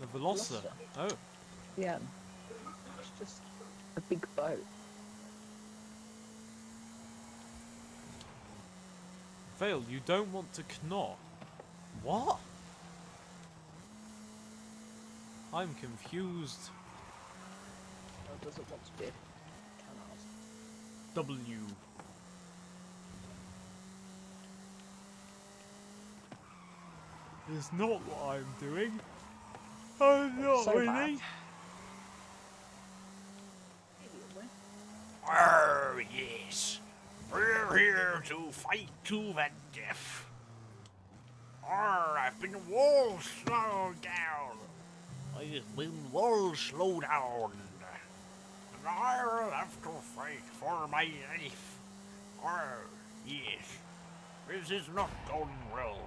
The Veloster? Veloster. Oh. Yeah. It's just a big boat. Fail, you don't want to knot. What? I'm confused. It doesn't want to be a canal. W. It's not what I'm doing. I'm not So really. bad. Oh, yes. We're here to fight to the death. I've been wall slowed down. I've been wall slowed down. And I'll have to fight for my life. Oh, yes. This is not going well.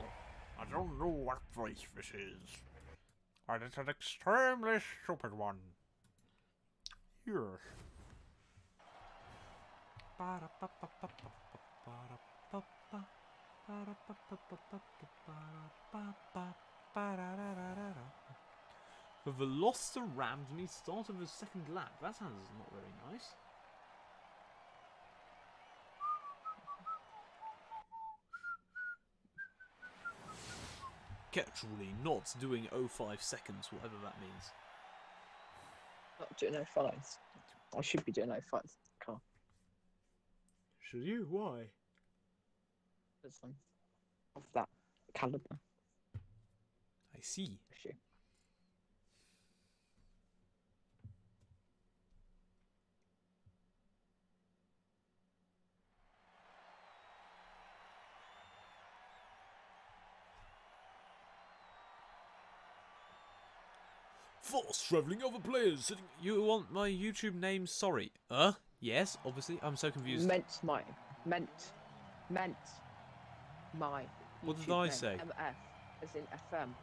I don't know what voice this is. And it's an extremely stupid one. Yes. The Veloster rammed me start of the second lap. That sounds not very nice. Casually not doing 05 seconds, whatever that means. Not doing 05s. I should be doing 05s. Car. Should you? Why? Because of that caliber I see. issue. Fast travelling other players sitting. You want my YouTube name? Sorry. Yes, obviously. I'm so confused. Meant my. What did YouTube I name, say? MF, as in FM.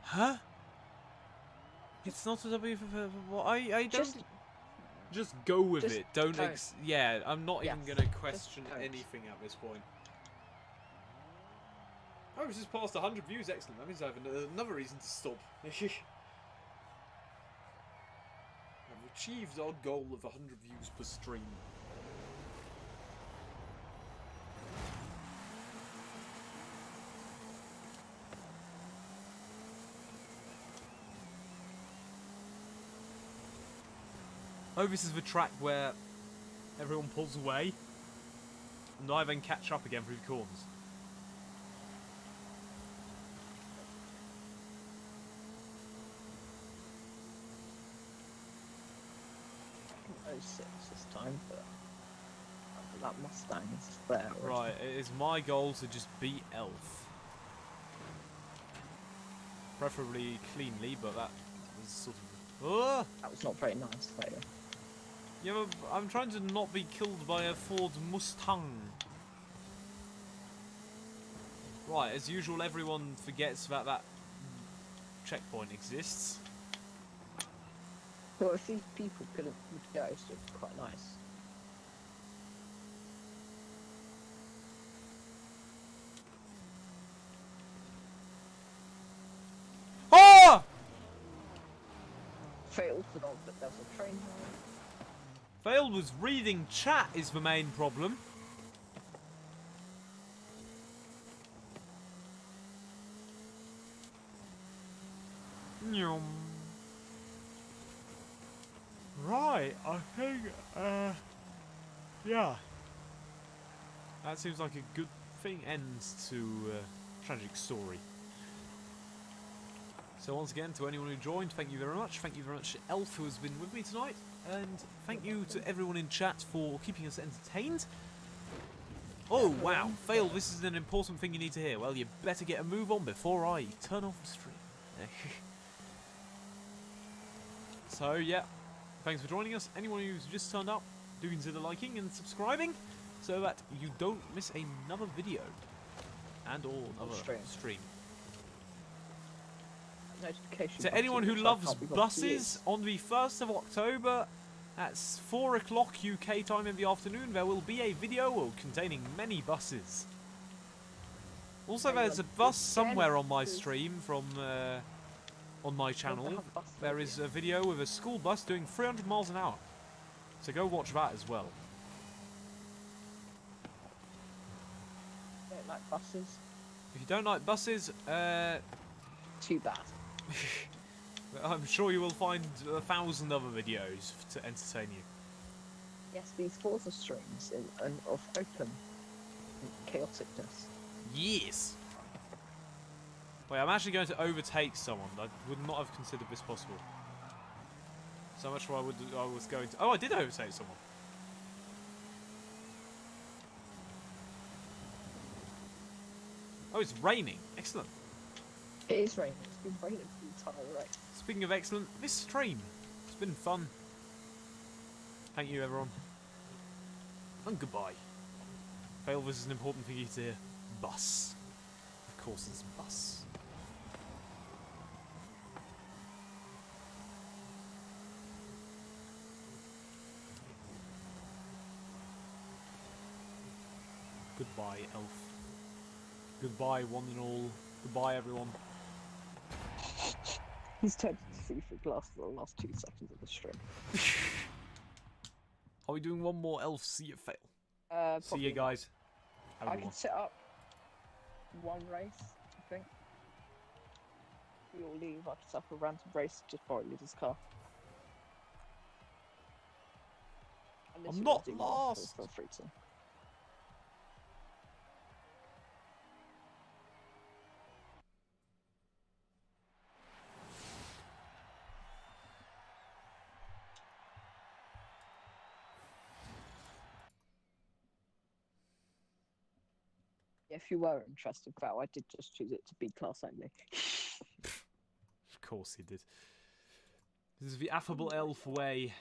Huh? It's not a W for what? I don't. Just go with just it. Don't. don't. Yeah, I'm not even Yes, gonna question don't. anything at this point. Oh, this is past 100 views. Excellent. That means I have another reason to stop. I've achieved our goal of 100 views per stream. Oh, this is the track where everyone pulls away, and I then catch up again through the corners. I think 06 this time, but that Mustang is there. Right, it is my goal to just beat Elf. Preferably cleanly, but that was sort of... Oh! That was not very nice, though. Yeah, but I'm trying to not be killed by a Ford Mustang. Right, as usual, everyone forgets that that checkpoint exists. Well, if these people couldn't go, so it'd be quite nice. Ah! Failed forgot that there was a train here. Fail was reading chat is the main problem. Nyum. Right, I think, yeah. That seems like a good thing ends to a tragic story. So once again, to anyone who joined, thank you very much. Thank you very much to Elf, who has been with me tonight. And thank you to everyone in chat for keeping us entertained. Oh, wow. Fail, this is an important thing you need to hear. Well, you better get a move on before I turn off the stream. So, yeah. Thanks for joining us. Anyone who's just turned up, do consider liking and subscribing so that you don't miss another video and or another stream. notification. To button, anyone who which I loves can't be bothered to buses, use. on the 1st of October, at 4 o'clock UK time in the afternoon, there will be a video containing many buses. Also, Anyone there's a with bus somewhere on my Genesis stream from on my channel. have bus There is a video with a school bus doing 300 miles an hour. So go watch that as well. Don't like buses. If you don't like buses, Too bad. I'm sure you will find 1,000 other videos to entertain you. Yes, these Forza streams of open chaoticness. Yes! Wait, I'm actually going to overtake someone. I would not have considered this possible. So much for I was going to... Oh, I did overtake someone. Oh, it's raining. Excellent. It is raining. It's been raining for the entire race. Speaking of excellent, this stream. It's been fun. Thank you, everyone. And goodbye. Fail, this is an important thing you to hear. Bus. Of course it's bus. Goodbye, elf. Goodbye, one and all. Goodbye, everyone. He's turned to see through glass for the last 2 seconds of the stream. Are we doing one more elf? See you fail. See Probably you guys. Have a I good can one. set up one race, I think. We all leave. I can set up a random race, just borrow Liddy's car. Unless I'm you wanna not do more, lost. Feel free to. If you were interested, Val, I did just choose it to be class only. Of course he did. This is the affable elf way.